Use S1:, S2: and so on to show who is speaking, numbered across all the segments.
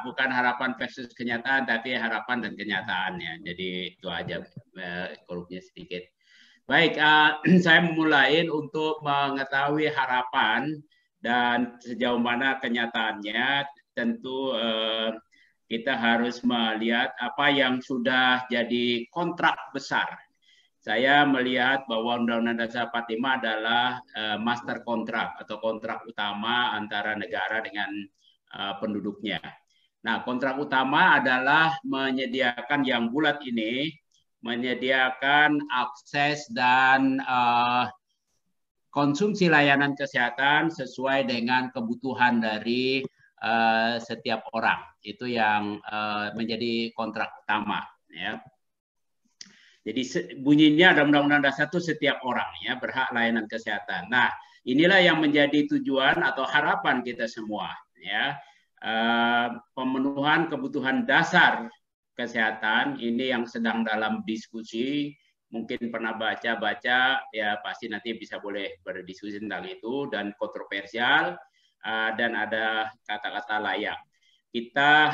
S1: bukan harapan versus kenyataan, tapi harapan dan kenyataannya. Jadi itu aja kolomnya sedikit. Baik, saya memulai untuk mengetahui harapan dan sejauh mana kenyataannya. Tentu kita harus melihat apa yang sudah jadi kontrak besar. Saya melihat bahwa Undang-Undang Dasar 45 adalah master kontrak atau kontrak utama antara negara dengan penduduknya. Nah, kontrak utama adalah menyediakan yang bulat ini, menyediakan akses dan konsumsi layanan kesehatan sesuai dengan kebutuhan dari setiap orang. Itu yang menjadi kontrak utama, ya. Jadi bunyinya dalam Undang-Undang Dasar itu setiap orang ya berhak layanan kesehatan. Nah, inilah yang menjadi tujuan atau harapan kita semua ya. Pemenuhan kebutuhan dasar kesehatan ini yang sedang dalam diskusi. Mungkin pernah baca-baca ya, pasti nanti bisa boleh berdiskusi tentang itu, dan kontroversial dan ada kata-kata layak. Kita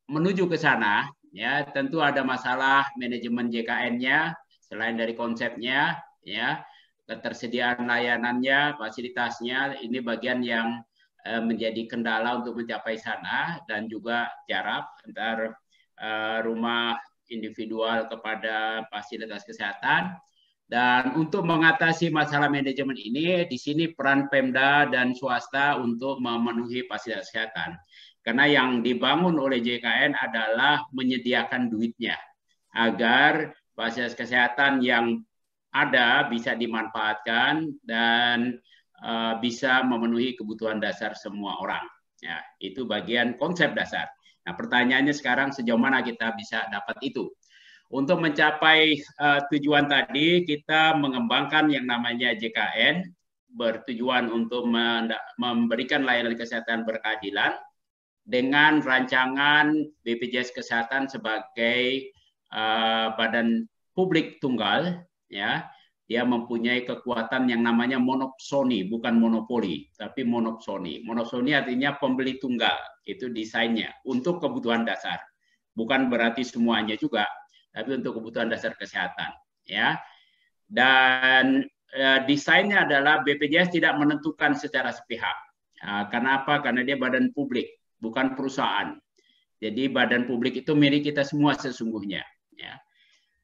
S1: menuju ke sana. Ya, tentu ada masalah manajemen JKN-nya selain dari konsepnya, ya, ketersediaan layanannya, fasilitasnya, ini bagian yang menjadi kendala untuk mencapai sana, dan juga jarak antar rumah individual kepada fasilitas kesehatan. Dan untuk mengatasi masalah manajemen ini, di sini peran Pemda dan swasta untuk memenuhi fasilitas kesehatan. Karena yang dibangun oleh JKN adalah menyediakan duitnya agar fasilitas kesehatan yang ada bisa dimanfaatkan dan bisa memenuhi kebutuhan dasar semua orang. Ya, itu bagian konsep dasar. Nah, pertanyaannya sekarang sejauh mana kita bisa dapat itu? Untuk mencapai tujuan tadi, kita mengembangkan yang namanya JKN, bertujuan untuk memberikan layanan kesehatan berkeadilan, dengan rancangan BPJS Kesehatan sebagai badan publik tunggal, ya, dia mempunyai kekuatan yang namanya monopsoni, bukan monopoli, tapi monopsoni. Monopsoni artinya pembeli tunggal, itu desainnya untuk kebutuhan dasar, bukan berarti semuanya juga, tapi untuk kebutuhan dasar kesehatan, ya. Dan desainnya adalah BPJS tidak menentukan secara sepihak. Karena apa? Karena dia badan publik, bukan perusahaan. Jadi badan publik itu milik kita semua sesungguhnya. Ya.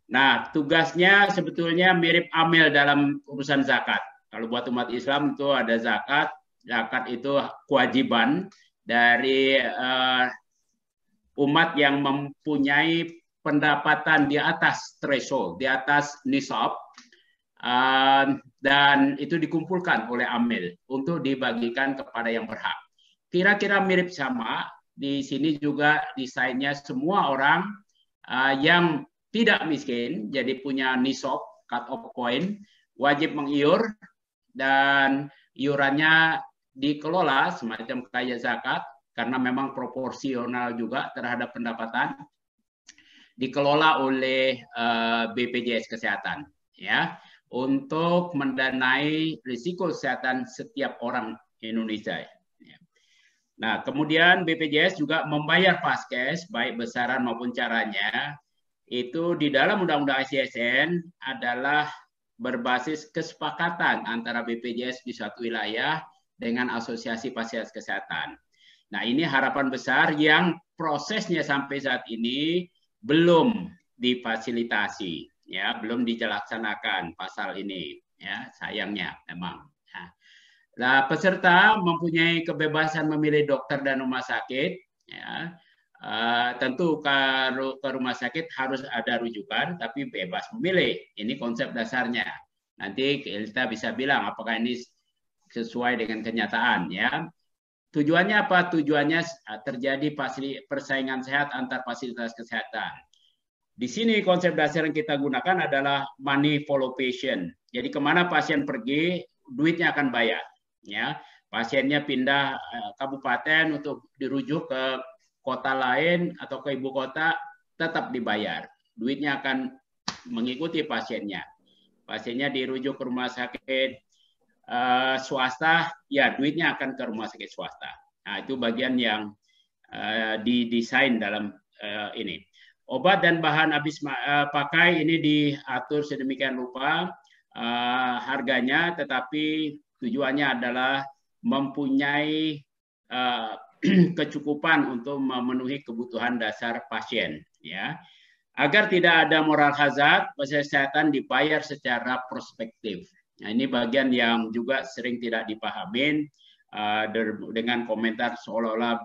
S1: Nah, tugasnya sebetulnya mirip amil dalam urusan zakat. Kalau buat umat Islam itu ada zakat. Zakat itu kewajiban dari umat yang mempunyai pendapatan di atas threshold, di atas nisab, dan itu dikumpulkan oleh amil untuk dibagikan kepada yang berhak. Kira-kira mirip sama, di sini juga desainnya semua orang yang tidak miskin, jadi punya nisab, cut off point, wajib mengiur, dan iurannya dikelola semacam kayak zakat, karena memang proporsional juga terhadap pendapatan, dikelola oleh BPJS Kesehatan, ya, untuk mendanai risiko kesehatan setiap orang Indonesia. Nah, kemudian BPJS juga membayar Paskes, baik besaran maupun caranya, itu di dalam Undang-Undang ASN adalah berbasis kesepakatan antara BPJS di suatu wilayah dengan Asosiasi Fasilitas Kesehatan. Nah, ini harapan besar yang prosesnya sampai saat ini belum difasilitasi, ya, belum dilaksanakan pasal ini, ya, sayangnya memang. Nah, peserta mempunyai kebebasan memilih dokter dan rumah sakit. Ya. Tentu ke rumah sakit harus ada rujukan, tapi bebas memilih. Ini konsep dasarnya. Nanti kita bisa bilang apakah ini sesuai dengan kenyataan. Ya. Tujuannya apa? Tujuannya terjadi persaingan sehat antar fasilitas kesehatan. Di sini konsep dasar yang kita gunakan adalah money follow patient. Jadi kemana pasien pergi, duitnya akan bayar. Ya, pasiennya pindah kabupaten untuk dirujuk ke kota lain atau ke ibu kota, tetap dibayar. Duitnya akan mengikuti pasiennya. Pasiennya dirujuk ke rumah sakit swasta, ya duitnya akan ke rumah sakit swasta. Nah, itu bagian yang didesain dalam ini. Obat dan bahan habis pakai ini diatur sedemikian rupa harganya, tetapi tujuannya adalah mempunyai kecukupan untuk memenuhi kebutuhan dasar pasien, ya. Agar tidak ada moral hazard, kesehatan dibayar secara prospektif. Nah, ini bagian yang juga sering tidak dipahamin dengan komentar seolah-olah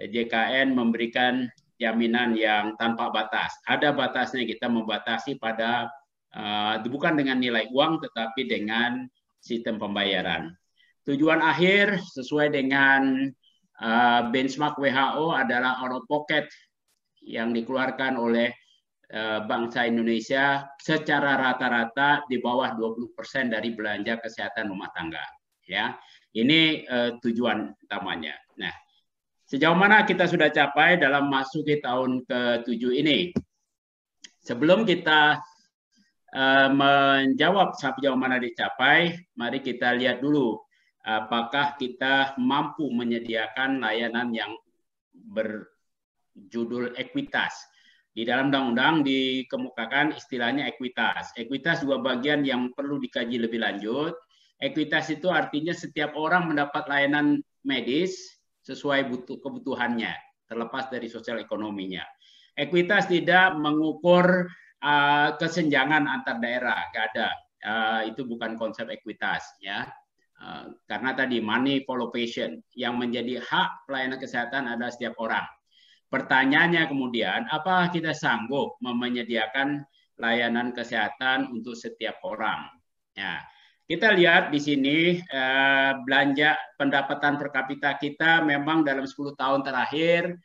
S1: JKN memberikan jaminan yang tanpa batas. Ada batasnya, kita membatasi pada bukan dengan nilai uang, tetapi dengan sistem pembayaran. Tujuan akhir sesuai dengan benchmark WHO adalah out of pocket yang dikeluarkan oleh bangsa Indonesia secara rata-rata di bawah 20% dari belanja kesehatan rumah tangga. Ya, ini tujuan utamanya. Nah, sejauh mana kita sudah capai dalam masuki tahun ke-7 ini? Sebelum kita menjawab sejauh mana dicapai, mari kita lihat dulu apakah kita mampu menyediakan layanan yang berjudul ekuitas. Di dalam undang-undang dikemukakan istilahnya ekuitas. Ekuitas juga bagian yang perlu dikaji lebih lanjut. Ekuitas itu artinya setiap orang mendapat layanan medis sesuai kebutuhannya, terlepas dari sosial ekonominya. Ekuitas tidak mengukur kesenjangan antar daerah, nggak ada. Itu bukan konsep ekuitas, ya. Karena tadi money follow patient, yang menjadi hak pelayanan kesehatan adalah setiap orang. Pertanyaannya kemudian, apakah kita sanggup menyediakan layanan kesehatan untuk setiap orang? Ya, kita lihat di sini belanja pendapatan per kapita kita memang dalam 10 tahun terakhir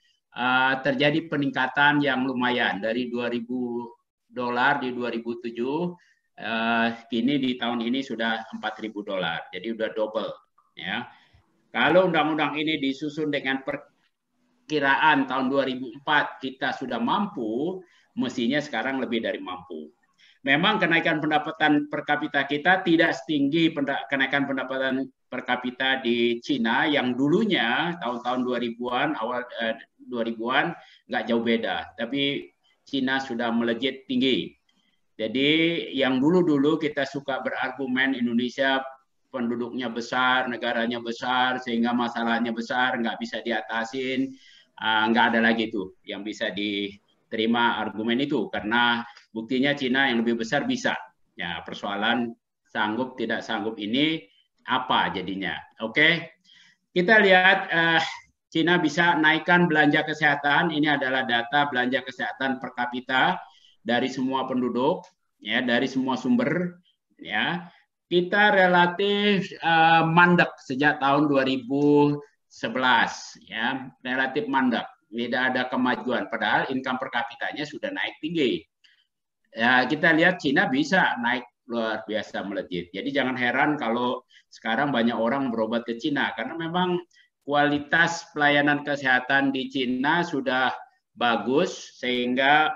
S1: terjadi peningkatan yang lumayan dari $2.000 di 2007, kini di tahun ini sudah $4.000, jadi udah double. Ya, kalau undang-undang ini disusun dengan perkiraan tahun 2004 kita sudah mampu, mestinya sekarang lebih dari mampu. Memang kenaikan pendapatan per kapita kita tidak setinggi kenaikan pendapatan per kapita di Cina yang dulunya tahun-tahun 2000-an, awal 2000-an nggak jauh beda, tapi Cina sudah melejit tinggi. Jadi yang dulu-dulu kita suka berargumen Indonesia penduduknya besar, negaranya besar, sehingga masalahnya besar, nggak bisa diatasin, nggak ada lagi tuh yang bisa diterima argumen itu, karena buktinya Cina yang lebih besar bisa. Ya, persoalan sanggup tidak sanggup ini apa jadinya? Oke, kita lihat Cina bisa naikkan belanja kesehatan. Ini adalah data belanja kesehatan per kapita dari semua penduduk, ya, dari semua sumber. Ya, kita relatif mandek sejak tahun 2011, ya, relatif mandek, tidak ada kemajuan. Padahal income per kapitanya sudah naik tinggi. Ya, kita lihat Cina bisa naik luar biasa melejit. Jadi jangan heran kalau sekarang banyak orang berobat ke Cina, karena memang kualitas pelayanan kesehatan di Cina sudah bagus, sehingga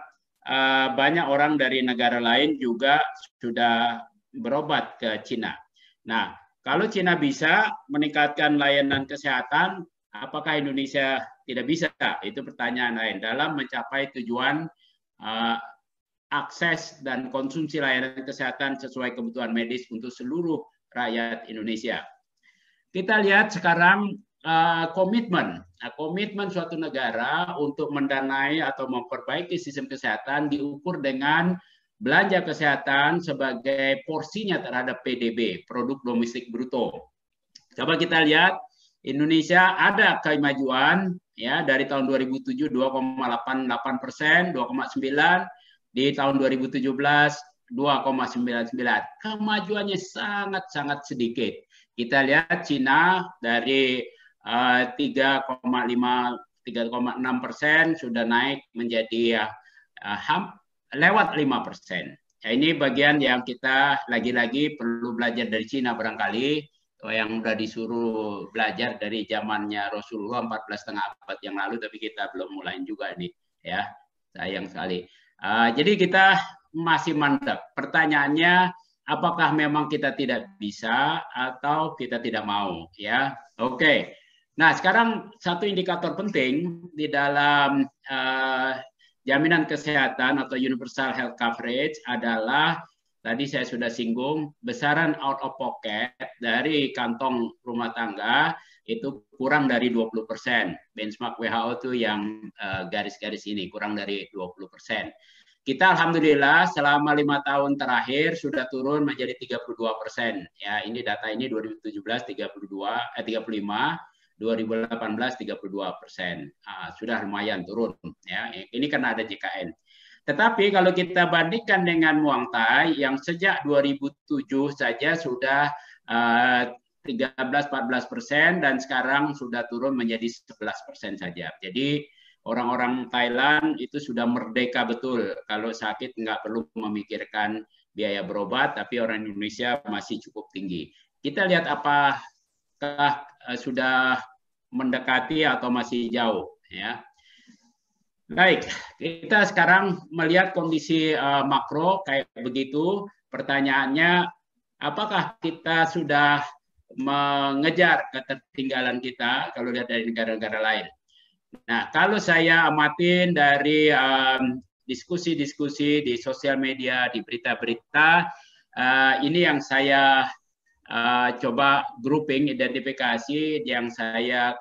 S1: banyak orang dari negara lain juga sudah berobat ke Cina. Nah, kalau Cina bisa meningkatkan layanan kesehatan, apakah Indonesia tidak bisa? Itu pertanyaan lain dalam mencapai tujuan akses dan konsumsi layanan kesehatan sesuai kebutuhan medis untuk seluruh rakyat Indonesia. Kita lihat sekarang komitmen. Komitmen suatu negara untuk mendanai atau memperbaiki sistem kesehatan diukur dengan belanja kesehatan sebagai porsinya terhadap PDB, produk domestik bruto. Coba kita lihat, Indonesia ada kemajuan, ya, dari tahun 2007 2,88%, 2,9%, di tahun 2017 2,99%. Kemajuannya sangat-sangat sedikit. Kita lihat Cina dari 3,6% sudah naik menjadi lewat 5%. Ya, ini bagian yang kita lagi-lagi perlu belajar dari Cina barangkali, yang sudah disuruh belajar dari zamannya Rasulullah 14,5 abad yang lalu, tapi kita belum mulai juga nih, ya, sayang sekali. Jadi kita masih mandek. Pertanyaannya, apakah memang kita tidak bisa atau kita tidak mau? Ya, oke. Nah, sekarang satu indikator penting di dalam jaminan kesehatan atau universal health coverage adalah tadi saya sudah singgung besaran out of pocket dari kantong rumah tangga itu kurang dari 20%. Benchmark WHO itu yang garis-garis ini kurang dari 20%. Kita alhamdulillah selama 5 tahun terakhir sudah turun menjadi 32%. Ya, ini data ini 2017 35, 2018 32%. Sudah lumayan turun ya. Ini karena ada JKN. Tetapi kalau kita bandingkan dengan Muang Thai yang sejak 2007 saja sudah 13-14% dan sekarang sudah turun menjadi 11% saja. Jadi orang-orang Thailand itu sudah merdeka betul. Kalau sakit nggak perlu memikirkan biaya berobat, tapi orang Indonesia masih cukup tinggi. Kita lihat apakah sudah mendekati atau masih jauh. Ya. Baik, kita sekarang melihat kondisi makro kayak begitu. Pertanyaannya, apakah kita sudah mengejar ketertinggalan kita kalau lihat dari negara-negara lain? Nah, kalau saya amatin dari diskusi-diskusi di sosial media, di berita-berita, ini yang saya coba grouping, identifikasi yang saya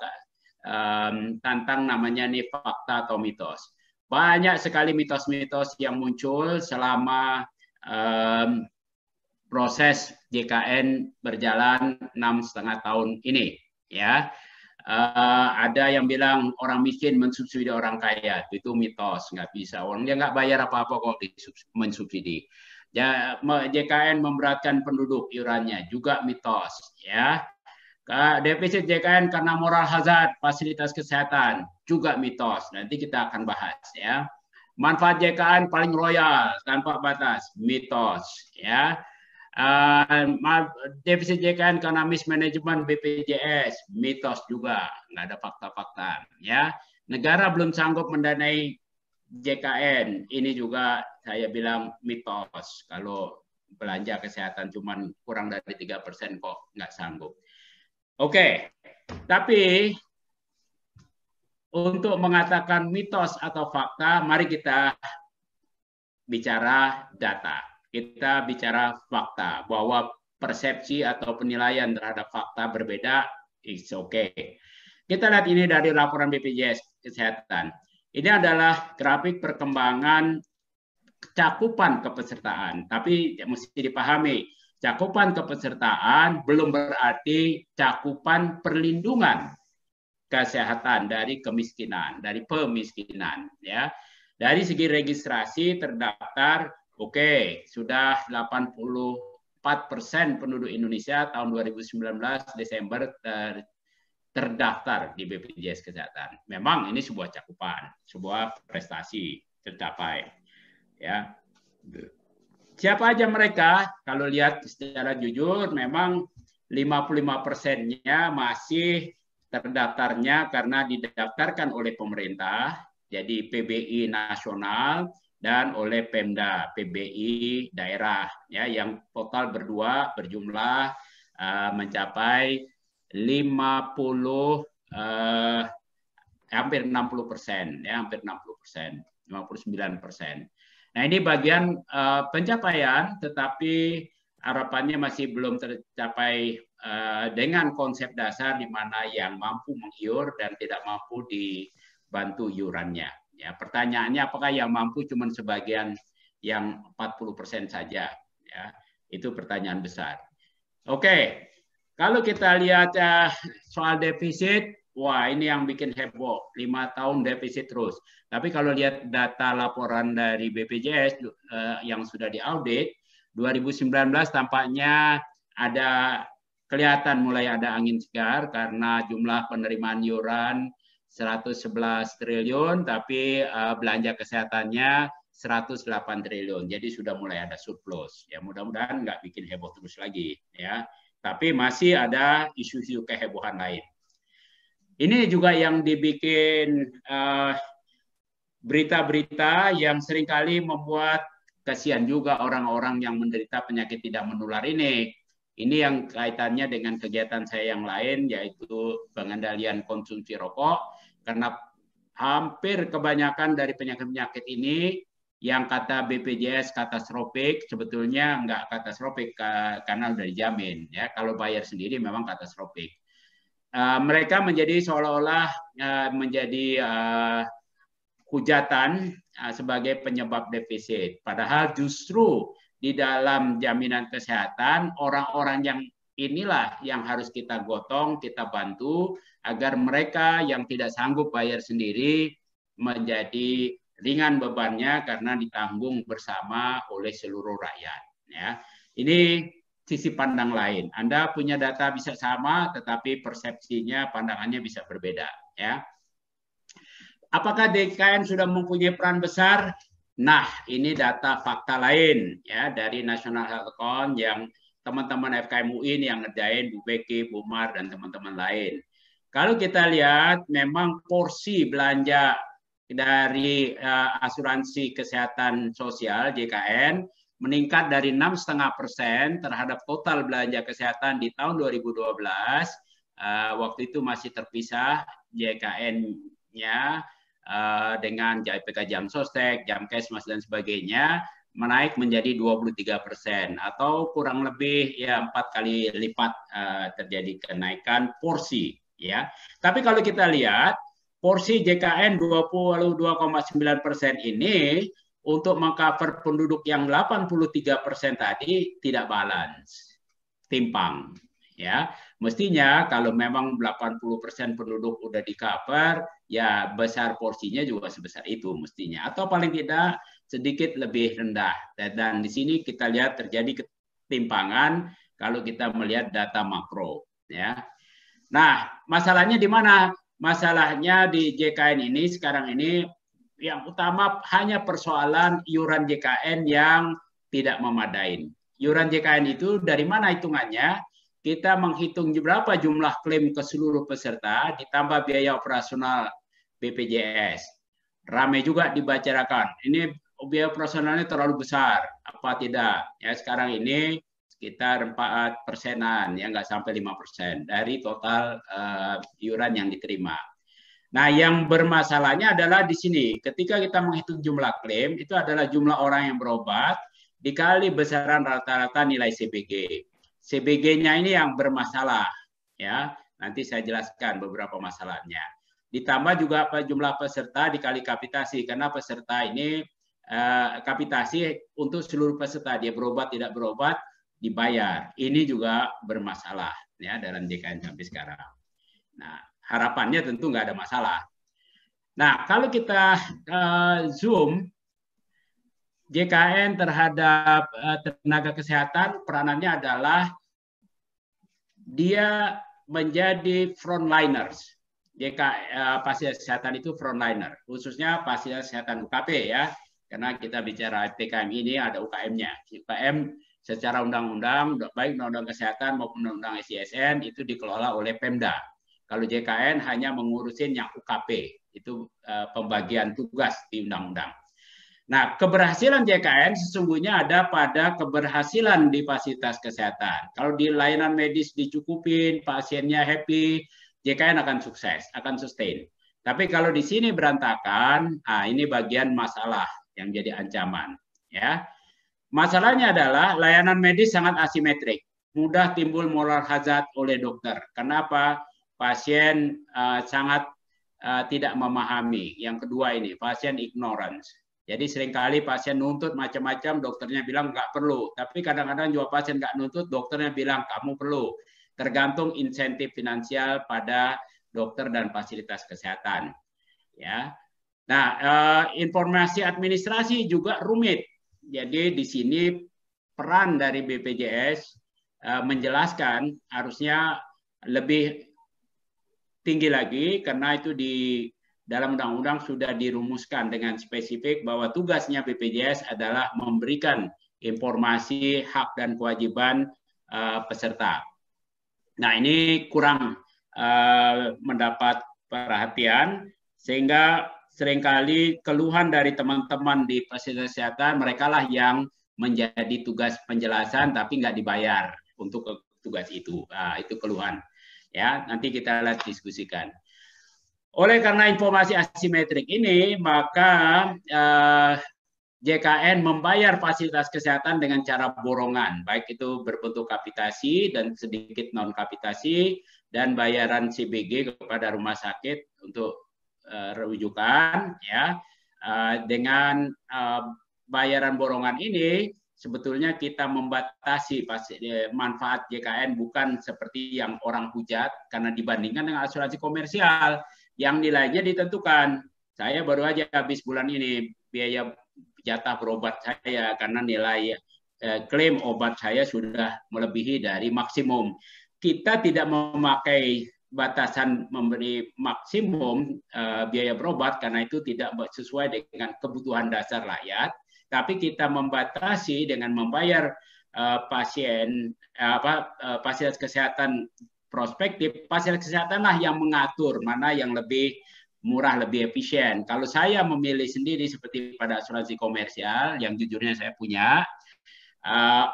S1: tantang namanya nih fakta atau mitos. Banyak sekali mitos-mitos yang muncul selama proses JKN berjalan 6,5 tahun ini, ya. Ada yang bilang orang miskin mensubsidi orang kaya, itu mitos, nggak bisa. Orang dia nggak bayar apa-apa kok mensubsidi. Ya, JKN memberatkan penduduk iurannya, juga mitos. Ya, defisit JKN karena moral hazard fasilitas kesehatan, juga mitos. Nanti kita akan bahas. Ya, manfaat JKN paling royal tanpa batas, mitos. Ya. Defisit JKN karena mismanagement BPJS, mitos juga, nggak ada fakta-fakta. Ya, negara belum sanggup mendanai JKN, ini juga saya bilang mitos. Kalau belanja kesehatan cuma kurang dari 3% kok nggak sanggup. Oke, tapi untuk mengatakan mitos atau fakta, mari kita bicara data. Kita bicara fakta bahwa persepsi atau penilaian terhadap fakta berbeda, it's okay. Kita lihat ini dari laporan BPJS Kesehatan. Ini adalah grafik perkembangan cakupan kepesertaan, tapi mesti dipahami, cakupan kepesertaan belum berarti cakupan perlindungan kesehatan dari kemiskinan, dari pemiskinan, ya. Dari segi registrasi terdaftar, oke, sudah 84% penduduk Indonesia tahun 2019 Desember terdaftar di BPJS Kesehatan. Memang ini sebuah cakupan, sebuah prestasi tercapai. Ya. Siapa aja mereka? Kalau lihat secara jujur, memang 55%-nya masih terdaftarnya karena didaftarkan oleh pemerintah, jadi PBI nasional dan oleh Pemda, PBI daerah, ya, yang total berdua berjumlah mencapai 50 hampir 60%, ya, hampir 60%, 59%. Nah, ini bagian pencapaian, tetapi harapannya masih belum tercapai dengan konsep dasar di mana yang mampu mengiur dan tidak mampu dibantu iurannya. Ya, pertanyaannya apakah yang mampu cuma sebagian yang 40% saja? Ya, itu pertanyaan besar. Oke, kalau kita lihat soal defisit, wah ini yang bikin heboh, 5 tahun defisit terus. Tapi kalau lihat data laporan dari BPJS yang sudah diaudit, 2019 tampaknya ada kelihatan mulai ada angin segar karena jumlah penerimaan iuran 111 triliun, tapi belanja kesehatannya 108 triliun. Jadi sudah mulai ada surplus. Ya mudah-mudahan nggak bikin heboh terus lagi. Ya, tapi masih ada isu-isu kehebohan lain. Ini juga yang dibikin berita-berita yang seringkali membuat kasihan juga orang-orang yang menderita penyakit tidak menular ini. Ini yang kaitannya dengan kegiatan saya yang lain, yaitu pengendalian konsumsi rokok, karena hampir kebanyakan dari penyakit-penyakit ini yang kata BPJS katastrofik, sebetulnya nggak katastrofik karena udah dijamin. Ya, kalau bayar sendiri memang katastrofik. Mereka menjadi seolah-olah menjadi hujatan sebagai penyebab defisit. Padahal justru di dalam jaminan kesehatan, orang-orang yang inilah yang harus kita gotong, kita bantu, agar mereka yang tidak sanggup bayar sendiri menjadi ringan bebannya karena ditanggung bersama oleh seluruh rakyat. Ya, ini sisi pandang lain. Anda punya data bisa sama, tetapi persepsinya, pandangannya bisa berbeda. Ya. Apakah DKN sudah mempunyai peran besar? Nah, ini data fakta lain ya dari National Health Account yang teman-teman FKM UI ini yang ngerjain, Bu Beki, Bu Mar, dan teman-teman lain. Kalau kita lihat, memang porsi belanja dari asuransi kesehatan sosial JKN meningkat dari 6,5% terhadap total belanja kesehatan di tahun 2012. Waktu itu masih terpisah JKN-nya dengan JPK Jam Sostek, Jamkesmas dan sebagainya, menaik menjadi 23% atau kurang lebih ya 4 kali lipat terjadi kenaikan porsi ya. Tapi kalau kita lihat porsi JKN 22,9% ini untuk mengcover penduduk yang 83% tadi tidak balance, timpang ya. Mestinya kalau memang 80% penduduk udah di cover, ya besar porsinya juga sebesar itu mestinya. Atau paling tidak sedikit lebih rendah. Dan di sini kita lihat terjadi ketimpangan kalau kita melihat data makro. Ya. Nah, masalahnya di mana? Masalahnya di JKN ini sekarang ini yang utama hanya persoalan iuran JKN yang tidak memadai. Iuran JKN itu dari mana hitungannya? Kita menghitung berapa jumlah klaim ke seluruh peserta, ditambah biaya operasional BPJS. Ramai juga dibicarakan. Ini biaya operasionalnya terlalu besar, apa tidak? Ya sekarang ini sekitar 4%-an, ya nggak sampai 5% dari total iuran yang diterima. Nah, yang bermasalahnya adalah di sini. Ketika kita menghitung jumlah klaim, itu adalah jumlah orang yang berobat dikali besaran rata-rata nilai CBG. CBG-nya ini yang bermasalah, ya. Nanti saya jelaskan beberapa masalahnya. Ditambah juga jumlah peserta dikali kapitasi, karena peserta ini kapitasi untuk seluruh peserta, dia berobat tidak berobat dibayar. Ini juga bermasalah, ya, dalam JKN sampai sekarang. Nah, harapannya tentu nggak ada masalah. Nah, kalau kita zoom JKN terhadap tenaga kesehatan, peranannya adalah dia menjadi frontliners. Fasilitas kesehatan itu frontliner, khususnya fasilitas kesehatan UKP ya, karena kita bicara PKM ini ada UKM-nya. UKM secara undang-undang, baik undang-undang kesehatan maupun undang-undang SISN itu dikelola oleh Pemda. Kalau JKN hanya mengurusin yang UKP, itu pembagian tugas di undang-undang. Nah, keberhasilan JKN sesungguhnya ada pada keberhasilan di fasilitas kesehatan. Kalau di layanan medis dicukupin, pasiennya happy, JKN akan sukses, akan sustain. Tapi kalau di sini berantakan, ini bagian masalah yang jadi ancaman. Ya, masalahnya adalah layanan medis sangat asimetrik, mudah timbul moral hazard oleh dokter. Kenapa? Pasien sangat tidak memahami. Yang kedua ini, pasien ignorance. Jadi seringkali pasien nuntut macam-macam, dokternya bilang nggak perlu. Tapi kadang-kadang juga pasien nggak nuntut, dokternya bilang kamu perlu. Tergantung insentif finansial pada dokter dan fasilitas kesehatan. Ya. Nah, informasi administrasi juga rumit. Jadi di sini peran dari BPJS menjelaskan harusnya lebih tinggi lagi, karena itu di dalam undang-undang sudah dirumuskan dengan spesifik bahwa tugasnya BPJS adalah memberikan informasi hak dan kewajiban peserta. Nah, ini kurang mendapat perhatian, sehingga seringkali keluhan dari teman-teman di fasilitas kesehatan, mereka lah yang menjadi tugas penjelasan tapi nggak dibayar untuk tugas itu. Itu keluhan. Ya, nanti kita lihat diskusikan. Oleh karena informasi asimetrik ini, maka JKN membayar fasilitas kesehatan dengan cara borongan, baik itu berbentuk kapitasi dan sedikit non kapitasi, dan bayaran CBG kepada rumah sakit untuk rujukan, ya. Dengan bayaran borongan ini sebetulnya kita membatasi manfaat JKN, bukan seperti yang orang hujat karena dibandingkan dengan asuransi komersial yang nilainya ditentukan. Saya baru aja habis bulan ini biaya jatah berobat saya karena nilai klaim obat saya sudah melebihi dari maksimum. Kita tidak memakai batasan memberi maksimum biaya berobat karena itu tidak sesuai dengan kebutuhan dasar rakyat, tapi kita membatasi dengan membayar fasilitas kesehatan prospektif. Fasilitas kesehatanlah yang mengatur mana yang lebih murah, lebih efisien. Kalau saya memilih sendiri seperti pada asuransi komersial yang jujurnya saya punya,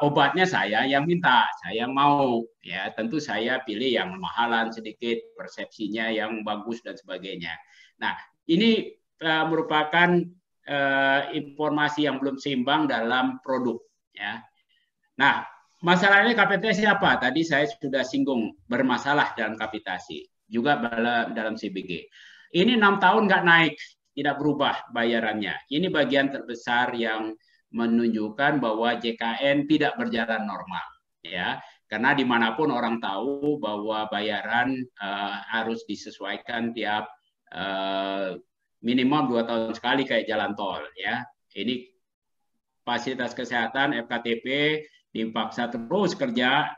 S1: obatnya saya yang minta, saya mau, ya tentu saya pilih yang mahalan sedikit, persepsinya yang bagus dan sebagainya. Nah, ini merupakan informasi yang belum seimbang dalam produk, ya. Nah, masalahnya kapitasi apa? Tadi saya sudah singgung, bermasalah dalam kapitasi, juga dalam CBG. Ini 6 tahun nggak naik, tidak berubah bayarannya. Ini bagian terbesar yang menunjukkan bahwa JKN tidak berjalan normal, ya, karena dimanapun orang tahu bahwa bayaran harus disesuaikan tiap minimal 2 tahun sekali kayak jalan tol, ya. Ini fasilitas kesehatan FKTP dipaksa terus kerja,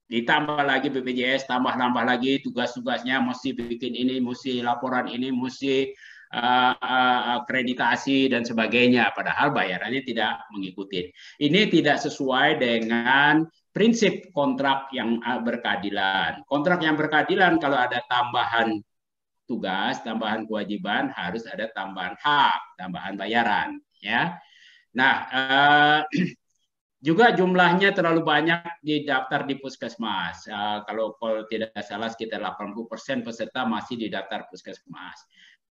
S1: ditambah lagi BPJS, tambah lagi tugas-tugasnya, mesti bikin ini, mesti laporan ini, mesti akreditasi dan sebagainya, padahal bayarannya tidak mengikuti. Ini tidak sesuai dengan prinsip kontrak yang berkeadilan. Kontrak yang berkeadilan kalau ada tambahan tugas, tambahan kewajiban, harus ada tambahan hak, tambahan bayaran, ya. Nah, juga jumlahnya terlalu banyak di daftar di puskesmas. Kalau tidak salah sekitar 80% peserta masih di daftar puskesmas.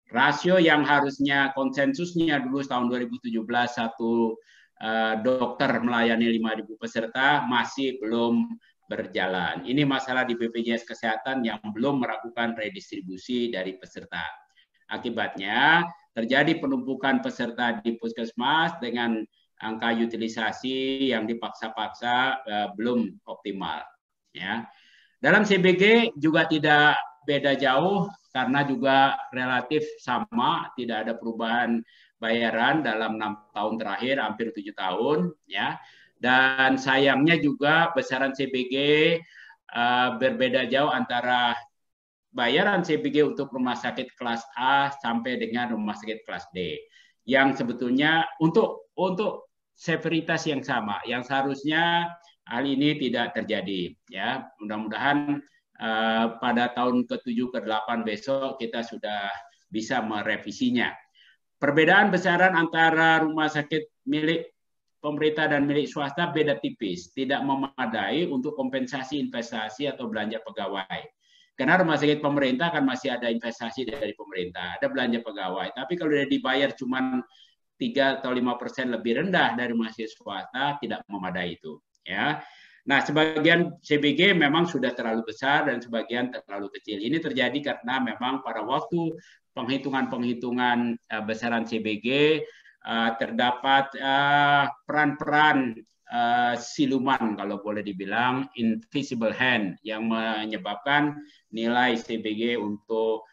S1: Rasio yang harusnya konsensusnya dulu tahun 2017 satu dokter melayani 5.000 peserta masih belum berjalan. Ini masalah di BPJS Kesehatan yang belum melakukan redistribusi dari peserta. Akibatnya terjadi penumpukan peserta di puskesmas dengan angka utilisasi yang dipaksa-paksa belum optimal, ya. Dalam CBG juga tidak beda jauh karena juga relatif sama, tidak ada perubahan bayaran dalam 6 tahun terakhir, hampir 7 tahun, ya. Dan sayangnya juga besaran CBG berbeda jauh antara bayaran CBG untuk rumah sakit kelas A sampai dengan rumah sakit kelas D, yang sebetulnya untuk severitas yang sama, yang seharusnya hal ini tidak terjadi, ya. Mudah-mudahan pada tahun ke-7 ke-8 besok kita sudah bisa merevisinya. Perbedaan besaran antara rumah sakit milik pemerintah dan milik swasta beda tipis, tidak memadai untuk kompensasi investasi atau belanja pegawai. Karena rumah sakit pemerintah kan masih ada investasi dari pemerintah, ada belanja pegawai. Tapi kalau sudah dibayar cuma 3 atau 5% lebih rendah dari rumah sakit swasta, tidak memadai itu, ya. Nah, sebagian CBG memang sudah terlalu besar dan sebagian terlalu kecil. Ini terjadi karena memang pada waktu penghitungan besaran CBG terdapat peran-peran siluman, kalau boleh dibilang invisible hand, yang menyebabkan nilai CBG untuk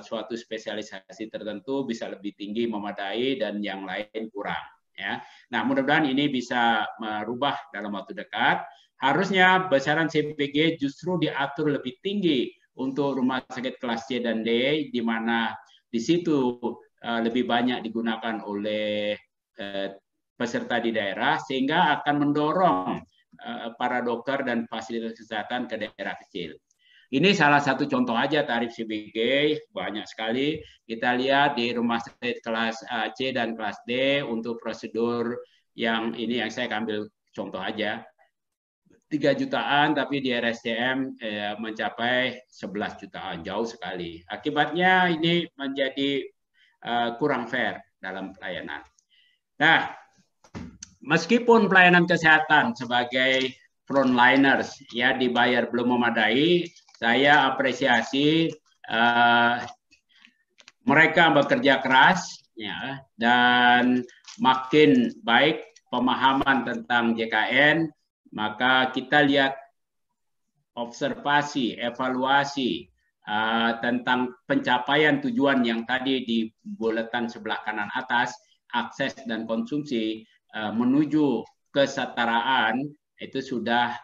S1: suatu spesialisasi tertentu bisa lebih tinggi memadai dan yang lain kurang, ya. Nah, mudah-mudahan ini bisa merubah dalam waktu dekat. Harusnya besaran CBG justru diatur lebih tinggi untuk rumah sakit kelas C dan D, di mana di situ lebih banyak digunakan oleh peserta di daerah, sehingga akan mendorong para dokter dan fasilitas kesehatan ke daerah kecil. Ini salah satu contoh aja tarif CBG, banyak sekali. Kita lihat di rumah sakit kelas C dan kelas D untuk prosedur yang ini yang saya ambil contoh aja. 3 jutaan, tapi di RSCM mencapai 11 jutaan, jauh sekali. Akibatnya ini menjadi kurang fair dalam pelayanan. Nah, meskipun pelayanan kesehatan sebagai frontliners ya dibayar belum memadai, saya apresiasi mereka bekerja keras ya, dan makin baik pemahaman tentang JKN, maka kita lihat observasi, evaluasi tentang pencapaian tujuan yang tadi di buletan sebelah kanan atas, akses dan konsumsi menuju kesetaraan, itu sudah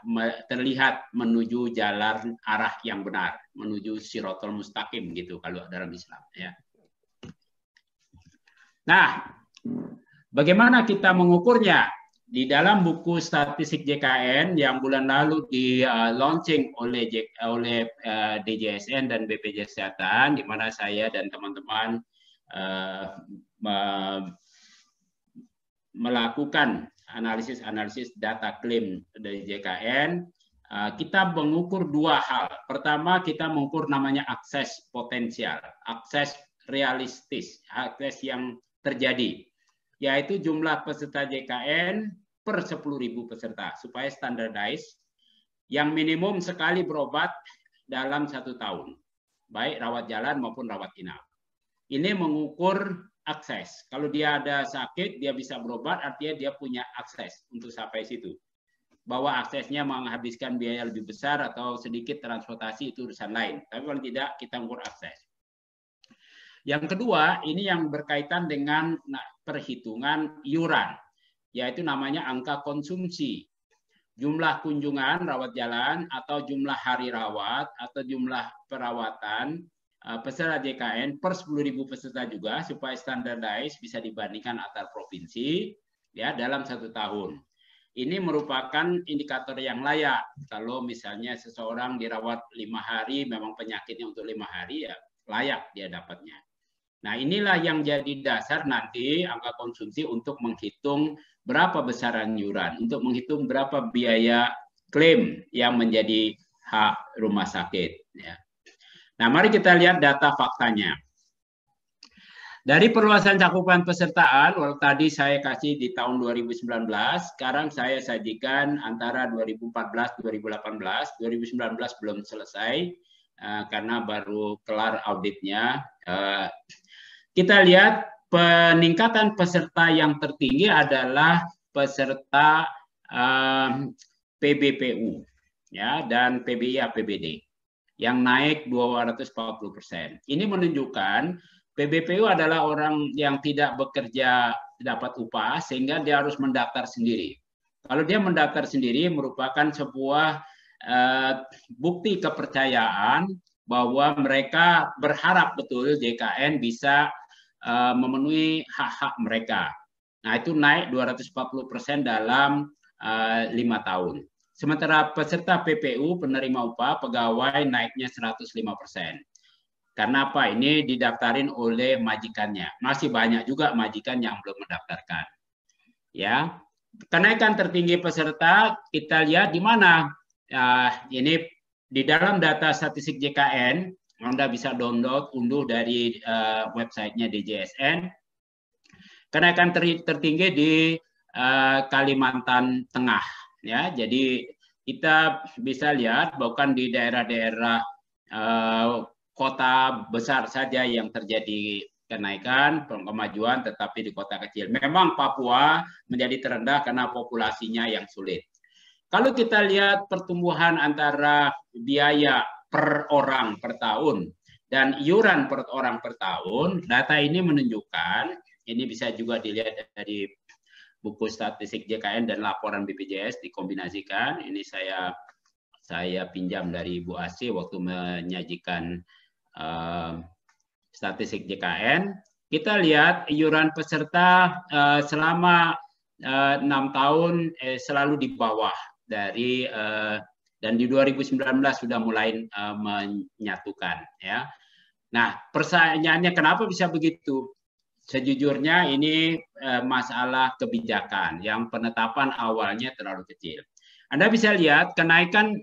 S1: terlihat menuju jalan arah yang benar, menuju sirotol mustaqim gitu kalau dalam Islam ya. Nah, bagaimana kita mengukurnya? Di dalam buku statistik JKN yang bulan lalu di launching oleh DJSN dan BPJS Kesehatan, di mana saya dan teman-teman melakukan analisis data klaim dari JKN, kita mengukur dua hal. Pertama, kita mengukur namanya akses potensial, akses realistis, akses yang terjadi, yaitu jumlah peserta JKN per 10.000 peserta, supaya standardized, yang minimum sekali berobat dalam 1 tahun, baik rawat jalan maupun rawat inap. Ini mengukur akses. Kalau dia ada sakit, dia bisa berobat, artinya dia punya akses untuk sampai situ. Bahwa aksesnya menghabiskan biaya lebih besar atau sedikit transportasi itu urusan lain. Tapi paling tidak kita mengukur akses. Yang kedua, ini yang berkaitan dengan perhitungan iuran, yaitu namanya angka konsumsi. Jumlah kunjungan rawat jalan atau jumlah hari rawat atau jumlah perawatan peserta JKN per 10.000 peserta juga, supaya standardized bisa dibandingkan antar provinsi ya dalam 1 tahun. Ini merupakan indikator yang layak. Kalau misalnya seseorang dirawat 5 hari, memang penyakitnya untuk 5 hari, ya layak dia dapatnya. Nah, inilah yang jadi dasar nanti angka konsumsi untuk menghitung berapa besaran iuran, untuk menghitung berapa biaya klaim yang menjadi hak rumah sakit. Ya. Nah, mari kita lihat data faktanya. Dari perluasan cakupan pesertaan, kalau tadi saya kasih di tahun 2019, sekarang saya sajikan antara 2014-2018, 2019 belum selesai karena baru kelar auditnya. Kita lihat peningkatan peserta yang tertinggi adalah peserta PBPU ya, dan PBI APBD yang naik 240%. Ini menunjukkan PBPU adalah orang yang tidak bekerja dapat upah sehingga dia harus mendaftar sendiri. Kalau dia mendaftar sendiri merupakan sebuah bukti kepercayaan bahwa mereka berharap betul JKN bisa memenuhi hak-hak mereka. Nah, itu naik 240% dalam 5 tahun. Sementara peserta PPU, penerima upah pegawai, naiknya 105%. Karena apa? Ini didaftarin oleh majikannya. Masih banyak juga majikan yang belum mendaftarkan. Ya, kenaikan tertinggi peserta kita lihat di mana? Ini di dalam data statistik JKN, Anda bisa download, unduh dari websitenya DJSN. Kenaikan tertinggi di Kalimantan Tengah. Ya, jadi kita bisa lihat bahkan di daerah-daerah kota besar saja yang terjadi kenaikan kemajuan, tetapi di kota kecil. Memang Papua menjadi terendah karena populasinya yang sulit. Kalau kita lihat pertumbuhan antara biaya per orang per tahun dan iuran per orang per tahun, data ini menunjukkan, ini bisa juga dilihat dari buku statistik JKN dan laporan BPJS dikombinasikan. Ini saya pinjam dari Bu Asih waktu menyajikan statistik JKN. Kita lihat iuran peserta selama 6 tahun selalu di bawah dari dan di 2019 sudah mulai menyatukan ya. Nah, pertanyaannya kenapa bisa begitu? Sejujurnya ini masalah kebijakan yang penetapan awalnya terlalu kecil. Anda bisa lihat kenaikan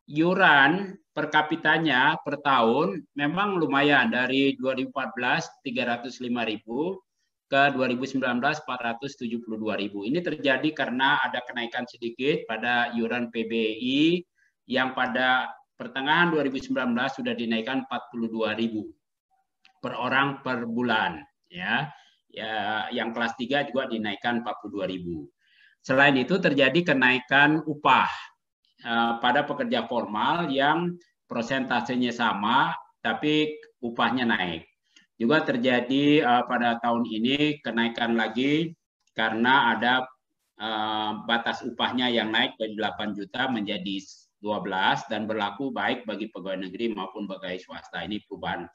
S1: iuran per kapitanya per tahun memang lumayan dari 2014 305.000 ke 2019 472.000. Ini terjadi karena ada kenaikan sedikit pada iuran PBI yang pada pertengahan 2019 sudah dinaikkan 42.000 per orang per bulan, ya. Ya, yang kelas 3 juga dinaikkan 42.000. Selain itu terjadi kenaikan upah pada pekerja formal yang persentasenya sama tapi upahnya naik. Juga terjadi pada tahun ini kenaikan lagi karena ada batas upahnya yang naik dari 8 juta menjadi 12 dan berlaku baik bagi pegawai negeri maupun pegawai swasta. Ini perubahan.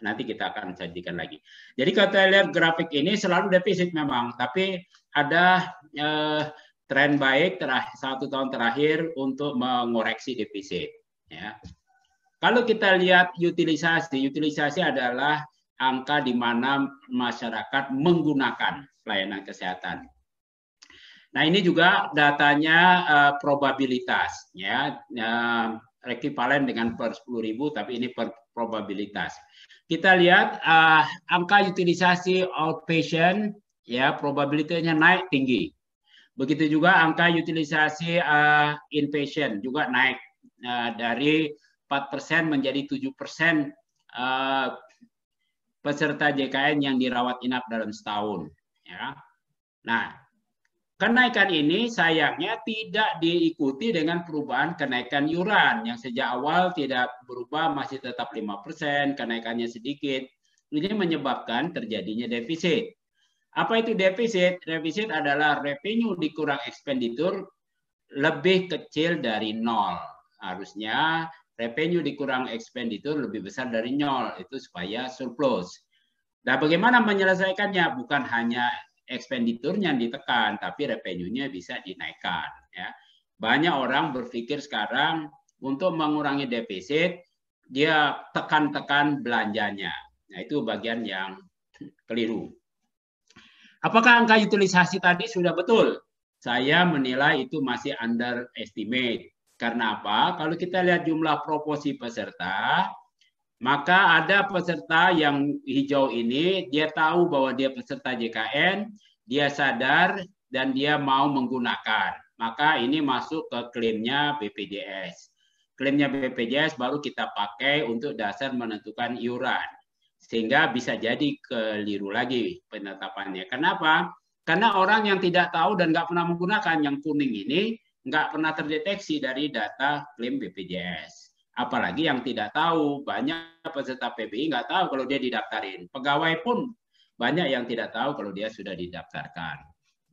S1: Nanti kita akan sajikan lagi. Jadi kalau kita lihat grafik ini selalu defisit memang, tapi ada tren baik satu tahun terakhir untuk mengoreksi defisit. Ya. Kalau kita lihat utilisasi adalah angka di mana masyarakat menggunakan pelayanan kesehatan. Nah ini juga datanya probabilitas, ya, ekivalen dengan per 10.000, tapi ini per probabilitas. Kita lihat angka utilisasi outpatient, ya, probabilitasnya naik tinggi. Begitu juga angka utilisasi inpatient juga naik dari 4% menjadi 7% peserta JKN yang dirawat inap dalam setahun. Ya. Nah, kenaikan ini sayangnya tidak diikuti dengan perubahan kenaikan iuran yang sejak awal tidak berubah, masih tetap 5%, kenaikannya sedikit. Ini menyebabkan terjadinya defisit. Apa itu defisit? Defisit adalah revenue dikurang expenditure lebih kecil dari nol. Harusnya revenue dikurang expenditure lebih besar dari nol, itu supaya surplus. Nah, bagaimana menyelesaikannya? Bukan hanya ekspenditurnya ditekan, tapi revenue-nya bisa dinaikkan. Ya. Banyak orang berpikir sekarang untuk mengurangi defisit, dia tekan-tekan belanjanya. Nah, itu bagian yang keliru. Apakah angka utilisasi tadi sudah betul? Saya menilai itu masih underestimate. Karena apa? Kalau kita lihat jumlah proporsi peserta, maka ada peserta yang hijau ini, dia tahu bahwa dia peserta JKN, dia sadar dan dia mau menggunakan. Maka ini masuk ke klaimnya BPJS. Klaimnya BPJS baru kita pakai untuk dasar menentukan iuran. Sehingga bisa jadi keliru lagi penetapannya. Kenapa? Karena orang yang tidak tahu dan nggak pernah menggunakan, yang kuning ini nggak pernah terdeteksi dari data klaim BPJS. Apalagi yang tidak tahu, banyak peserta PBI nggak tahu kalau dia didaftarin. Pegawai pun banyak yang tidak tahu kalau dia sudah didaftarkan.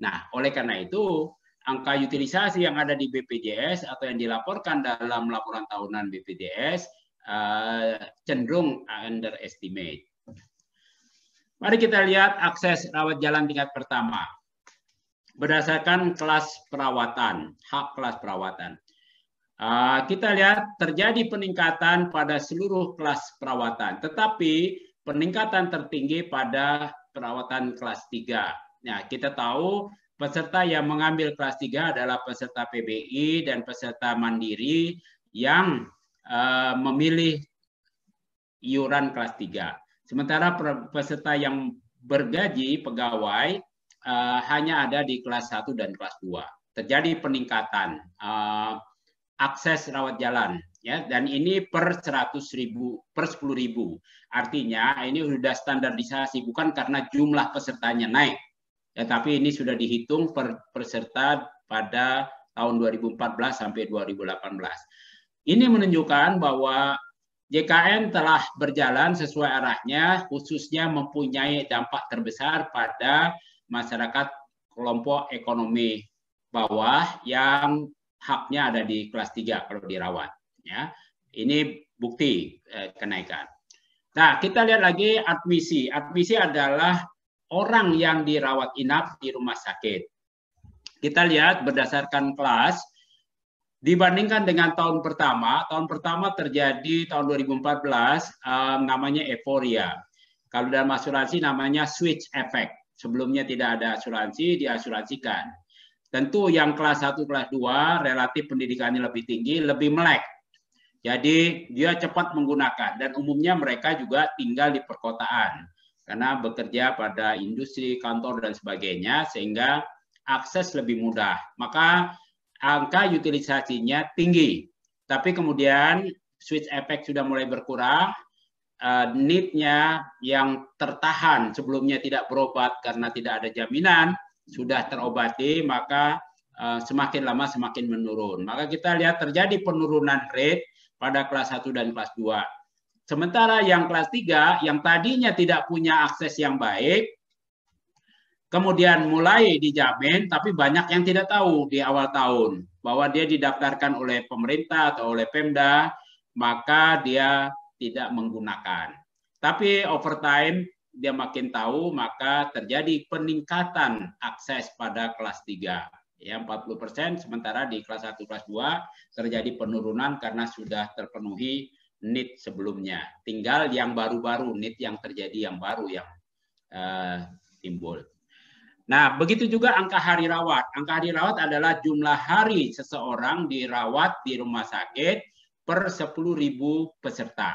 S1: Nah, oleh karena itu, angka utilisasi yang ada di BPJS atau yang dilaporkan dalam laporan tahunan BPJS cenderung underestimate. Mari kita lihat akses rawat jalan tingkat pertama. Berdasarkan kelas perawatan, hak kelas perawatan. Kita lihat terjadi peningkatan pada seluruh kelas perawatan, tetapi peningkatan tertinggi pada perawatan kelas 3. Nah, kita tahu peserta yang mengambil kelas 3 adalah peserta PBI dan peserta mandiri yang memilih iuran kelas 3. Sementara peserta yang bergaji pegawai hanya ada di kelas 1 dan kelas 2. Terjadi peningkatan akses rawat jalan, ya, dan ini per 100.000, per 10.000. Artinya ini sudah standarisasi, bukan karena jumlah pesertanya naik, ya, tapi ini sudah dihitung per peserta pada tahun 2014 sampai 2018. Ini menunjukkan bahwa JKN telah berjalan sesuai arahnya, khususnya mempunyai dampak terbesar pada masyarakat kelompok ekonomi bawah yang haknya ada di kelas 3 kalau dirawat. Ya. Ini bukti kenaikan. Nah, kita lihat lagi admisi. Admisi adalah orang yang dirawat inap di rumah sakit. Kita lihat berdasarkan kelas, dibandingkan dengan tahun pertama terjadi tahun 2014 namanya euforia. Kalau dalam asuransi namanya switch effect. Sebelumnya tidak ada asuransi, diasuransikan. Tentu yang kelas 1, kelas 2 relatif pendidikannya lebih tinggi, lebih melek. Jadi dia cepat menggunakan dan umumnya mereka juga tinggal di perkotaan karena bekerja pada industri, kantor dan sebagainya sehingga akses lebih mudah. Maka angka utilisasinya tinggi. Tapi kemudian switch effect sudah mulai berkurang, need-nya yang tertahan sebelumnya tidak berobat karena tidak ada jaminan sudah terobati, maka semakin lama semakin menurun. Maka kita lihat terjadi penurunan rate pada kelas 1 dan kelas 2. Sementara yang kelas 3 yang tadinya tidak punya akses yang baik, kemudian mulai dijamin, tapi banyak yang tidak tahu di awal tahun bahwa dia didaftarkan oleh pemerintah atau oleh Pemda, maka dia tidak menggunakan. Tapi over time dia makin tahu, maka terjadi peningkatan akses pada kelas 3. Ya, 40%, sementara di kelas 1, kelas 2 terjadi penurunan karena sudah terpenuhi need sebelumnya. Tinggal yang baru-baru, need yang terjadi yang baru yang timbul. Nah, begitu juga angka hari rawat. Angka hari rawat adalah jumlah hari seseorang dirawat di rumah sakit per 10.000 peserta.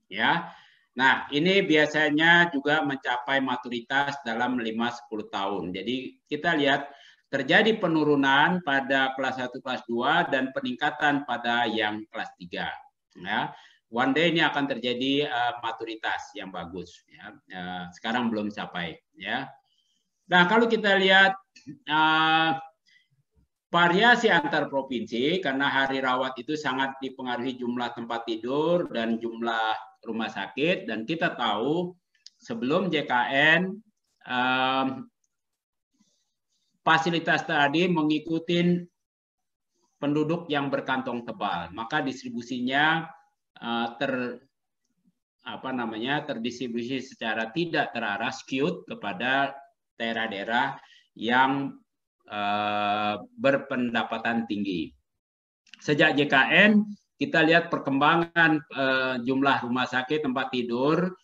S1: Ya. Nah, ini biasanya juga mencapai maturitas dalam 5-10 tahun. Jadi kita lihat terjadi penurunan pada kelas 1, kelas 2 dan peningkatan pada yang kelas 3. Ya. One day ini akan terjadi maturitas yang bagus. Ya. Sekarang belum capai. Ya. Nah, kalau kita lihat variasi antar provinsi, karena hari rawat itu sangat dipengaruhi jumlah tempat tidur dan jumlah rumah sakit, dan kita tahu sebelum JKN fasilitas tadi mengikuti penduduk yang berkantong tebal, maka distribusinya terdistribusi secara tidak terarah, skewed kepada daerah-daerah yang berpendapatan tinggi. Sejak JKN kita lihat perkembangan jumlah rumah sakit tempat tidur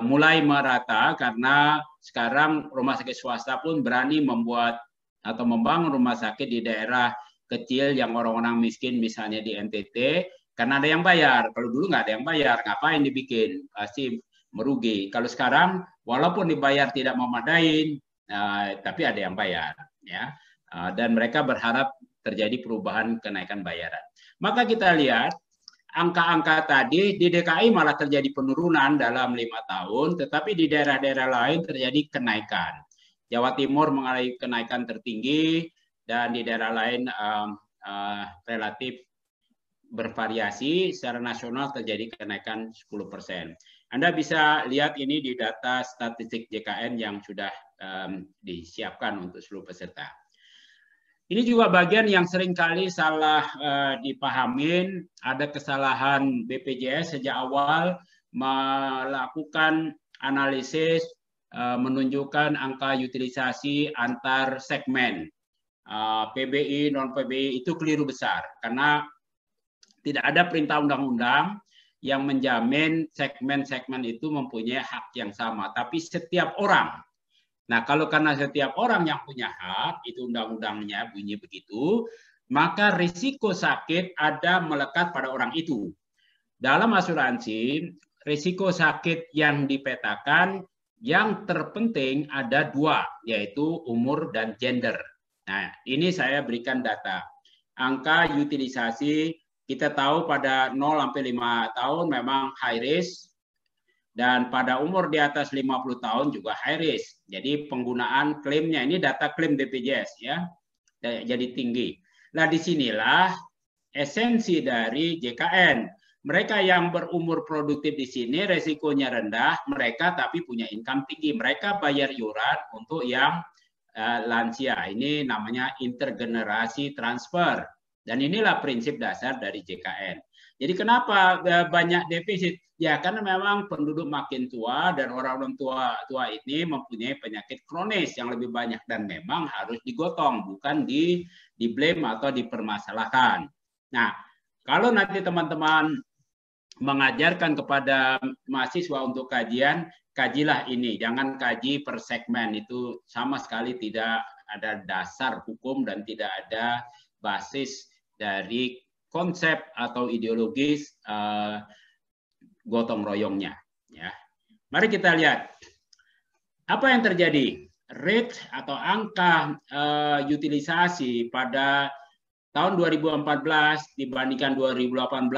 S1: mulai merata karena sekarang rumah sakit swasta pun berani membuat atau membangun rumah sakit di daerah kecil yang orang-orang miskin, misalnya di NTT, karena ada yang bayar. Kalau dulu nggak ada yang bayar, ngapain dibikin? Pasti merugi. Kalau sekarang walaupun dibayar tidak memadai, tapi ada yang bayar, ya. Dan mereka berharap terjadi perubahan kenaikan bayaran. Maka kita lihat angka-angka tadi di DKI malah terjadi penurunan dalam 5 tahun, tetapi di daerah-daerah lain terjadi kenaikan. Jawa Timur mengalami kenaikan tertinggi dan di daerah lain relatif bervariasi. Secara nasional terjadi kenaikan 10%. Anda bisa lihat ini di data statistik JKN yang sudah disiapkan untuk seluruh peserta. Ini juga bagian yang seringkali salah dipahamin. Ada kesalahan BPJS sejak awal melakukan analisis menunjukkan angka utilisasi antar segmen. PBI, non-PBI itu keliru besar karena tidak ada perintah undang-undang yang menjamin segmen-segmen itu mempunyai hak yang sama, tapi setiap orang. Nah, kalau karena setiap orang yang punya hak, itu undang-undangnya bunyi begitu, maka risiko sakit ada melekat pada orang itu. Dalam asuransi, risiko sakit yang dipetakan yang terpenting ada 2, yaitu umur dan gender. Nah, ini saya berikan data. Angka utilisasi kita tahu pada 0 sampai 5 tahun memang high risk. Dan pada umur di atas 50 tahun juga high risk. Jadi penggunaan klaimnya, ini data klaim BPJS ya, jadi tinggi. Nah disinilah esensi dari JKN. Mereka yang berumur produktif di sini resikonya rendah, mereka tapi punya income tinggi. Mereka bayar iuran untuk yang lansia. Ini namanya intergenerasi transfer. Dan inilah prinsip dasar dari JKN. Jadi kenapa banyak defisit? Ya karena memang penduduk makin tua dan orang-orang tua ini mempunyai penyakit kronis yang lebih banyak dan memang harus digotong, bukan di-blame atau dipermasalahkan. Nah, kalau nanti teman-teman mengajarkan kepada mahasiswa untuk kajian, kajilah ini, jangan kaji per segmen, itu sama sekali tidak ada dasar hukum dan tidak ada basis dari konsep atau ideologis gotong royongnya. Ya. Mari kita lihat apa yang terjadi. Rate atau angka utilisasi pada tahun 2014 dibandingkan 2018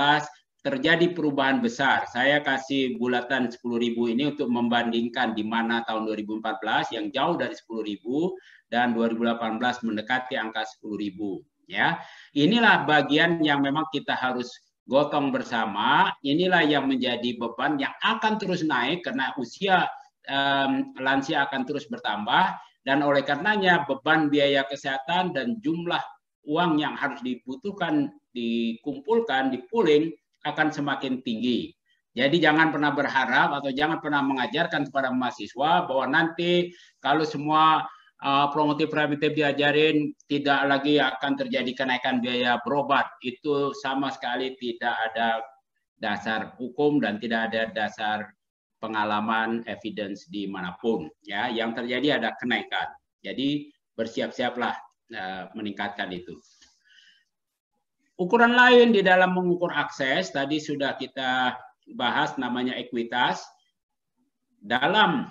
S1: terjadi perubahan besar. Saya kasih bulatan 10.000 ini untuk membandingkan di mana tahun 2014 yang jauh dari 10.000 dan 2018 mendekati angka 10.000. Ya, inilah bagian yang memang kita harus gotong bersama. Inilah yang menjadi beban yang akan terus naik karena usia lansia akan terus bertambah, dan oleh karenanya beban biaya kesehatan dan jumlah uang yang harus dibutuhkan, dikumpulkan, dipooling akan semakin tinggi. Jadi jangan pernah berharap atau jangan pernah mengajarkan kepada mahasiswa bahwa nanti kalau semua promotif preventif diajarin tidak lagi akan terjadi kenaikan biaya berobat. Itu sama sekali tidak ada dasar hukum dan tidak ada dasar pengalaman evidence dimanapun. Ya, yang terjadi ada kenaikan. Jadi bersiap-siaplah meningkatkan itu. Ukuran lain di dalam mengukur akses tadi sudah kita bahas, namanya ekuitas. Dalam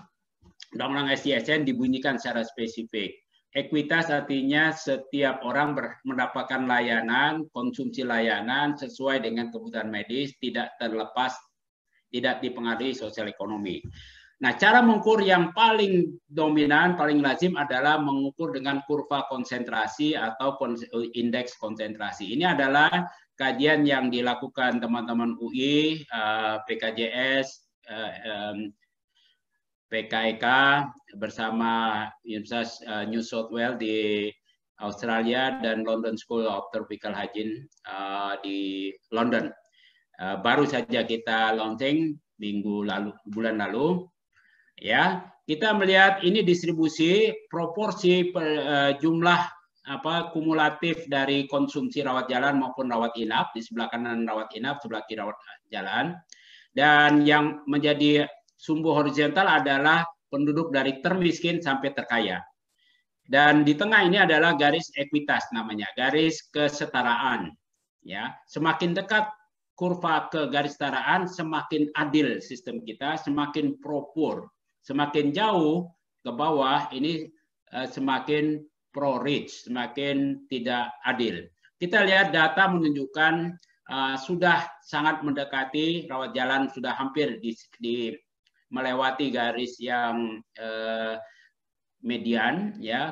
S1: Undang-Undang SDSN dibunyikan secara spesifik. Ekuitas artinya setiap orang mendapatkan layanan, konsumsi layanan sesuai dengan kebutuhan medis, tidak terlepas, tidak dipengaruhi sosial ekonomi. Nah, cara mengukur yang paling dominan, paling lazim adalah mengukur dengan kurva konsentrasi atau indeks konsentrasi. Ini adalah kajian yang dilakukan teman-teman UI, PKJS, PKEK bersama Universitas New South Wales di Australia dan London School of Tropical Hygiene di London. Baru saja kita launching bulan lalu. Ya, kita melihat ini distribusi proporsi jumlah kumulatif dari konsumsi rawat jalan maupun rawat inap, di sebelah kanan rawat inap, sebelah kiri rawat jalan. Dan yang menjadi sumbu horizontal adalah penduduk dari termiskin sampai terkaya. Dan di tengah ini adalah garis ekuitas namanya, garis kesetaraan. Ya, semakin dekat kurva ke garis kesetaraan, semakin adil sistem kita, semakin propor. Semakin jauh ke bawah ini semakin pro-rich, semakin tidak adil. Kita lihat data menunjukkan sudah sangat mendekati, rawat jalan sudah hampir melewati garis yang median, ya,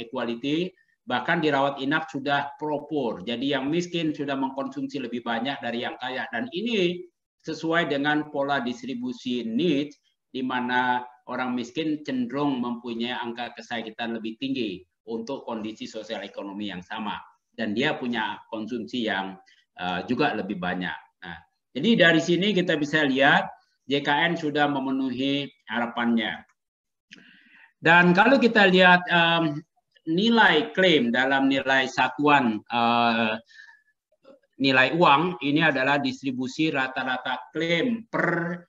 S1: equality. Bahkan di rawat inap sudah propor. Jadi yang miskin sudah mengkonsumsi lebih banyak dari yang kaya. Dan ini sesuai dengan pola distribusi needs, di mana orang miskin cenderung mempunyai angka kesakitan lebih tinggi untuk kondisi sosial ekonomi yang sama. Dan dia punya konsumsi yang juga lebih banyak. Nah, jadi dari sini kita bisa lihat JKN sudah memenuhi harapannya. Dan kalau kita lihat nilai klaim dalam nilai satuan nilai uang, ini adalah distribusi rata-rata klaim per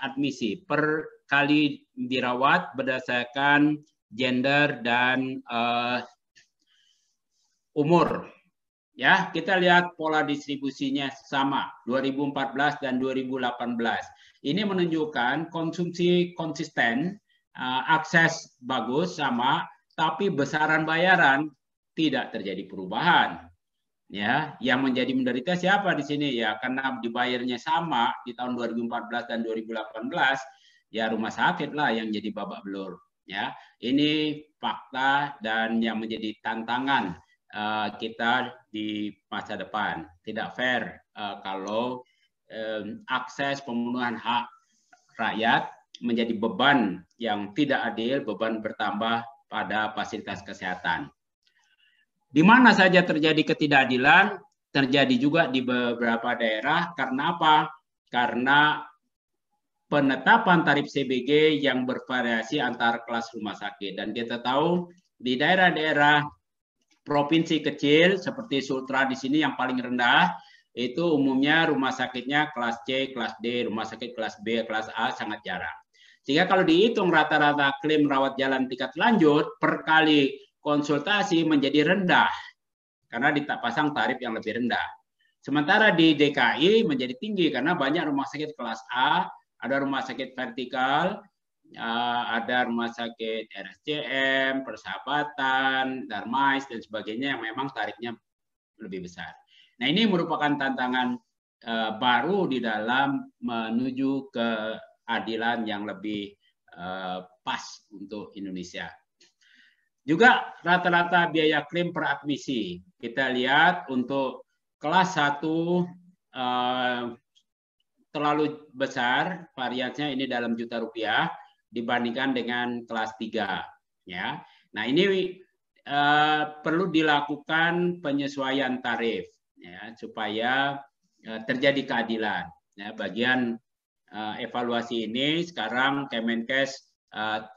S1: admisi, per kali dirawat berdasarkan gender dan umur. Ya, kita lihat pola distribusinya sama 2014 dan 2018. Ini menunjukkan konsumsi konsisten, akses bagus sama, tapi besaran bayaran tidak terjadi perubahan. Ya, yang menjadi menderita siapa di sini? Ya, karena dibayarnya sama di tahun 2014 dan 2018, ya rumah sakit lah yang jadi babak belur. Ya, ini fakta dan yang menjadi tantangan kita di masa depan. Tidak fair kalau akses pemenuhan hak rakyat menjadi beban yang tidak adil, beban bertambah pada fasilitas kesehatan. Di mana saja terjadi ketidakadilan, terjadi juga di beberapa daerah. Karena apa? Karena penetapan tarif CBG yang bervariasi antar kelas rumah sakit. Dan kita tahu di daerah-daerah provinsi kecil seperti Sultra di sini yang paling rendah, itu umumnya rumah sakitnya kelas C, kelas D, rumah sakit kelas B, kelas A sangat jarang. Sehingga kalau dihitung rata-rata klaim rawat jalan tingkat lanjut per kali konsultasi menjadi rendah karena dipasang tarif yang lebih rendah. Sementara di DKI menjadi tinggi karena banyak rumah sakit kelas A, ada rumah sakit vertikal, ada rumah sakit RSCM, Persahabatan, Darmais, dan sebagainya yang memang tarifnya lebih besar. Nah, ini merupakan tantangan baru di dalam menuju keadilan yang lebih pas untuk Indonesia. Juga rata-rata biaya klaim per admisi. Kita lihat untuk kelas 1 terlalu besar, variasinya ini dalam juta rupiah dibandingkan dengan kelas 3. Ya. Nah, ini perlu dilakukan penyesuaian tarif ya, supaya terjadi keadilan. Ya, bagian evaluasi ini sekarang Kemenkes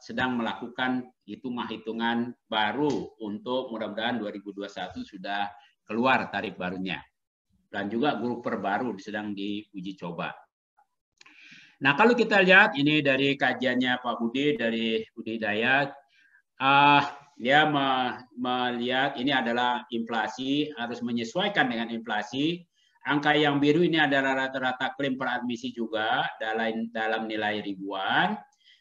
S1: sedang melakukan hitungan baru untuk mudah-mudahan 2021 sudah keluar tarif barunya. Dan juga grup perbaru sedang diuji coba. Nah, kalau kita lihat ini dari kajiannya Pak Budi dari Budi Hidayat, dia melihat ini adalah inflasi, harus menyesuaikan dengan inflasi. Angka yang biru ini adalah rata-rata klaim per admisi juga dalam nilai ribuan.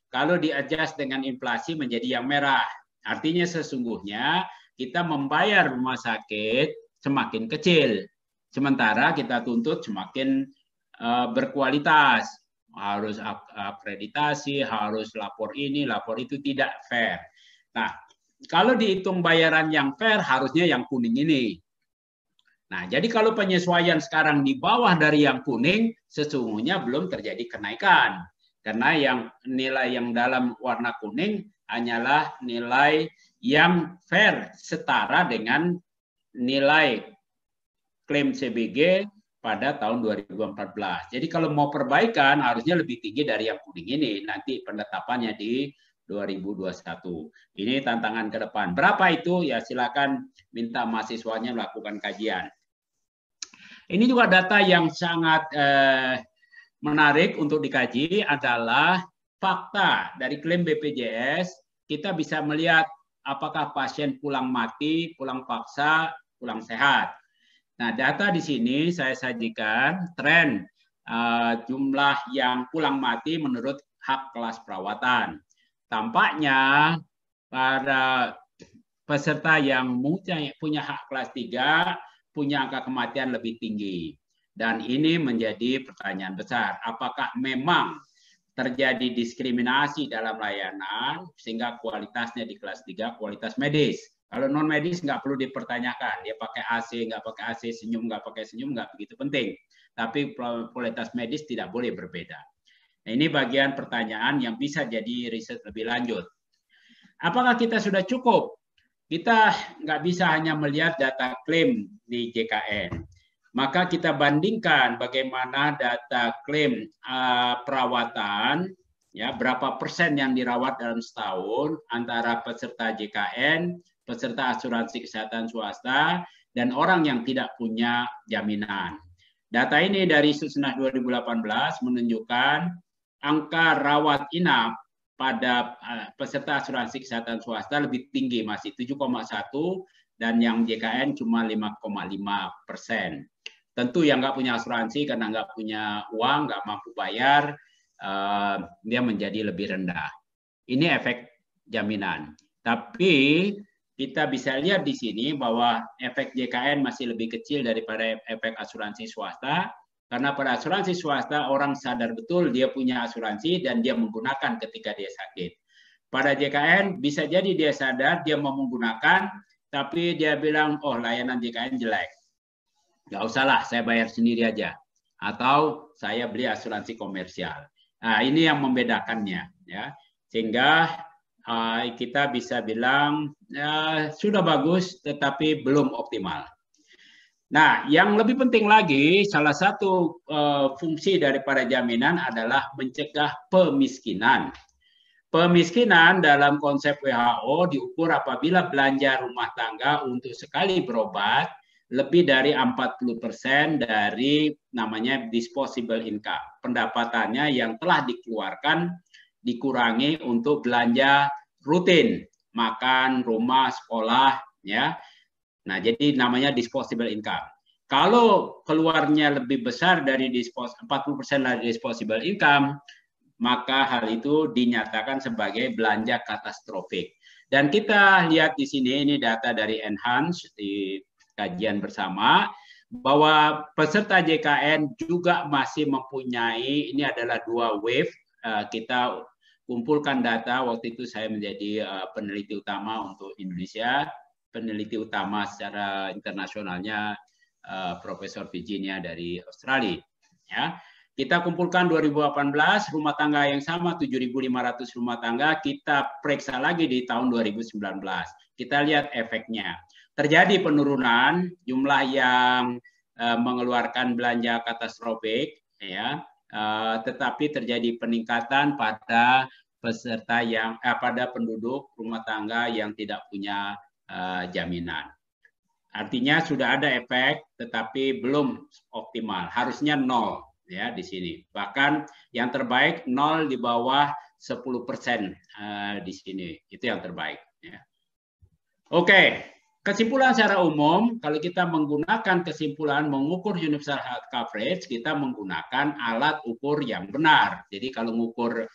S1: Kalau di-adjust dengan inflasi menjadi yang merah. Artinya sesungguhnya kita membayar rumah sakit semakin kecil. Sementara kita tuntut semakin berkualitas. Harus akreditasi, harus lapor ini, lapor itu, tidak fair. Nah, kalau dihitung bayaran yang fair harusnya yang kuning ini. Nah, jadi kalau penyesuaian sekarang di bawah dari yang kuning, sesungguhnya belum terjadi kenaikan. Karena yang nilai yang dalam warna kuning hanyalah nilai yang fair setara dengan nilai klaim CBG pada tahun 2014. Jadi kalau mau perbaikan harusnya lebih tinggi dari yang kuning ini. Nanti penetapannya di 2021. Ini tantangan ke depan. Berapa itu? Ya silakan minta mahasiswanya melakukan kajian. Ini juga data yang sangat menarik untuk dikaji adalah fakta dari klaim BPJS. Kita bisa melihat apakah pasien pulang mati, pulang paksa, pulang sehat. Nah, data di sini saya sajikan tren jumlah yang pulang mati menurut hak kelas perawatan. Tampaknya para peserta yang punya hak kelas 3 punya angka kematian lebih tinggi. Dan ini menjadi pertanyaan besar. Apakah memang terjadi diskriminasi dalam layanan sehingga kualitasnya di kelas 3 kualitas medis? Kalau non medis nggak perlu dipertanyakan. Dia pakai AC, nggak pakai AC, senyum, nggak pakai senyum, nggak begitu penting. Tapi kualitas medis tidak boleh berbeda. Nah, ini bagian pertanyaan yang bisa jadi riset lebih lanjut. Apakah kita sudah cukup? Kita nggak bisa hanya melihat data klaim di JKN. Maka kita bandingkan bagaimana data klaim perawatan, ya berapa persen yang dirawat dalam setahun antara peserta JKN, peserta asuransi kesehatan swasta, dan orang yang tidak punya jaminan. Data ini dari Susnah 2018 menunjukkan angka rawat inap pada peserta asuransi kesehatan swasta lebih tinggi, masih 7,1, dan yang JKN cuma 5,5%. Tentu yang nggak punya asuransi karena nggak punya uang, nggak mampu bayar, dia menjadi lebih rendah. Ini efek jaminan. Tapi kita bisa lihat di sini bahwa efek JKN masih lebih kecil daripada efek asuransi swasta. Karena pada asuransi swasta orang sadar betul dia punya asuransi dan dia menggunakan ketika dia sakit. Pada JKN bisa jadi dia sadar dia mau menggunakan, tapi dia bilang, oh layanan JKN jelek. Nggak usahlah, saya bayar sendiri aja. Atau saya beli asuransi komersial. Nah, ini yang membedakannya. Ya. Sehingga kita bisa bilang sudah bagus, tetapi belum optimal. Nah, yang lebih penting lagi, salah satu fungsi daripada jaminan adalah mencegah pemiskinan. Pemiskinan dalam konsep WHO diukur apabila belanja rumah tangga untuk sekali berobat lebih dari 40% dari namanya disposable income, pendapatannya yang telah dikeluarkan dikurangi untuk belanja rutin, makan, rumah, sekolah, ya. Nah, jadi namanya disposable income. Kalau keluarnya lebih besar dari 40% dari disposable income, maka hal itu dinyatakan sebagai belanja katastrofik. Dan kita lihat di sini, ini data dari Enhance di kajian bersama, bahwa peserta JKN juga masih mempunyai, ini adalah 2 wave, kita kumpulkan data, waktu itu saya menjadi peneliti utama untuk Indonesia, peneliti utama secara internasionalnya Profesor Virginia dari Australia. Ya, kita kumpulkan 2018 rumah tangga yang sama 7.500 rumah tangga, kita periksa lagi di tahun 2019. Kita lihat efeknya. Terjadi penurunan jumlah yang mengeluarkan belanja katastrofik, ya, tetapi terjadi peningkatan pada peserta yang pada penduduk rumah tangga yang tidak punya jaminan. Artinya sudah ada efek, tetapi belum optimal. Harusnya 0 ya di sini. Bahkan yang terbaik 0 di bawah 10% di sini. Itu yang terbaik. Ya. Oke, kesimpulan secara umum, kalau kita menggunakan kesimpulan mengukur universal health coverage, kita menggunakan alat ukur yang benar. Jadi kalau mengukur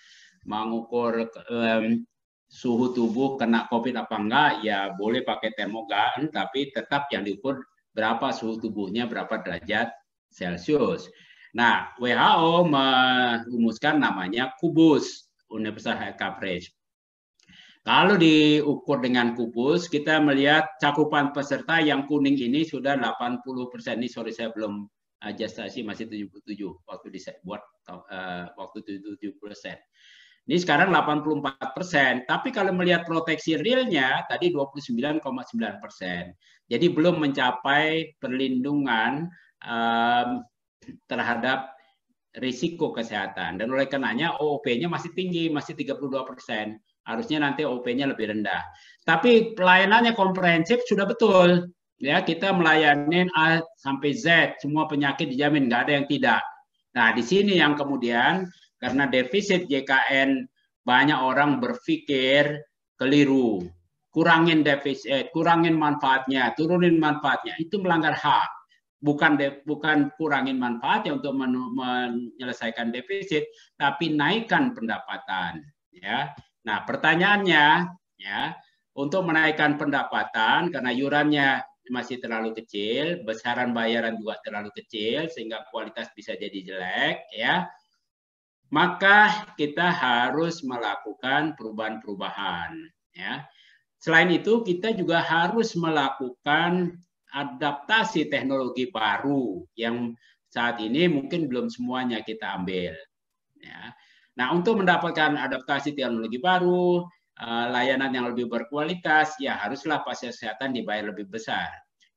S1: suhu tubuh kena COVID apa enggak, ya boleh pakai termogan, tapi tetap yang diukur berapa suhu tubuhnya, berapa derajat Celcius. Nah, WHO merumuskan namanya kubus, Universal Health Coverage. Kalau diukur dengan kubus, kita melihat cakupan peserta yang kuning ini sudah 80%. Ini sorry saya belum adjustasi, masih 77 waktu dibuat waktu 77%. Ini sekarang 84%, tapi kalau melihat proteksi realnya tadi 29,9%. Jadi belum mencapai perlindungan terhadap risiko kesehatan. Dan oleh karenanya OOP-nya masih tinggi, masih 32%. Harusnya nanti OOP-nya lebih rendah. Tapi pelayanannya komprehensif sudah betul. Ya, kita melayani A sampai Z, semua penyakit dijamin, nggak ada yang tidak. Nah, di sini yang kemudian karena defisit JKN banyak orang berpikir keliru, kurangin defisit, kurangin manfaatnya, turunin manfaatnya, itu melanggar hak. Bukan kurangin manfaatnya untuk menyelesaikan defisit, tapi naikkan pendapatan. Ya, nah pertanyaannya, ya, untuk menaikkan pendapatan karena iurannya masih terlalu kecil, besaran bayaran juga terlalu kecil sehingga kualitas bisa jadi jelek, ya. Maka kita harus melakukan perubahan-perubahan. Ya. Selain itu, kita juga harus melakukan adaptasi teknologi baru yang saat ini mungkin belum semuanya kita ambil. Ya. Nah, untuk mendapatkan adaptasi teknologi baru, layanan yang lebih berkualitas, ya haruslah fasilitas kesehatan dibayar lebih besar.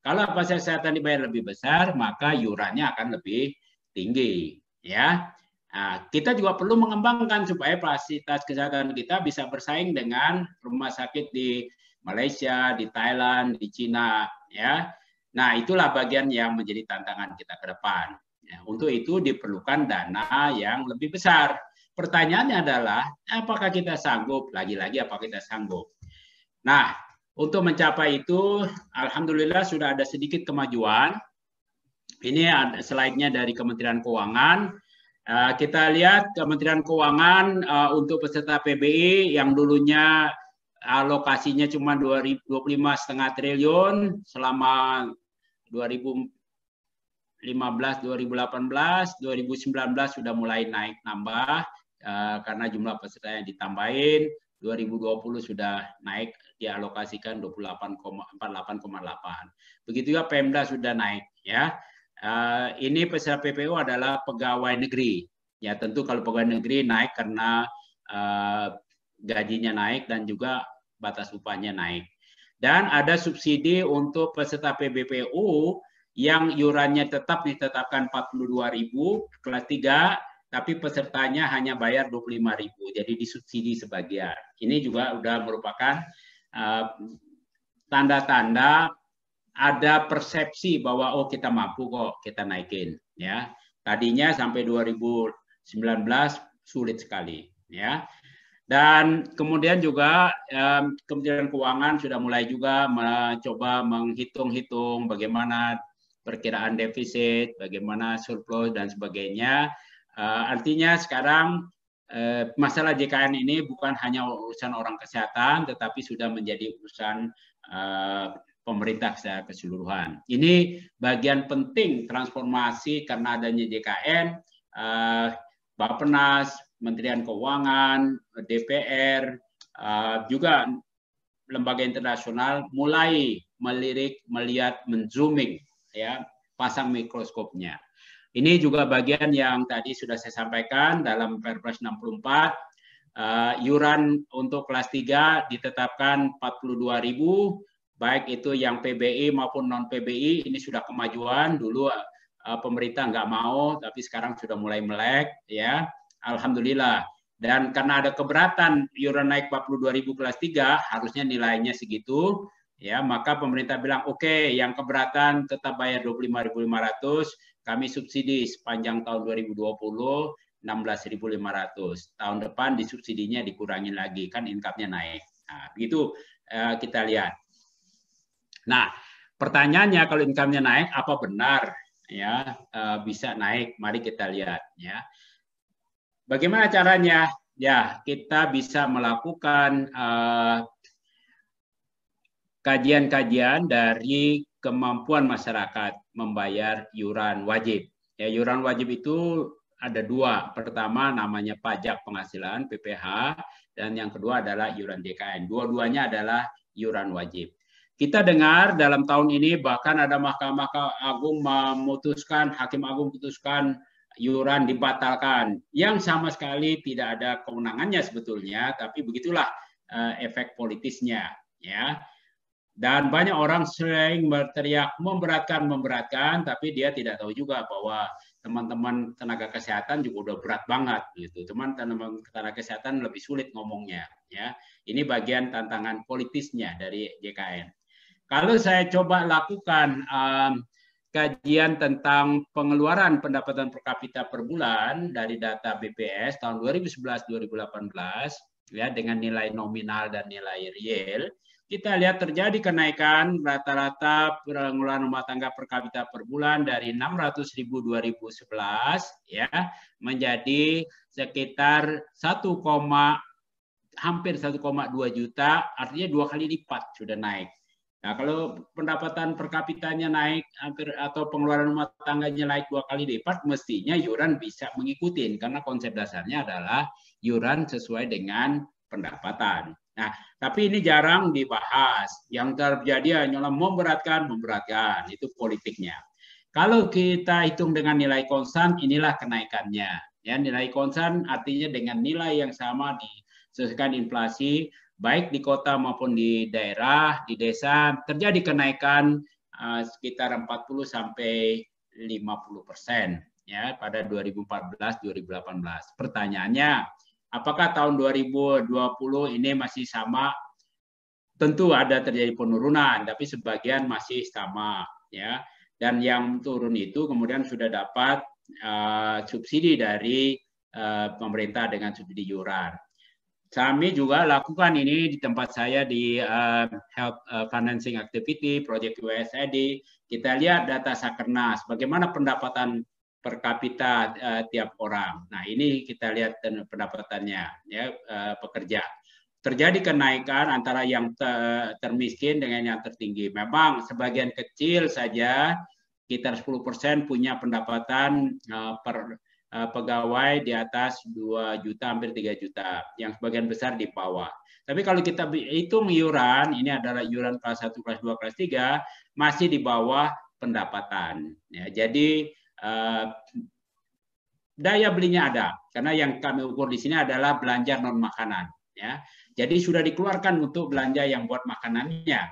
S1: Kalau fasilitas kesehatan dibayar lebih besar, maka iurannya akan lebih tinggi. Ya. Nah, kita juga perlu mengembangkan supaya fasilitas kesehatan kita bisa bersaing dengan rumah sakit di Malaysia, di Thailand, di Cina, ya. Nah, itulah bagian yang menjadi tantangan kita ke depan. Ya, untuk itu diperlukan dana yang lebih besar. Pertanyaannya adalah, apakah kita sanggup? Lagi-lagi, apakah kita sanggup? Nah, untuk mencapai itu, alhamdulillah sudah ada sedikit kemajuan. Ini ada slide-nya dari Kementerian Keuangan. Kita lihat Kementerian Keuangan untuk peserta PBI yang dulunya alokasinya cuma 25,5 triliun selama 2015, 2018, 2019 sudah mulai naik nambah karena jumlah peserta yang ditambahin. 2020 sudah naik dialokasikan 48,8. Begitu juga Pemda sudah naik, ya. Ini peserta PPU adalah pegawai negeri. Ya, tentu kalau pegawai negeri naik karena gajinya naik dan juga batas upahnya naik. Dan ada subsidi untuk peserta PBPU yang iurannya tetap ditetapkan 42.000 kelas 3, tapi pesertanya hanya bayar 25.000. Jadi disubsidi sebagian. Ini juga sudah merupakan tanda-tanda ada persepsi bahwa oh kita mampu kok, kita naikin, ya. Tadinya sampai 2019 sulit sekali, ya. Dan kemudian juga Kementerian Keuangan sudah mulai juga mencoba menghitung-hitung bagaimana perkiraan defisit, bagaimana surplus dan sebagainya. Artinya sekarang masalah JKN ini bukan hanya urusan orang kesehatan, tetapi sudah menjadi urusan pemerintah secara keseluruhan. Ini bagian penting transformasi karena adanya JKN, Bappenas, Kementerian Keuangan, DPR, juga lembaga internasional mulai melirik, melihat, menzooming, ya, pasang mikroskopnya. Ini juga bagian yang tadi sudah saya sampaikan dalam Perpres 64, iuran untuk kelas 3 ditetapkan 42.000, baik itu yang PBI maupun non PBI. Ini sudah kemajuan. Dulu pemerintah nggak mau, tapi sekarang sudah mulai melek, ya. Alhamdulillah. Dan karena ada keberatan iuran naik 42.000 kelas 3, harusnya nilainya segitu, ya, maka pemerintah bilang oke, yang keberatan tetap bayar 25.500, kami subsidi sepanjang tahun 2020 16.500. Tahun depan disubsidinya dikurangin lagi, kan income-nya naik. Nah, begitu kita lihat. Nah, pertanyaannya kalau income-nya naik, apa benar ya bisa naik? Mari kita lihat, ya. Bagaimana caranya? Ya, kita bisa melakukan kajian-kajian dari kemampuan masyarakat membayar iuran wajib. Ya, iuran wajib itu ada dua. Pertama namanya pajak penghasilan (PPH) dan yang kedua adalah iuran JKN. Dua-duanya adalah iuran wajib. Kita dengar dalam tahun ini bahkan ada Mahkamah Agung memutuskan, Hakim Agung memutuskan iuran dibatalkan, yang sama sekali tidak ada kewenangannya sebetulnya, tapi begitulah efek politisnya, ya. Dan banyak orang sering berteriak memberatkan, tapi dia tidak tahu juga bahwa teman-teman tenaga kesehatan juga udah berat banget gitu. Teman-teman tenaga kesehatan lebih sulit ngomongnya, ya. Ini bagian tantangan politisnya dari JKN. Kalau saya coba lakukan kajian tentang pengeluaran pendapatan per kapita per bulan dari data BPS tahun 2011-2018, ya, dengan nilai nominal dan nilai real, kita lihat terjadi kenaikan rata-rata pengeluaran rumah tangga per kapita per bulan dari 600.000 2011, ya, menjadi sekitar hampir 1,2 juta, artinya 2 kali lipat sudah naik. Nah, kalau pendapatan per kapitanya naik hampir atau pengeluaran rumah tangganya naik 2 kali lipat, mestinya iuran bisa mengikuti, karena konsep dasarnya adalah iuran sesuai dengan pendapatan. Nah, tapi ini jarang dibahas. Yang terjadi hanyalah memberatkan, itu politiknya. Kalau kita hitung dengan nilai konstan, inilah kenaikannya. Ya, nilai konstan artinya dengan nilai yang sama disesuaikan inflasi, baik di kota maupun di daerah, di desa, terjadi kenaikan sekitar 40 sampai 50% ya pada 2014-2018. Pertanyaannya, apakah tahun 2020 ini masih sama? Tentu ada terjadi penurunan, tapi sebagian masih sama, ya. Dan yang turun itu kemudian sudah dapat subsidi dari pemerintah dengan subsidi iuran. Kami juga lakukan ini di tempat saya di Health Financing Activity, Project USAID. Kita lihat data Sakernas, bagaimana pendapatan per kapita tiap orang. Nah, ini kita lihat pendapatannya, ya, pekerja. Terjadi kenaikan antara yang termiskin dengan yang tertinggi. Memang sebagian kecil saja, sekitar 10% punya pendapatan per pegawai di atas 2 juta, hampir 3 juta, yang sebagian besar di bawah. Tapi kalau kita hitung iuran, ini adalah iuran kelas 1, kelas 2, kelas 3, masih di bawah pendapatan. Ya, jadi daya belinya ada, karena yang kami ukur di sini adalah belanja non makanan. Ya, jadi sudah dikeluarkan untuk belanja yang buat makanannya.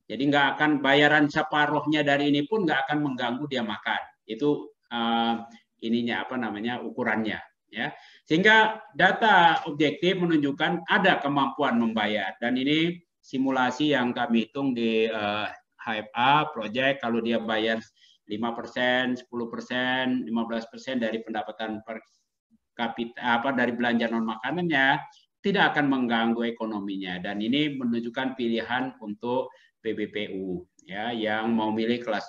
S1: Jadi nggak akan bayaran separuhnya dari ini pun nggak akan mengganggu dia makan. Itu ininya apa namanya ukurannya, ya, sehingga data objektif menunjukkan ada kemampuan membayar, dan ini simulasi yang kami hitung di HFA project. Kalau dia bayar 5%, 10%, 15% dari pendapatan per kapita dari belanja non makanannya, tidak akan mengganggu ekonominya. Dan ini menunjukkan pilihan untuk PBPU ya yang mau milih kelas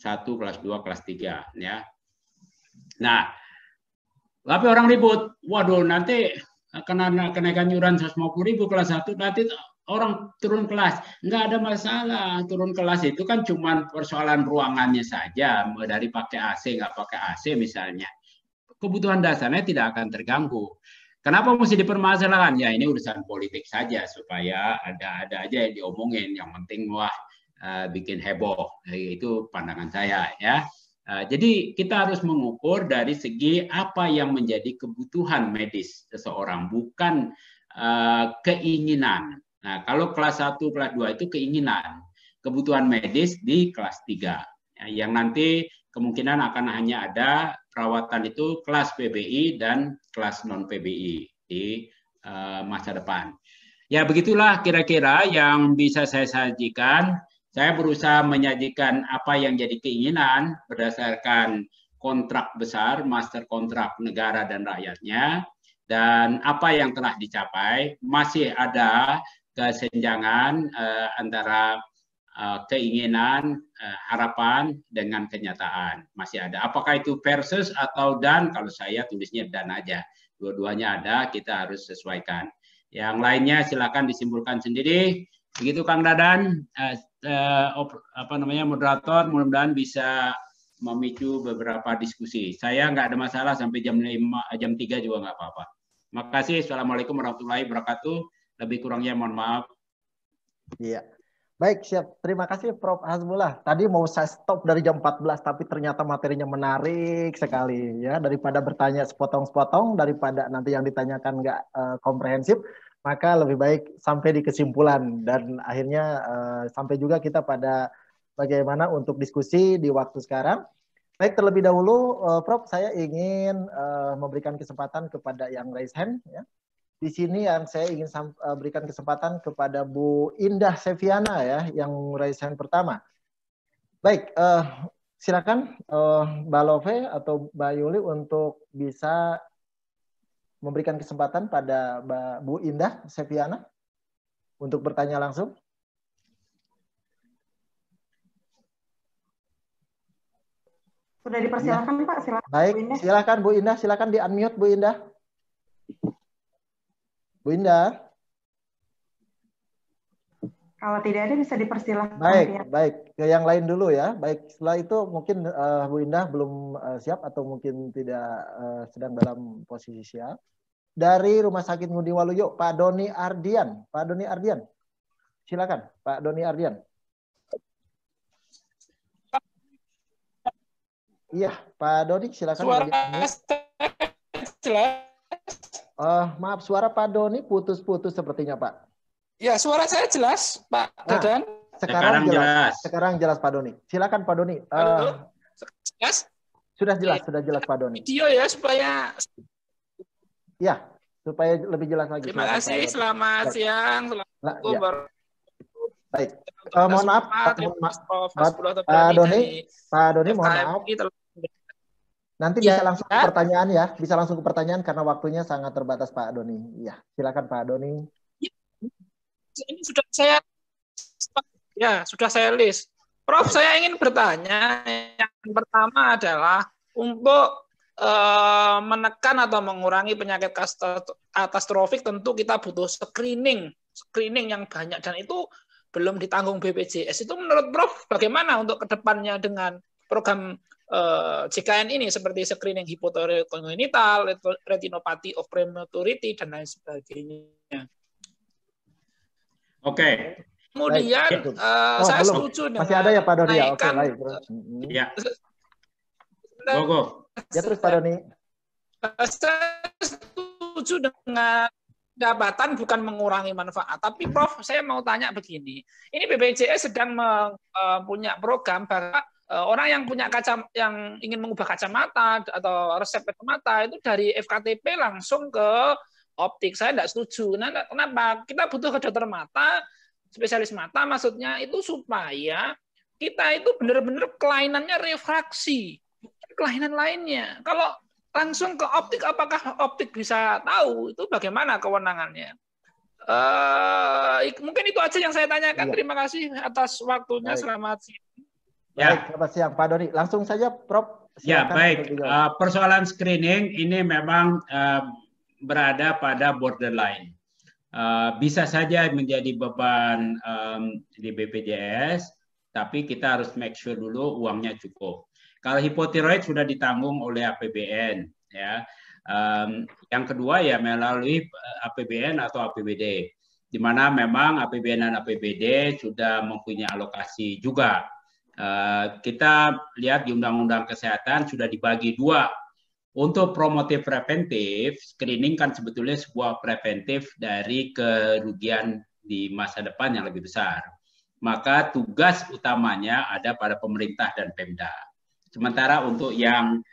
S1: 1, kelas 2, kelas 3 ya. Nah, tapi orang ribut, waduh nanti kena kenaikan iuran 150.000 kelas 1, nanti orang turun kelas. Nggak ada masalah, turun kelas itu kan cuma persoalan ruangannya saja, dari pakai AC nggak pakai AC misalnya. Kebutuhan dasarnya tidak akan terganggu. Kenapa mesti dipermasalahkan? Ya ini urusan politik saja supaya ada aja yang diomongin. Yang penting wah bikin heboh. Itu pandangan saya ya. Jadi kita harus mengukur dari segi apa yang menjadi kebutuhan medis seseorang, bukan keinginan. Nah, kalau kelas 1, kelas 2 itu keinginan. Kebutuhan medis di kelas 3. Yang nanti kemungkinan akan hanya ada perawatan itu kelas PBI dan kelas non-PBI di masa depan. Ya begitulah kira-kira yang bisa saya sajikan. Saya berusaha menyajikan apa yang jadi keinginan berdasarkan kontrak besar, master kontrak negara dan rakyatnya, dan apa yang telah dicapai. Masih ada kesenjangan antara keinginan, harapan dengan kenyataan. Masih ada. Apakah itu versus atau dan? Kalau saya tulisnya dan aja. Dua-duanya ada, kita harus sesuaikan. Yang lainnya silakan disimpulkan sendiri. Begitu Kang Dadan, moderator, mudah-mudahan bisa memicu beberapa diskusi. Saya nggak ada masalah sampai jam 3 juga nggak apa-apa. Makasih. Assalamualaikum warahmatullahi wabarakatuh. Lebih kurangnya mohon maaf.
S2: Iya. Baik, siap. Terima kasih Prof. Hasbullah. Tadi mau saya stop dari jam 14, tapi ternyata materinya menarik sekali. Ya, daripada bertanya sepotong-sepotong, daripada nanti yang ditanyakan nggak komprehensif, maka lebih baik sampai di kesimpulan. Dan akhirnya sampai juga kita pada bagaimana untuk diskusi di waktu sekarang. Baik, terlebih dahulu, Prof, saya ingin memberikan kesempatan kepada yang raise hand. Ya. Di sini yang saya ingin berikan kesempatan kepada Bu Indah Seviana ya, yang raise hand pertama. Baik, silakan Mbak Love atau Mbak Yuli untuk bisa memberikan kesempatan pada Bu Indah Seviana untuk bertanya langsung.
S3: Sudah dipersilakan ya. Pak, silakan.
S2: Baik, silakan Bu Indah, silakan di unmute Bu Indah. Bu Indah.
S3: Kalau tidak ada bisa dipersilakan.
S2: Baik, ya. Baik. Ke yang lain dulu ya. Baik, setelah itu mungkin Bu Indah belum siap atau mungkin tidak sedang dalam posisi siap. Dari Rumah Sakit Ngudi Waluyo, Pak Doni Ardian. Pak Doni Ardian. Silakan, Pak Doni Ardian. Iya, Pak Doni silakan.
S4: Suara jelas.
S2: Maaf, suara Pak Doni putus-putus sepertinya, Pak.
S4: Ya, suara saya jelas, Pak Dadan.
S2: Sekarang jelas. Sekarang jelas, Pak Doni. Silakan, Pak Doni.
S4: Jelas?
S2: Sudah jelas, Pak Doni.
S4: Video ya, supaya...
S2: Ya, supaya lebih jelas lagi.
S4: Terima kasih, selamat siang. Selamat
S2: baik. Mohon maaf, Pak Doni, mohon maaf. Nanti bisa langsung ke pertanyaan ya, bisa langsung ke pertanyaan karena waktunya sangat terbatas Pak Doni. Ya, silakan Pak Doni.
S4: Ini sudah saya list. Prof, saya ingin bertanya. Yang pertama adalah untuk menekan atau mengurangi penyakit katastrofik tentu kita butuh screening yang banyak dan itu belum ditanggung BPJS. Itu menurut Prof bagaimana untuk kedepannya dengan program JKN ini seperti screening hipotiroid kongenital, retinopathy of prematurity dan lain sebagainya.
S1: Oke.
S4: Kemudian saya setuju dengan
S2: masih ada ya Pak Doni ya. Oke, baik.
S1: Ya. Go.
S2: Ya terus Pak Doni.
S4: Saya setuju dengan pendapatan bukan mengurangi manfaat. Tapi Prof, saya mau tanya begini. Ini BPJS sedang punya program bahwa orang yang punya yang ingin mengubah kacamata atau resep kacamata itu dari FKTP langsung ke optik. Saya tidak setuju. Nah, kenapa? Kita butuh ke dokter mata, spesialis mata maksudnya itu supaya kita itu benar-benar kelainannya refraksi, kelainan lainnya. Kalau langsung ke Optik, apakah Optik bisa tahu itu bagaimana kewenangannya? Mungkin itu aja yang saya tanyakan.
S2: Iya.
S4: Terima kasih atas waktunya.
S2: Baik.
S4: Selamat siang.
S2: Baik,
S1: Ya.
S2: selamat siang Pak Doni. Langsung saja Prof.
S1: Ya,
S2: Silakan
S1: baik.
S2: untuk dijawab.
S1: Persoalan screening ini memang berada pada borderline. Bisa saja menjadi beban di BPJS, tapi kita harus make sure dulu uangnya cukup. Kalau hipotiroid sudah ditanggung oleh APBN, ya. Yang kedua ya melalui APBN atau APBD, di mana memang APBN dan APBD sudah mempunyai alokasi juga. Kita lihat di Undang-Undang Kesehatan sudah dibagi dua. Untuk promotif preventif, screening kan sebetulnya sebuah preventif dari kerugian di masa depan yang lebih besar. Maka tugas utamanya ada pada pemerintah dan Pemda. Sementara untuk yang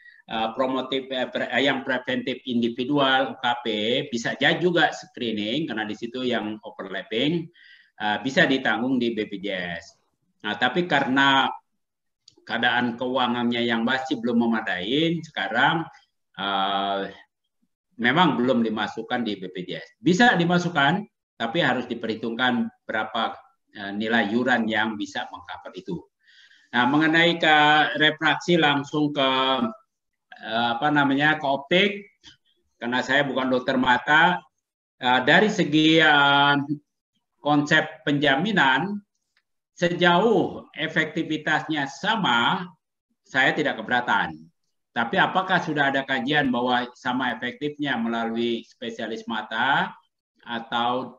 S1: promotif, yang preventif individual UKP bisa jadi juga screening karena di situ yang overlapping bisa ditanggung di BPJS. Nah, tapi karena keadaan keuangannya yang masih belum memadai, sekarang memang belum dimasukkan di BPJS. Bisa dimasukkan, tapi harus diperhitungkan berapa nilai yuran yang bisa mengcover itu. Nah, mengenai ke refraksi langsung ke ke optik, karena saya bukan dokter mata, dari segi konsep penjaminan, sejauh efektivitasnya sama, saya tidak keberatan. Tapi apakah sudah ada kajian bahwa sama efektifnya melalui spesialis mata atau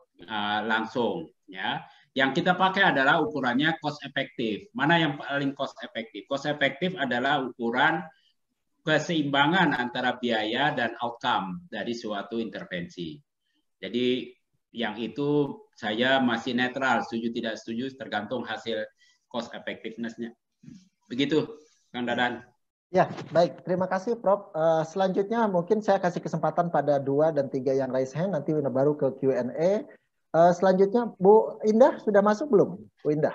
S1: langsung? Ya, yang kita pakai adalah ukurannya cost efektif. Mana yang paling cost efektif? Cost efektif adalah ukuran keseimbangan antara biaya dan outcome dari suatu intervensi. Jadi yang itu saya masih netral, setuju tidak setuju tergantung hasil cost effectiveness-nya. Begitu, Kang Dadan.
S2: Ya, baik. Terima kasih, Prof. Selanjutnya mungkin saya kasih kesempatan pada 2 dan 3 yang raise hand, nanti baru ke Q&A. Selanjutnya, Bu Indah, sudah masuk belum? Bu Indah.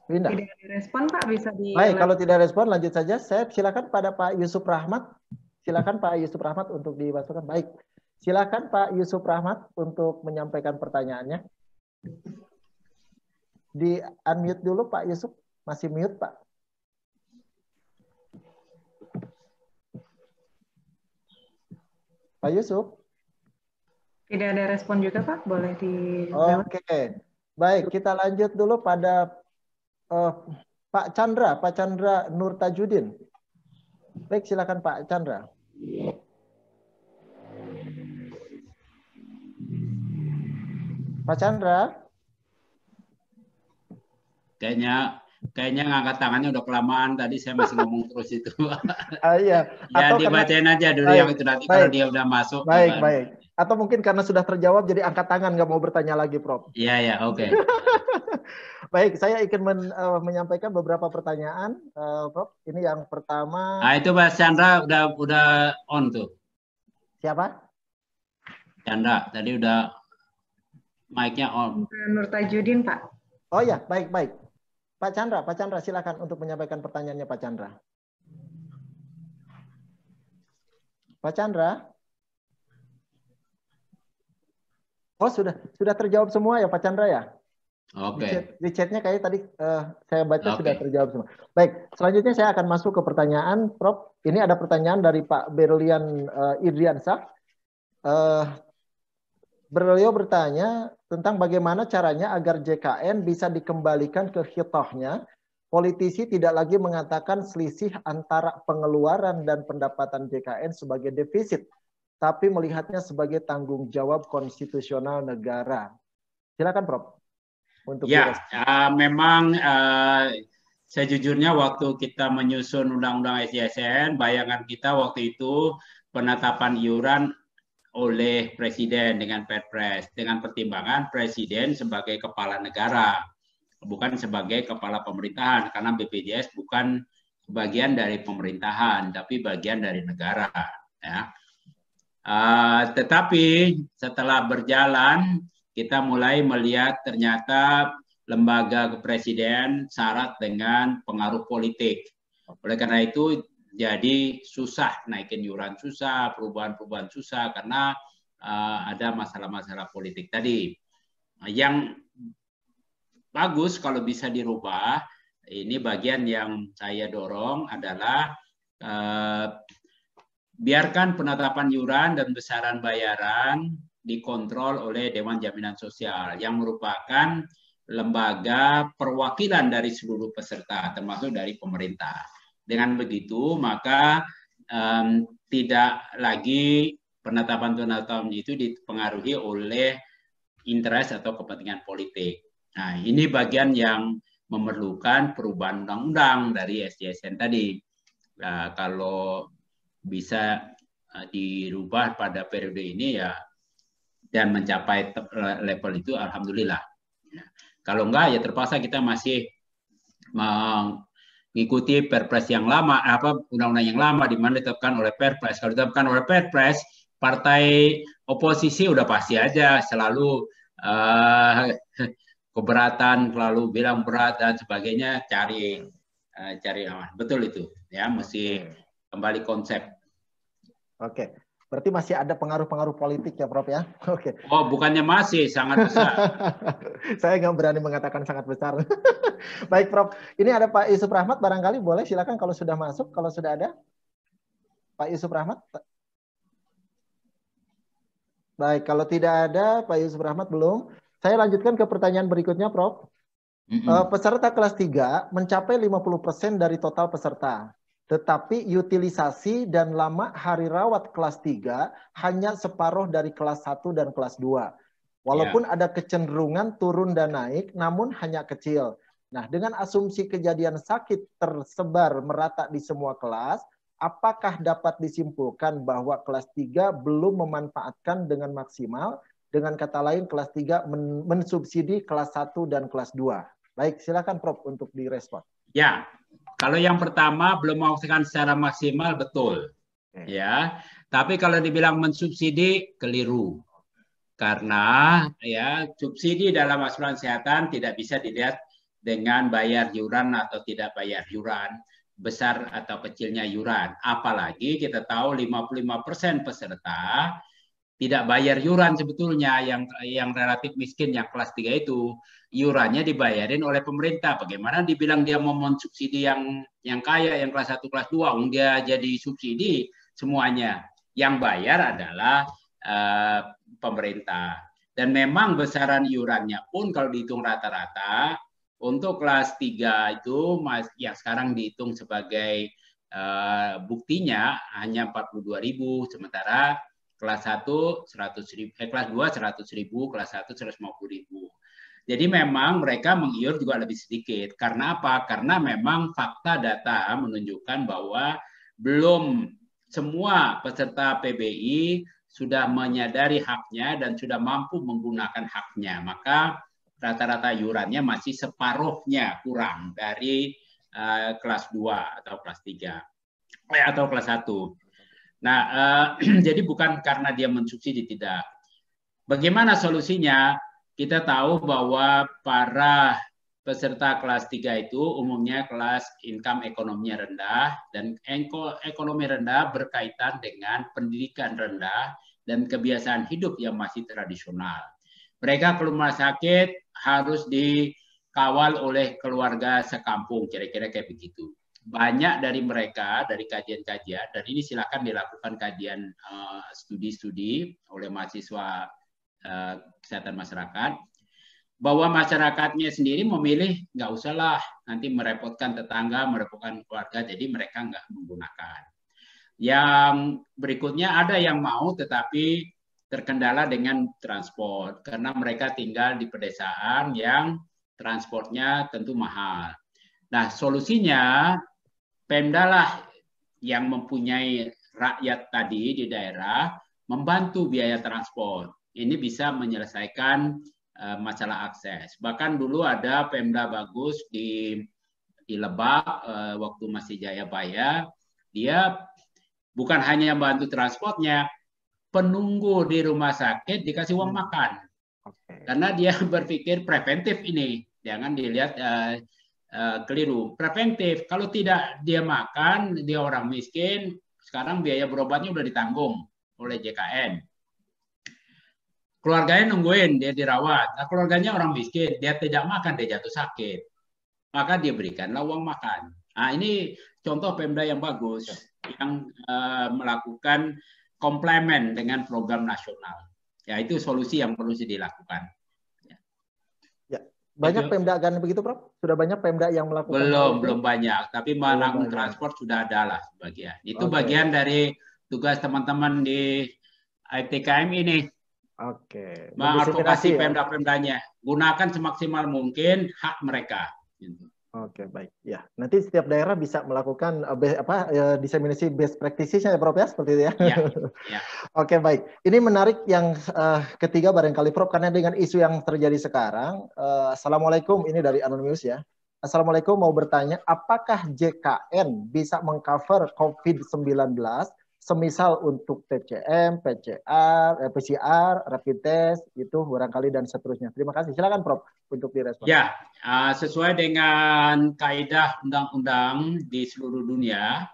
S2: Bu Indah.
S3: Tidak direspon, Pak. Bisa di...
S2: Baik, kalau tidak respon, lanjut saja. Saya silakan pada Pak Yusuf Rahmat. Silakan Pak Yusuf Rahmat untuk dimasukkan. Baik, silakan Pak Yusuf Rahmat untuk menyampaikan pertanyaannya. Di unmute dulu Pak Yusuf. Masih mute, Pak. Pak Yusuf.
S3: Tidak ada respon juga, Pak. Boleh di...
S2: Oke. Baik, kita lanjut dulu pada Pak Chandra Nur Tajudin. Baik, silakan Pak Chandra. Pak Chandra.
S1: Kayaknya ngangkat tangannya udah kelamaan. Tadi saya masih ngomong terus itu.
S2: Iya.
S1: Ya, dibacain aja dulu yang itu nanti kalau dia udah masuk.
S2: Baik. Atau mungkin karena sudah terjawab jadi angkat tangan, nggak mau bertanya lagi, Prof.
S1: Iya, oke.
S2: Baik, saya ingin menyampaikan beberapa pertanyaan, Prof. Ini yang pertama.
S1: Nah, itu Mas Chandra udah on tuh.
S2: Siapa?
S1: Chandra, tadi udah mic-nya on.
S3: Nur Tajudin, Pak.
S2: Oh ya, baik. Pak Chandra silakan untuk menyampaikan pertanyaannya, Pak Chandra. Pak Chandra. Oh, sudah terjawab semua ya Pak Chandra ya?
S1: Oke.
S2: Di chatnya kayak tadi saya baca sudah terjawab semua. Baik, selanjutnya saya akan masuk ke pertanyaan, Prof. Ini ada pertanyaan dari Pak Berlian Idriansah. Beliau bertanya tentang bagaimana caranya agar JKN bisa dikembalikan ke hitohnya. Politisi tidak lagi mengatakan selisih antara pengeluaran dan pendapatan JKN sebagai defisit, tapi melihatnya sebagai tanggung jawab konstitusional negara. Silakan, Prof. Untuk
S1: memang sejujurnya waktu kita menyusun Undang-Undang SJSN, bayangan kita waktu itu penetapan iuran oleh Presiden dengan Perpres, dengan pertimbangan Presiden sebagai kepala negara, bukan sebagai kepala pemerintahan, karena BPJS bukan bagian dari pemerintahan, tapi bagian dari negara. Ya. Tetapi setelah berjalan, kita mulai melihat ternyata lembaga kepresiden syarat dengan pengaruh politik. Oleh karena itu jadi susah naikin iuran, susah perubahan-perubahan susah karena ada masalah-masalah politik tadi. Yang bagus kalau bisa dirubah, ini bagian yang saya dorong adalah biarkan penetapan iuran dan besaran bayaran dikontrol oleh Dewan Jaminan Sosial yang merupakan lembaga perwakilan dari seluruh peserta, termasuk dari pemerintah. Dengan begitu, maka tidak lagi penetapan itu dipengaruhi oleh interest atau kepentingan politik. Nah, ini bagian yang memerlukan perubahan undang-undang dari SJSN tadi. Nah, kalau bisa dirubah pada periode ini ya dan mencapai level itu, alhamdulillah. Kalau enggak, ya terpaksa kita masih mengikuti Perpres yang lama, undang-undang yang lama di mana ditetapkan oleh Perpres. Kalau ditetapkan oleh Perpres, partai oposisi udah pasti aja selalu keberatan, selalu bilang berat dan sebagainya, cari betul itu ya, mesti kembali konsep.
S2: Oke. Berarti masih ada pengaruh-pengaruh politik ya, Prof ya? Oke.
S1: Oh, bukannya masih, sangat besar.
S2: Saya nggak berani mengatakan sangat besar. Baik, Prof. Ini ada Pak Yusuf Rahmat, barangkali boleh silakan kalau sudah masuk, kalau sudah ada. Pak Yusuf Rahmat. Baik, kalau tidak ada, Pak Yusuf Rahmat belum. Saya lanjutkan ke pertanyaan berikutnya, Prof. Peserta kelas 3 mencapai 50% dari total peserta. Tetapi utilisasi dan lama hari rawat kelas 3 hanya separuh dari kelas 1 dan kelas 2. Walaupun ada kecenderungan turun dan naik, namun hanya kecil. Nah, dengan asumsi kejadian sakit tersebar merata di semua kelas, apakah dapat disimpulkan bahwa kelas 3 belum memanfaatkan dengan maksimal? Dengan kata lain, kelas 3 mensubsidi kelas 1 dan kelas 2. Baik, silakan Prof untuk direspon.
S1: Ya. Kalau yang pertama belum memaksimalkan secara maksimal, betul. Ya, tapi kalau dibilang mensubsidi, keliru. Karena ya subsidi dalam asuransi kesehatan tidak bisa dilihat dengan bayar iuran atau tidak bayar iuran, besar atau kecilnya iuran. Apalagi kita tahu 55% peserta tidak bayar iuran sebetulnya, yang relatif miskin, yang kelas 3 itu iurannya dibayarin oleh pemerintah. Bagaimana dibilang dia mau mensubsidi yang kaya, yang kelas 1, kelas 2, dia jadi subsidi semuanya. Yang bayar adalah pemerintah. Dan memang besaran iurannya pun kalau dihitung rata-rata untuk kelas 3 itu yang sekarang dihitung sebagai buktinya hanya 42.000, sementara kelas 1 100.000, kelas 2 100.000, kelas 1 150.000. Jadi memang mereka mengiur juga lebih sedikit. Karena apa? Karena memang fakta data menunjukkan bahwa belum semua peserta PBI sudah menyadari haknya dan sudah mampu menggunakan haknya. Maka rata-rata iurannya masih separuhnya kurang dari kelas 2 atau kelas 3 atau kelas 1. Nah, jadi bukan karena dia mensubsidi, tidak. Bagaimana solusinya? Kita tahu bahwa para peserta kelas 3 itu umumnya kelas income ekonominya rendah, dan ekonomi rendah berkaitan dengan pendidikan rendah dan kebiasaan hidup yang masih tradisional. Mereka ke rumah sakit harus dikawal oleh keluarga sekampung, kira-kira kayak begitu. Banyak dari mereka, dari kajian-kajian, dan ini silakan dilakukan kajian studi-studi oleh mahasiswa kesehatan masyarakat, bahwa masyarakatnya sendiri memilih nggak usahlah nanti merepotkan tetangga, merepotkan keluarga, jadi mereka nggak menggunakan. Yang berikutnya ada yang mau tetapi terkendala dengan transport, karena mereka tinggal di pedesaan yang transportnya tentu mahal. Nah, solusinya Pemda lah yang mempunyai rakyat tadi di daerah membantu biaya transport. Ini bisa menyelesaikan masalah akses. Bahkan dulu ada Pemda bagus di Lebak waktu masih Jayabaya, dia bukan hanya bantu transportnya, penunggu di rumah sakit dikasih uang makan. Karena dia berpikir preventif ini, jangan dilihat keliru. Preventif, kalau tidak dia makan, dia orang miskin, sekarang biaya berobatnya udah ditanggung oleh JKN. Keluarganya nungguin, dia dirawat. Nah, keluarganya orang miskin, dia tidak makan, dia jatuh sakit. Maka dia berikanlah uang makan. Nah, ini contoh Pemda yang bagus, yang melakukan komplement dengan program nasional. Ya, itu solusi yang perlu dilakukan.
S2: Ya, banyak Pemda kan begitu, Prof? Sudah banyak Pemda yang melakukan
S1: belum banyak, tapi menanggung transport sudah ada lah sebagian. Itu bagian dari tugas teman-teman di IPTKM ini. Mengadvokasi Pemda-Pemdanya, gunakan semaksimal mungkin hak mereka.
S2: Baik. Ya, nanti setiap daerah bisa melakukan diseminasi best practices-nya ya, Prof, ya, seperti itu ya.
S1: Ya.
S2: Baik. Ini menarik yang ketiga barangkali, Prof, karena dengan isu yang terjadi sekarang. Assalamualaikum, ini dari Anonymous ya. Assalamualaikum, mau bertanya, apakah JKN bisa mengcover COVID-19 semisal untuk TCM, PCR, rapid test, itu barangkali dan seterusnya. Terima kasih. Silakan Prof untuk direspon.
S1: Ya, sesuai dengan kaidah undang-undang di seluruh dunia,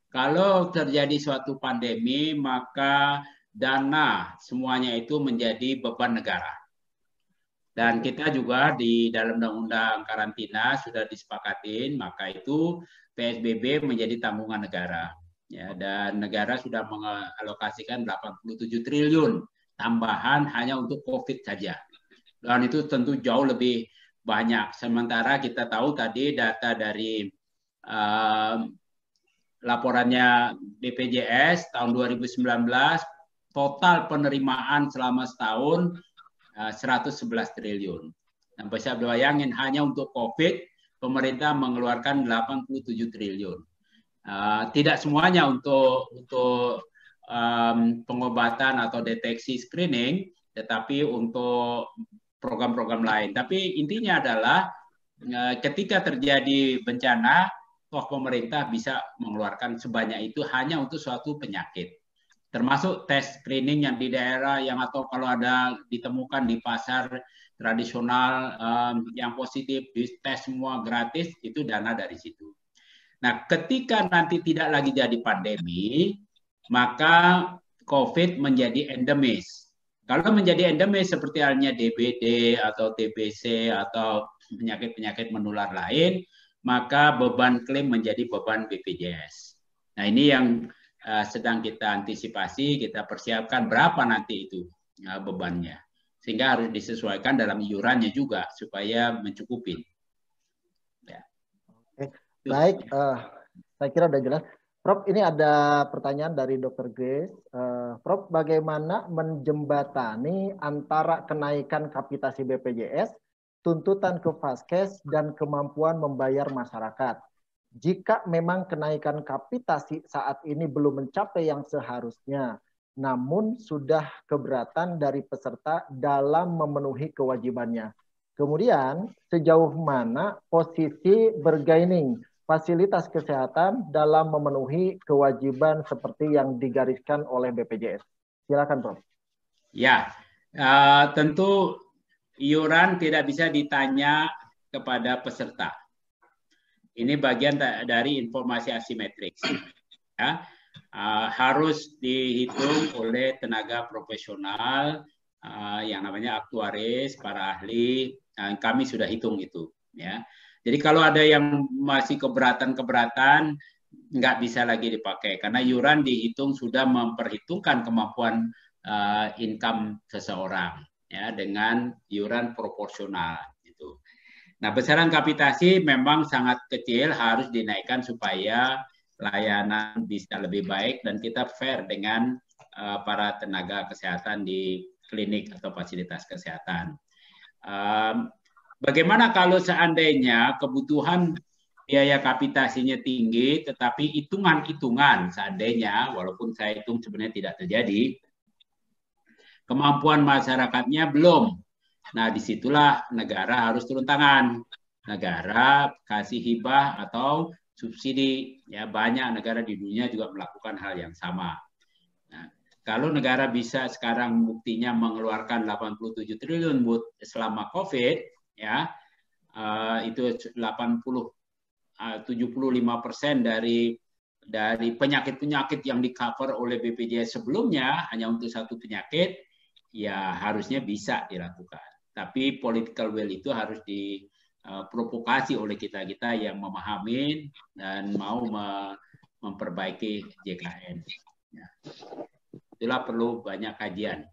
S1: kalau terjadi suatu pandemi maka dana semuanya itu menjadi beban negara. Dan kita juga di dalam undang-undang karantina sudah disepakatin, maka itu PSBB menjadi tanggungan negara. Ya, dan negara sudah mengalokasikan 87 triliun tambahan hanya untuk COVID saja. Dan itu tentu jauh lebih banyak. Sementara kita tahu tadi data dari laporannya BPJS tahun 2019, total penerimaan selama setahun 111 triliun. Nah, bisa bayangin hanya untuk COVID, pemerintah mengeluarkan 87 triliun. Tidak semuanya untuk pengobatan atau deteksi screening, tetapi untuk program-program lain. Tapi intinya adalah ketika terjadi bencana, toh pemerintah bisa mengeluarkan sebanyak itu hanya untuk suatu penyakit. Termasuk tes screening yang di daerah yang atau kalau ada ditemukan di pasar tradisional yang positif, tes semua gratis, itu dana dari situ. Nah, ketika nanti tidak lagi jadi pandemi, maka COVID menjadi endemis. Kalau menjadi endemis seperti halnya DBD atau TBC atau penyakit-penyakit menular lain, maka beban klaim menjadi beban BPJS. Nah, ini yang sedang kita antisipasi, kita persiapkan berapa nanti itu bebannya. Sehingga harus disesuaikan dalam iurannya juga supaya mencukupi. Ya.
S2: Baik, saya kira sudah jelas. Prof, ini ada pertanyaan dari Dr. Grace. Prof, bagaimana menjembatani antara kenaikan kapitasi BPJS, tuntutan ke Vaskes, dan kemampuan membayar masyarakat? Jika memang kenaikan kapitasi saat ini belum mencapai yang seharusnya, namun sudah keberatan dari peserta dalam memenuhi kewajibannya. Kemudian, sejauh mana posisi bargaining fasilitas kesehatan dalam memenuhi kewajiban seperti yang digariskan oleh BPJS. Silakan, Prof.
S1: Ya, tentu iuran tidak bisa ditanya kepada peserta. Ini bagian dari informasi asimetrik. Ya, harus dihitung oleh tenaga profesional yang namanya aktuaris, para ahli. Kami sudah hitung itu. Ya. Jadi kalau ada yang masih keberatan-keberatan, nggak bisa lagi dipakai. Karena iuran dihitung sudah memperhitungkan kemampuan income seseorang ya, dengan iuran proporsional. Gitu. Nah, besaran kapitasi memang sangat kecil, harus dinaikkan supaya layanan bisa lebih baik dan kita fair dengan para tenaga kesehatan di klinik atau fasilitas kesehatan. Bagaimana kalau seandainya kebutuhan biaya kapitasinya tinggi, tetapi hitungan-hitungan seandainya, walaupun saya hitung sebenarnya tidak terjadi, kemampuan masyarakatnya belum. Nah, disitulah negara harus turun tangan. Negara kasih hibah atau subsidi. Ya, banyak negara di dunia juga melakukan hal yang sama. Nah, kalau negara bisa sekarang buktinya mengeluarkan 87 triliun selama COVID, ya, itu 75% dari penyakit-penyakit yang di cover oleh BPJS sebelumnya hanya untuk satu penyakit, ya harusnya bisa dilakukan. Tapi political will itu harus diprovokasi oleh kita-kita yang memahami dan mau memperbaiki JKN. Ya. Itulah perlu banyak kajian.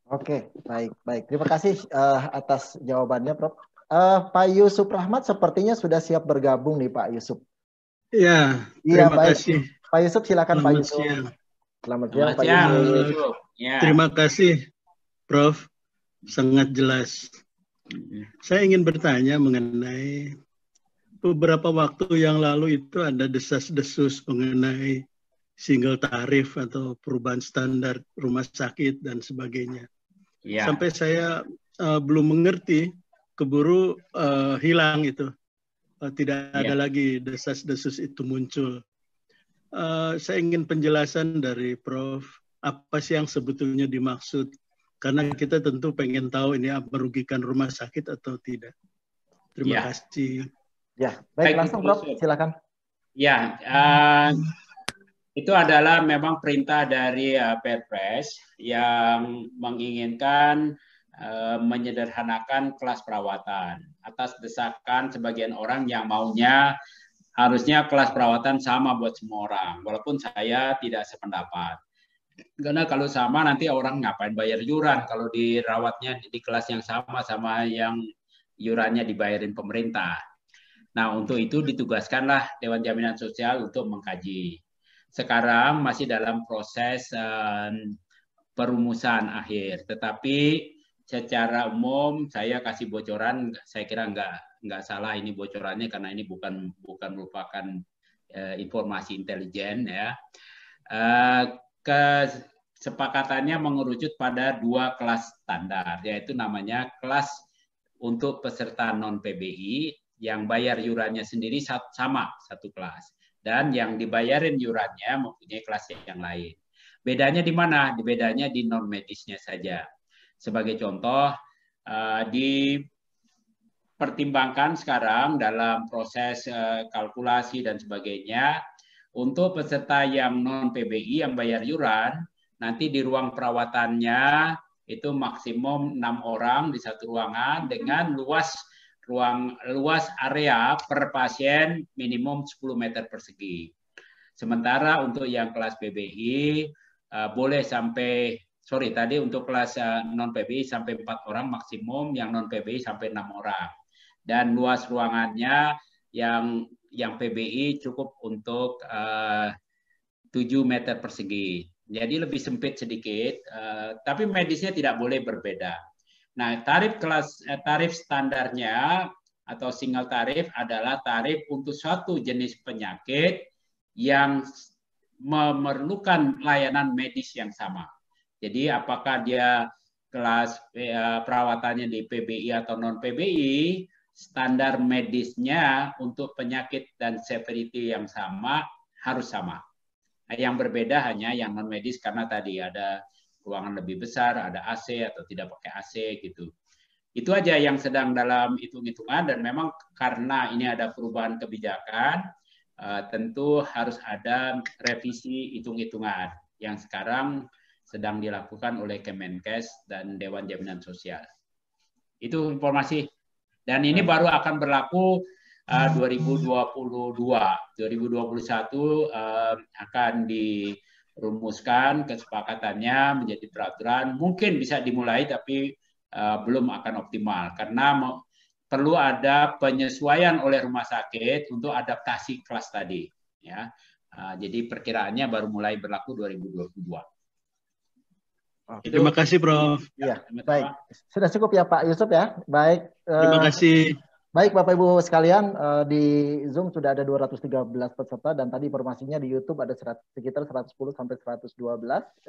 S2: Oke, baik. Terima kasih atas jawabannya, Prof. Pak Yusuf Rahmat sepertinya sudah siap bergabung nih, Pak Yusuf.
S5: Iya,
S2: Iya,
S5: terima
S2: baik.
S5: kasih.
S2: Pak Yusuf, silakan Pak Yusuf.
S5: Siang.
S2: Selamat siang, Pak
S1: siang,
S2: Yusuf.
S1: Ya.
S5: Terima kasih, Prof. Sangat jelas. Saya ingin bertanya mengenai beberapa waktu yang lalu itu ada desas-desus mengenai single tarif atau perubahan standar rumah sakit dan sebagainya.
S1: Ya.
S5: Sampai saya belum mengerti, keburu hilang itu. Tidak ada lagi desas-desus itu muncul. Saya ingin penjelasan dari Prof. Apa sih yang sebetulnya dimaksud? Karena kita tentu pengen tahu ini merugikan rumah sakit atau tidak. Terima kasih.
S2: Ya, baik langsung Prof. Silakan.
S1: Ya, itu adalah memang perintah dari Perpres yang menginginkan menyederhanakan kelas perawatan atas desakan sebagian orang yang maunya harusnya kelas perawatan sama buat semua orang, walaupun saya tidak sependapat. Karena kalau sama nanti orang ngapain bayar iuran kalau dirawatnya di kelas yang sama yang iurannya dibayarin pemerintah. Nah, untuk itu ditugaskanlah Dewan Jaminan Sosial untuk mengkaji. Sekarang masih dalam proses perumusan akhir, tetapi secara umum saya kasih bocoran, saya kira nggak salah ini bocorannya karena ini bukan merupakan informasi intelijen ya. Kesepakatannya mengerucut pada 2 kelas standar, yaitu namanya kelas untuk peserta non PBI yang bayar iurannya sendiri sama satu kelas, dan yang dibayarin iurannya mempunyai kelas yang lain. Bedanya di mana? Bedanya di non medisnya saja. Sebagai contoh, dipertimbangkan sekarang dalam proses kalkulasi dan sebagainya, untuk peserta yang non-PBI yang bayar iuran, nanti di ruang perawatannya itu maksimum 6 orang di satu ruangan dengan luas area per pasien minimum 10 meter persegi. Sementara untuk yang kelas PBI boleh sampai untuk kelas non-PBI sampai 4 orang maksimum, yang non-PBI sampai 6 orang. Dan luas ruangannya yang PBI cukup untuk 7 meter persegi. Jadi lebih sempit sedikit, tapi medisnya tidak boleh berbeda. Nah, tarif standarnya atau single tarif adalah tarif untuk suatu jenis penyakit yang memerlukan layanan medis yang sama. Jadi apakah dia kelas perawatannya di PBI atau non PBI, standar medisnya untuk penyakit dan severity yang sama harus sama. Nah, yang berbeda hanya yang non medis karena tadi ada ruangan lebih besar, ada AC atau tidak pakai AC gitu. Itu aja yang sedang dalam hitung-hitungan, dan memang karena ini ada perubahan kebijakan, tentu harus ada revisi hitung-hitungan yang sekarang sedang dilakukan oleh Kemenkes dan Dewan Jaminan Sosial. Itu informasi. Dan ini baru akan berlaku 2022. 2021 akan dirumuskan kesepakatannya menjadi peraturan. Mungkin bisa dimulai tapi belum akan optimal karena perlu ada penyesuaian oleh rumah sakit untuk adaptasi kelas tadi. Ya, jadi perkiraannya baru mulai berlaku 2022.
S5: Terima kasih, Prof.
S2: Iya, baik. Sudah cukup ya, Pak Yusuf ya. Baik.
S5: Terima kasih.
S2: Baik, Bapak Ibu sekalian, di Zoom sudah ada 213 peserta dan tadi informasinya di YouTube ada sekitar 110 sampai 112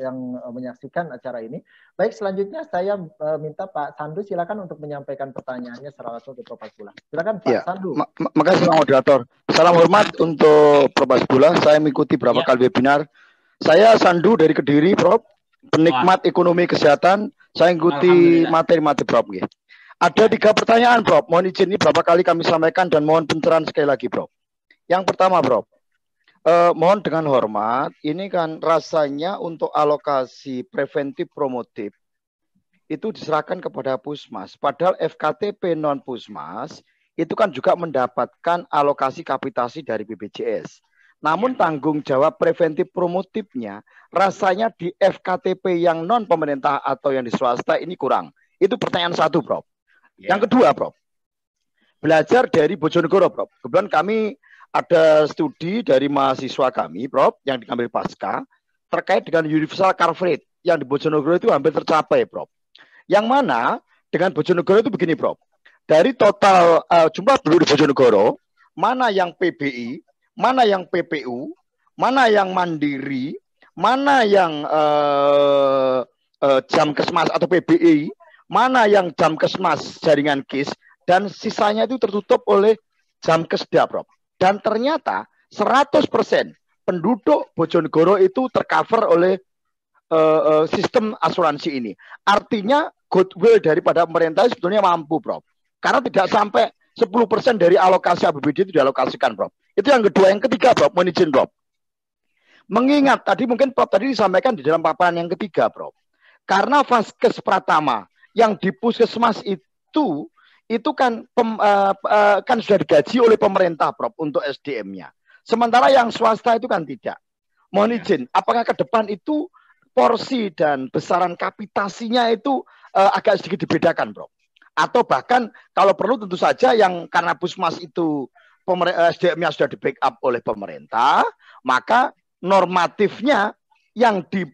S2: yang menyaksikan acara ini. Baik, selanjutnya saya minta Pak Sandu silakan untuk menyampaikan pertanyaannya secara langsung ke Prof. Hasbullah. Silakan Pak Sandu.
S6: Makasih Pak Moderator. Salam hormat untuk Prof. Hasbullah. Saya mengikuti beberapa kali webinar. Saya Sandu dari Kediri, Prof. Penikmat ekonomi kesehatan. Saya ikuti materi-materi Prof. Ada 3 pertanyaan, Prof. Mohon izin, ini berapa kali kami sampaikan dan mohon pencerahan sekali lagi, Prof. Yang pertama, Prof. Mohon dengan hormat, ini kan rasanya untuk alokasi preventif promotif itu diserahkan kepada Pusmas. Padahal FKTP non Pusmas itu kan juga mendapatkan alokasi kapitasi dari BPJS. Namun tanggung jawab preventif promotifnya rasanya di FKTP yang non pemerintah atau yang di swasta ini kurang. Itu pertanyaan satu, Prof. Yang kedua, Prof. Belajar dari Bojonegoro, Prof. Kebetulan kami ada studi dari mahasiswa kami, Prof, yang diambil pasca terkait dengan universal coverage yang di Bojonegoro itu hampir tercapai, Prof. Yang mana dengan Bojonegoro itu begini, Prof. Dari total jumlah penduduk di Bojonegoro, mana yang PBI, mana yang PPU, mana yang mandiri, mana yang Jamkesmas atau PBI, mana yang Jamkesmas jaringan KIS, dan sisanya itu tertutup oleh Jamkesda, Prof. Dan ternyata 100% penduduk Bojonegoro itu tercover oleh sistem asuransi ini. Artinya goodwill daripada pemerintah sebetulnya mampu, Prof. Karena tidak sampai 10% dari alokasi APBD itu dialokasikan, Prof. Itu yang kedua. Yang ketiga, Prof, mohon izin, Prof. Mengingat tadi mungkin Prof tadi disampaikan di dalam paparan yang ketiga, Prof. Karena Vaskes Pratama yang di Puskesmas itu kan kan sudah digaji oleh pemerintah, Prof, untuk SDM-nya. Sementara yang swasta itu kan tidak. Mohon izin, apakah ke depan itu porsi dan besaran kapitasinya itu agak sedikit dibedakan, Prof? Atau bahkan kalau perlu tentu saja yang karena Pusmas itu SDM-nya sudah di-backup oleh pemerintah, maka normatifnya yang di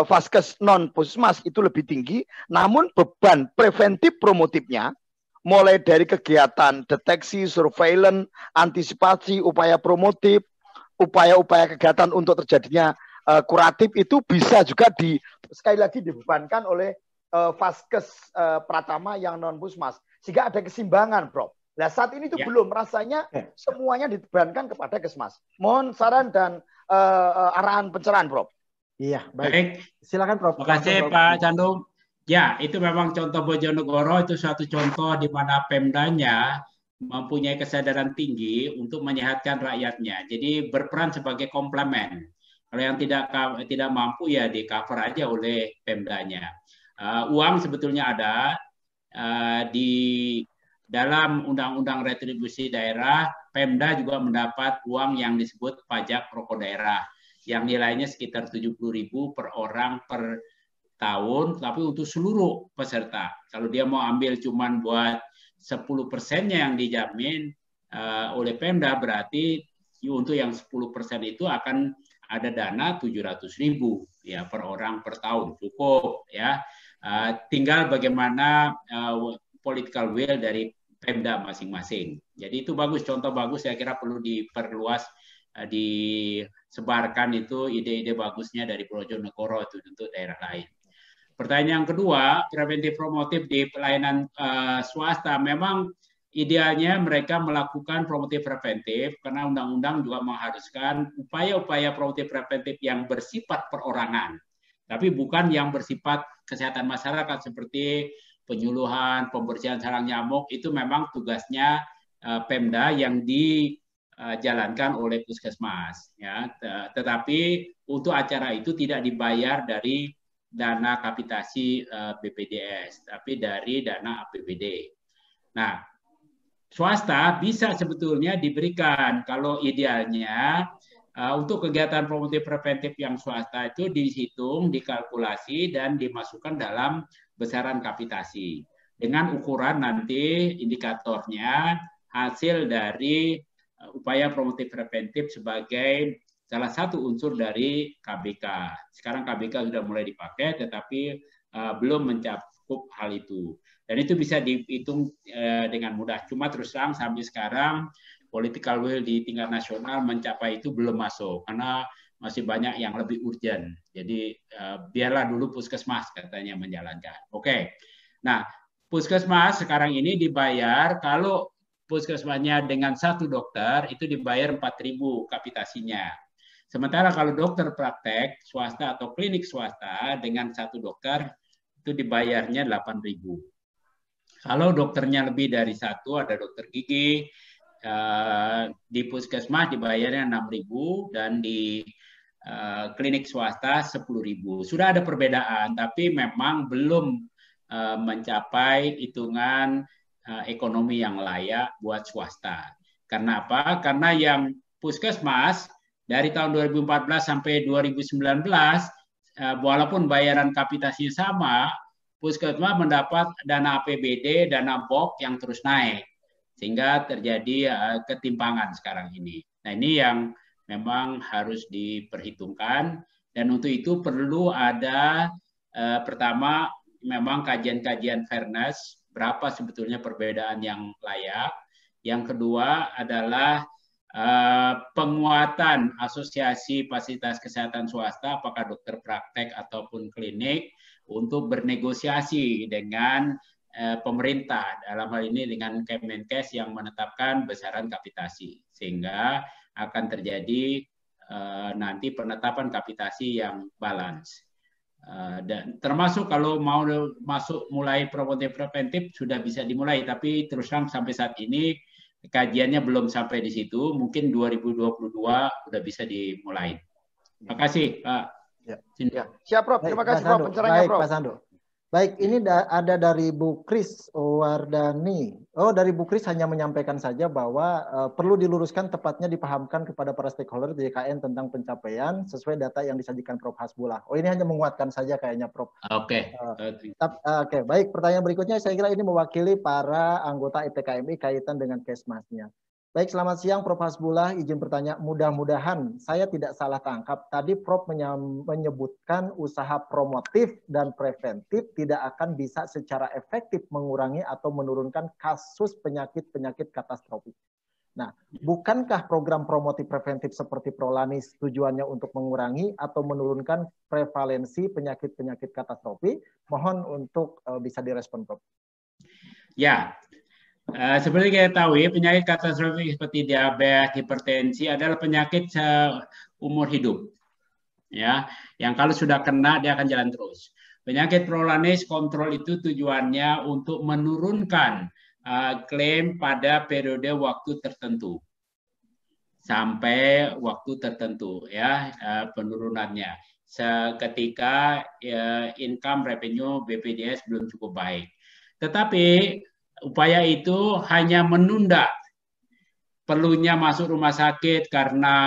S6: Vaskes non Pusmas itu lebih tinggi, namun beban preventif promotifnya mulai dari kegiatan deteksi, surveillance, antisipasi, upaya promotif, upaya-upaya kegiatan untuk terjadinya kuratif itu bisa juga sekali lagi dibebankan oleh Vaskes Pratama yang non Pusmas, sehingga ada keseimbangan, Prof. Nah saat ini itu belum, rasanya semuanya dibebankan kepada Kesmas. Mohon saran dan arahan pencerahan, Prof.
S2: Iya, baik. Silakan, Prof.
S1: Terima kasih, Pak Candung. Ya, itu memang contoh Bojonegoro, itu suatu contoh di mana Pemdanya mempunyai kesadaran tinggi untuk menyehatkan rakyatnya. Jadi berperan sebagai komplemen. Kalau yang tidak mampu ya di cover aja oleh Pemdanya. Uang sebetulnya ada di dalam Undang-Undang Retribusi Daerah. Pemda juga mendapat uang yang disebut pajak rokok daerah, yang nilainya sekitar 70.000 per orang per tahun, tapi untuk seluruh peserta. Kalau dia mau ambil cuman buat 10%-nya yang dijamin oleh Pemda, berarti untuk yang 10% itu akan ada dana 700.000 ya per orang per tahun, cukup ya. Tinggal bagaimana political will dari Pemda masing-masing. Jadi itu bagus, contoh bagus, saya kira perlu diperluas, disebarkan itu ide-ide bagusnya dari Bojonegoro itu untuk daerah lain. Pertanyaan yang kedua, preventif promotif di pelayanan swasta, memang idealnya mereka melakukan promotif preventif karena undang-undang juga mengharuskan upaya-upaya promotif preventif yang bersifat perorangan, tapi bukan yang bersifat kesehatan masyarakat seperti penyuluhan, pembersihan sarang nyamuk. Itu memang tugasnya Pemda yang dijalankan oleh Puskesmas. Ya. Tetapi untuk acara itu tidak dibayar dari dana kapitasi BPJS, tapi dari dana APBD. Nah, swasta bisa sebetulnya diberikan kalau idealnya untuk kegiatan promotif preventif yang swasta itu dihitung, dikalkulasi, dan dimasukkan dalam besaran kapitasi. Dengan ukuran nanti indikatornya hasil dari upaya promotif preventif sebagai salah satu unsur dari KBK. Sekarang KBK sudah mulai dipakai, tetapi belum mencakup hal itu. Dan itu bisa dihitung dengan mudah. Cuma terus terang sampai sekarang political will di tingkat nasional mencapai itu belum masuk karena masih banyak yang lebih urgent. Jadi biarlah dulu Puskesmas katanya menjalankan. Oke. Nah, Puskesmas sekarang ini dibayar, kalau Puskesmasnya dengan satu dokter itu dibayar 4.000 kapitasinya. Sementara kalau dokter praktek swasta atau klinik swasta dengan satu dokter itu dibayarnya 8.000. Kalau dokternya lebih dari satu, ada dokter gigi, di puskesmas dibayarnya 6.000 dan di klinik swasta 10.000. Sudah ada perbedaan, tapi memang belum mencapai hitungan ekonomi yang layak buat swasta. Karena apa? Karena yang puskesmas dari tahun 2014 sampai 2019, walaupun bayaran kapitasinya sama, puskesmas mendapat dana APBD, dana BOK yang terus naik. Sehingga terjadi ketimpangan sekarang ini. Nah, ini yang memang harus diperhitungkan. Dan untuk itu perlu ada, pertama, memang kajian-kajian fairness, berapa sebetulnya perbedaan yang layak. Yang kedua adalah penguatan asosiasi fasilitas kesehatan swasta, apakah dokter praktek ataupun klinik, untuk bernegosiasi dengan pemerintah, dalam hal ini dengan Kemenkes yang menetapkan besaran kapitasi, sehingga akan terjadi nanti penetapan kapitasi yang balance. Dan termasuk kalau mau masuk mulai preventif sudah bisa dimulai, tapi terus terang sampai saat ini kajiannya belum sampai di situ, mungkin 2022 sudah bisa dimulai. Terima kasih Pak.
S6: Ya. Siap Prof, terima kasih Prof pencerahannya Prof.
S2: Pak Sando. Baik, ini ada dari Bu Kris Wardani. Oh, dari Bu Kris hanya menyampaikan saja bahwa perlu diluruskan, tepatnya dipahamkan kepada para stakeholder di JKN tentang pencapaian sesuai data yang disajikan Prof Hasbullah. Oh, ini hanya menguatkan saja kayaknya Prof.
S1: Oke.
S2: Oke, baik. Pertanyaan berikutnya saya kira ini mewakili para anggota IPKMI kaitan dengan Kesmasnya. Baik, selamat siang Prof Hasbullah. Izin bertanya, mudah-mudahan saya tidak salah tangkap. Tadi Prof menyebutkan usaha promotif dan preventif tidak akan bisa secara efektif mengurangi atau menurunkan kasus penyakit-penyakit katastrofik. Nah, bukankah program promotif preventif seperti Prolanis tujuannya untuk mengurangi atau menurunkan prevalensi penyakit-penyakit katastrofi? Mohon untuk bisa direspon, Prof.
S1: Ya. Seperti kita tahu, penyakit katastrofik seperti diabetes, hipertensi adalah penyakit umur hidup. Ya, yang kalau sudah kena dia akan jalan terus. Penyakit Prolanis kontrol itu tujuannya untuk menurunkan klaim pada periode waktu tertentu sampai waktu tertentu, ya, penurunannya. Seketika income revenue BPJS belum cukup baik. Tetapi upaya itu hanya menunda perlunya masuk rumah sakit karena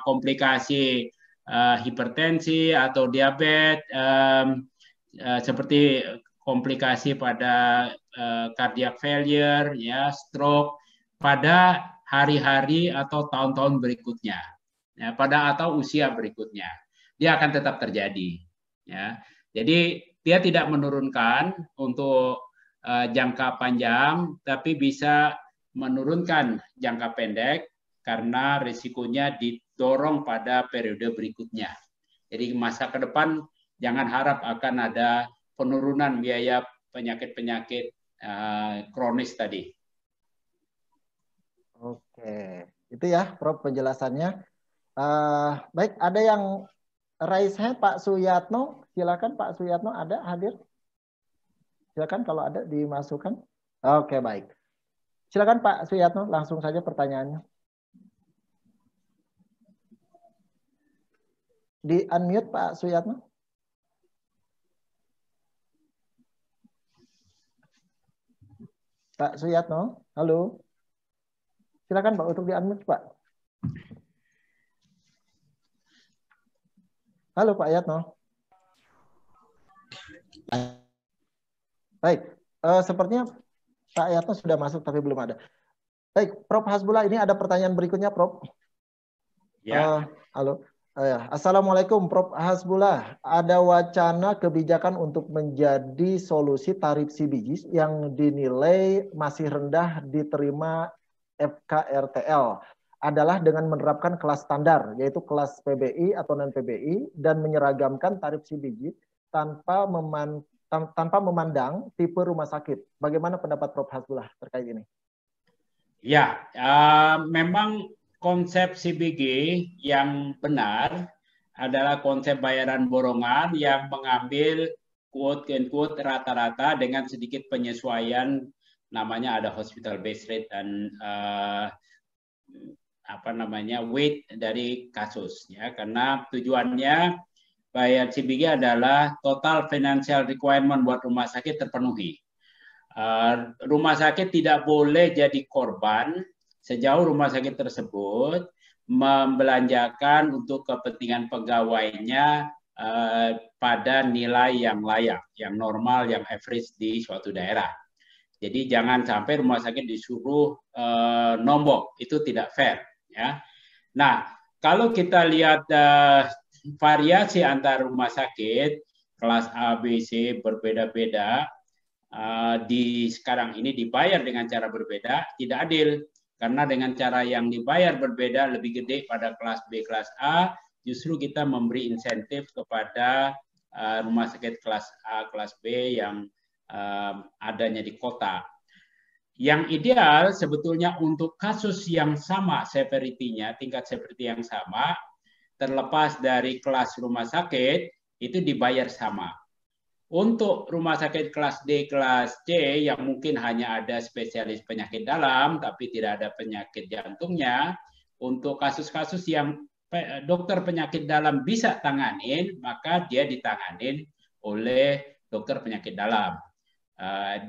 S1: komplikasi hipertensi atau diabetes, seperti komplikasi pada cardiac failure, ya, stroke, pada hari-hari atau tahun-tahun berikutnya, ya, atau usia berikutnya, dia akan tetap terjadi. Ya. Jadi dia tidak menurunkan untuk jangka panjang, tapi bisa menurunkan jangka pendek karena risikonya didorong pada periode berikutnya. Jadi masa ke depan jangan harap akan ada penurunan biaya penyakit-penyakit kronis tadi.
S2: Oke, itu ya Prof penjelasannya. Baik, ada yang raise hand, Pak Suyatno. Silakan Pak Suyatno, ada hadir? Silakan kalau ada dimasukkan. Oke, baik. Silakan Pak Suyatno, langsung saja pertanyaannya. Di unmute Pak Suyatno. Pak Suyatno, halo. Silakan Pak untuk di unmute Pak. Halo Pak Yatno. Baik, sepertinya Pak Yatno sudah masuk tapi belum ada. Baik, Prof Hasbullah, ini ada pertanyaan berikutnya, Prof.
S1: Ya.
S2: Halo. Assalamualaikum, Prof Hasbullah. Ada wacana kebijakan untuk menjadi solusi tarif CBG yang dinilai masih rendah diterima FKRTL adalah dengan menerapkan kelas standar, yaitu kelas PBI atau non-PBI, dan menyeragamkan tarif CBG tanpa memandang tipe rumah sakit. Bagaimana pendapat Prof Hasbullah terkait ini?
S1: Ya, memang konsep CBG yang benar adalah konsep bayaran borongan yang mengambil quote-unquote rata-rata dengan sedikit penyesuaian namanya ada hospital base rate dan weight dari kasus, ya, karena tujuannya bayar CBG adalah total financial requirement buat rumah sakit terpenuhi. Rumah sakit tidak boleh jadi korban sejauh rumah sakit tersebut membelanjakan untuk kepentingan pegawainya pada nilai yang layak, yang normal, yang average di suatu daerah. Jadi jangan sampai rumah sakit disuruh nombok, itu tidak fair, ya. Nah, kalau kita lihat variasi antar rumah sakit kelas A, B, C berbeda-beda, di sekarang ini dibayar dengan cara berbeda, tidak adil. Karena dengan cara yang dibayar berbeda lebih gede pada kelas B, kelas A, justru kita memberi insentif kepada rumah sakit kelas A, kelas B yang adanya di kota. Yang ideal sebetulnya untuk kasus yang sama severity-nya, tingkat severity yang sama, terlepas dari kelas rumah sakit, itu dibayar sama. Untuk rumah sakit kelas D, kelas C yang mungkin hanya ada spesialis penyakit dalam tapi tidak ada penyakit jantungnya, untuk kasus-kasus yang dokter penyakit dalam bisa tanganin, maka dia ditanganin oleh dokter penyakit dalam.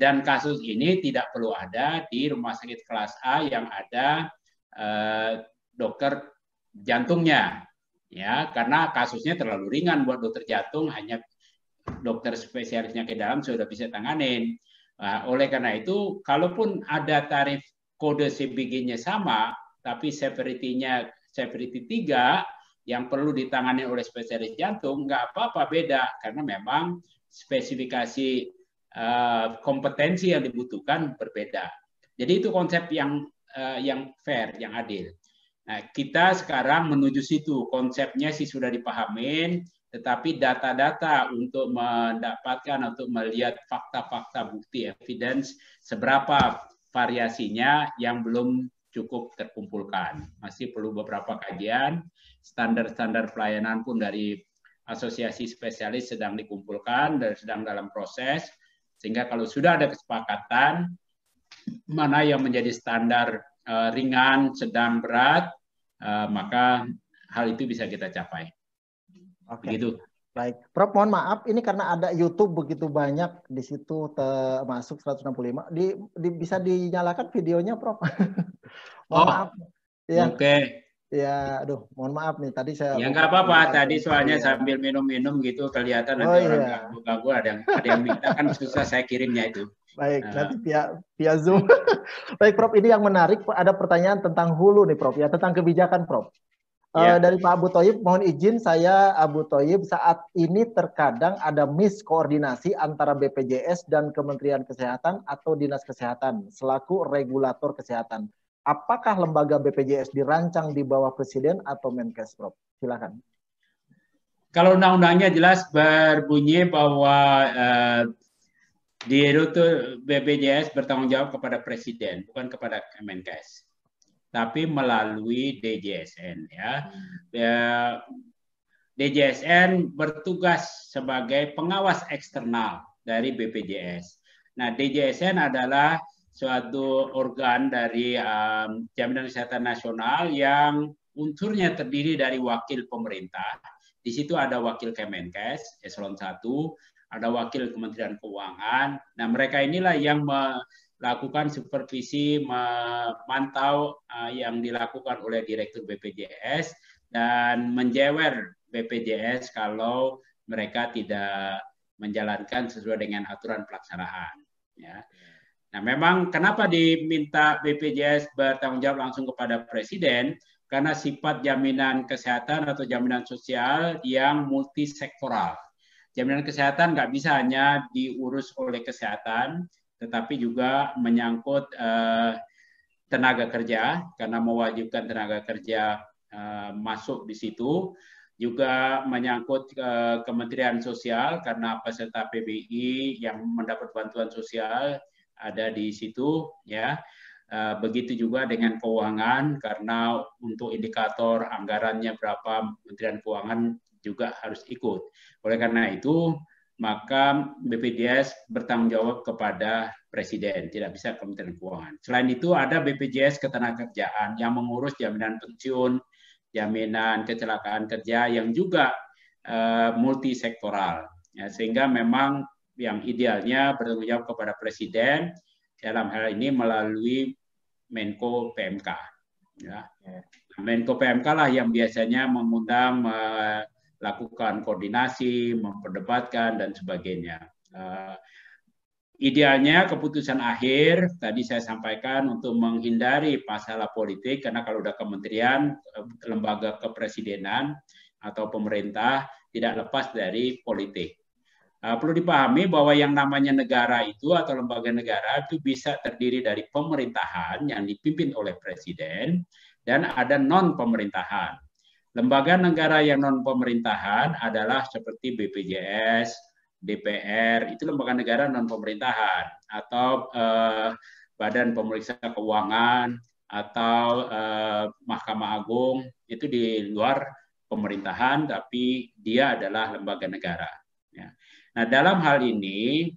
S1: Dan kasus ini tidak perlu ada di rumah sakit kelas A yang ada dokter jantungnya, ya, karena kasusnya terlalu ringan buat dokter jantung, hanya dokter spesialisnya ke dalam sudah bisa tanganin. Oleh karena itu, kalaupun ada tarif kode CBG-nya sama, tapi severity-nya severity 3 yang perlu ditangani oleh spesialis jantung, nggak apa-apa beda, karena memang spesifikasi kompetensi yang dibutuhkan berbeda. Jadi itu konsep yang fair, yang adil. Nah, kita sekarang menuju situ, konsepnya sih sudah dipahamin, tetapi data-data untuk mendapatkan, untuk melihat fakta-fakta bukti evidence seberapa variasinya yang belum cukup terkumpulkan. Masih perlu beberapa kajian, standar-standar pelayanan pun dari asosiasi spesialis sedang dikumpulkan dan sedang dalam proses, sehingga kalau sudah ada kesepakatan mana yang menjadi standar ringan, sedang, berat, maka hal itu bisa kita capai.
S2: Oke.
S1: Begitu.
S2: Baik, Prof, mohon maaf, ini karena ada YouTube begitu banyak di situ masuk 165. Bisa dinyalakan videonya, Prof? Mohon maaf. Ya.
S1: Oke.
S2: Ya, aduh, mohon maaf nih. Tadi saya.
S1: Ya nggak apa-apa. Tadi soalnya sambil minum-minum gitu kelihatan nanti orang ganggu, ada yang minta, kan susah saya kirimnya itu.
S2: Baik, nanti via Zoom. Baik, Prof, ini yang menarik. Ada pertanyaan tentang hulu nih, Prof, ya, tentang kebijakan, Prof. Dari Pak Abu Thoyib, mohon izin saya Abu Thoyib, saat ini terkadang ada miskoordinasi antara BPJS dan Kementerian Kesehatan atau Dinas Kesehatan selaku regulator kesehatan. Apakah lembaga BPJS dirancang di bawah Presiden atau Menkes, Prof? Silakan.
S1: Kalau undang-undangnya jelas berbunyi bahwa BPJS bertanggung jawab kepada Presiden, bukan kepada Menkes, tapi melalui DJSN, ya. DJSN bertugas sebagai pengawas eksternal dari BPJS. Nah, DJSN adalah suatu organ dari Jaminan Kesehatan Nasional yang unsurnya terdiri dari wakil pemerintah. Di situ ada wakil Kemenkes, eselon 1, ada wakil Kementerian Keuangan. Nah, mereka inilah yang melakukan supervisi, memantau yang dilakukan oleh Direktur BPJS dan menjewer BPJS kalau mereka tidak menjalankan sesuai dengan aturan pelaksanaan. Ya. Nah, memang kenapa diminta BPJS bertanggung jawab langsung kepada Presiden? Karena sifat jaminan kesehatan atau jaminan sosial yang multisektoral. Jaminan kesehatan nggak bisa hanya diurus oleh kesehatan, tetapi juga menyangkut tenaga kerja, karena mewajibkan tenaga kerja masuk di situ. Juga menyangkut Kementerian Sosial, karena peserta PBI yang mendapat bantuan sosial ada di situ, ya. Begitu juga dengan keuangan, karena untuk indikator anggarannya berapa, Kementerian Keuangan juga harus ikut. Oleh karena itu, maka BPJS bertanggung jawab kepada Presiden, tidak bisa Kementerian Keuangan. Selain itu ada BPJS Ketenagakerjaan yang mengurus jaminan pensiun, jaminan kecelakaan kerja yang juga multisektoral. Ya, sehingga memang yang idealnya bertanggung jawab kepada Presiden dalam hal ini melalui Menko PMK. Ya. Menko PMK lah yang biasanya mengundang, melakukan koordinasi, memperdebatkan dan sebagainya. Idealnya keputusan akhir tadi saya sampaikan untuk menghindari masalah politik, karena kalau udah kementerian, lembaga kepresidenan atau pemerintah tidak lepas dari politik. Perlu dipahami bahwa yang namanya negara itu atau lembaga negara itu bisa terdiri dari pemerintahan yang dipimpin oleh presiden dan ada non-pemerintahan. Lembaga negara yang non-pemerintahan adalah seperti BPJS, DPR, itu lembaga negara non-pemerintahan, atau Badan Pemeriksa Keuangan, atau Mahkamah Agung, itu di luar pemerintahan, tapi dia adalah lembaga negara. Ya. Nah, dalam hal ini,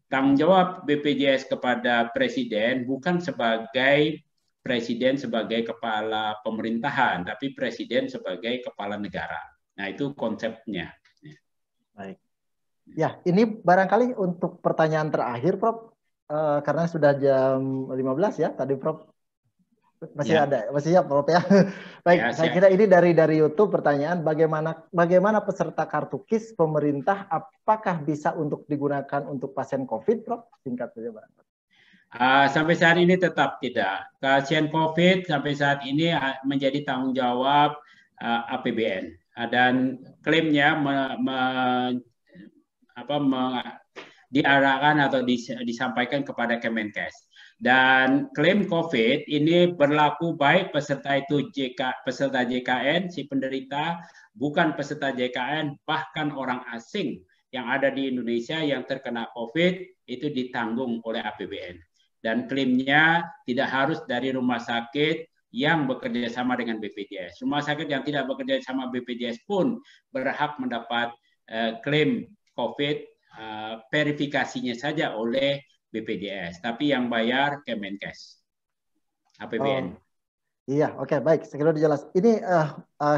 S1: tanggung jawab BPJS kepada Presiden bukan sebagai Presiden sebagai kepala pemerintahan, tapi Presiden sebagai kepala negara. Nah, itu konsepnya.
S2: Baik. Ya, ini barangkali untuk pertanyaan terakhir, Prof. Karena sudah jam 15 ya, tadi Prof. Masih ada, masih siap, Prof ya. Baik, ya, saya kira ini dari YouTube pertanyaan, bagaimana peserta kartu KIS pemerintah, apakah bisa untuk digunakan untuk pasien COVID, Prof? Singkat saja, Pak.
S1: Sampai saat ini tetap tidak. Pasien COVID sampai saat ini menjadi tanggung jawab APBN, dan klaimnya diarahkan atau disampaikan kepada Kemenkes. Dan klaim COVID ini berlaku baik peserta itu peserta JKN, si penderita, bukan peserta JKN, bahkan orang asing yang ada di Indonesia yang terkena COVID itu ditanggung oleh APBN. Dan klaimnya tidak harus dari rumah sakit yang bekerja sama dengan BPJS. Rumah sakit yang tidak bekerja sama BPJS pun berhak mendapat klaim COVID, verifikasinya saja oleh BPJS. Tapi yang bayar Kemenkes, APBN.
S2: Iya, oke, baik. Saya kira dijelas. Ini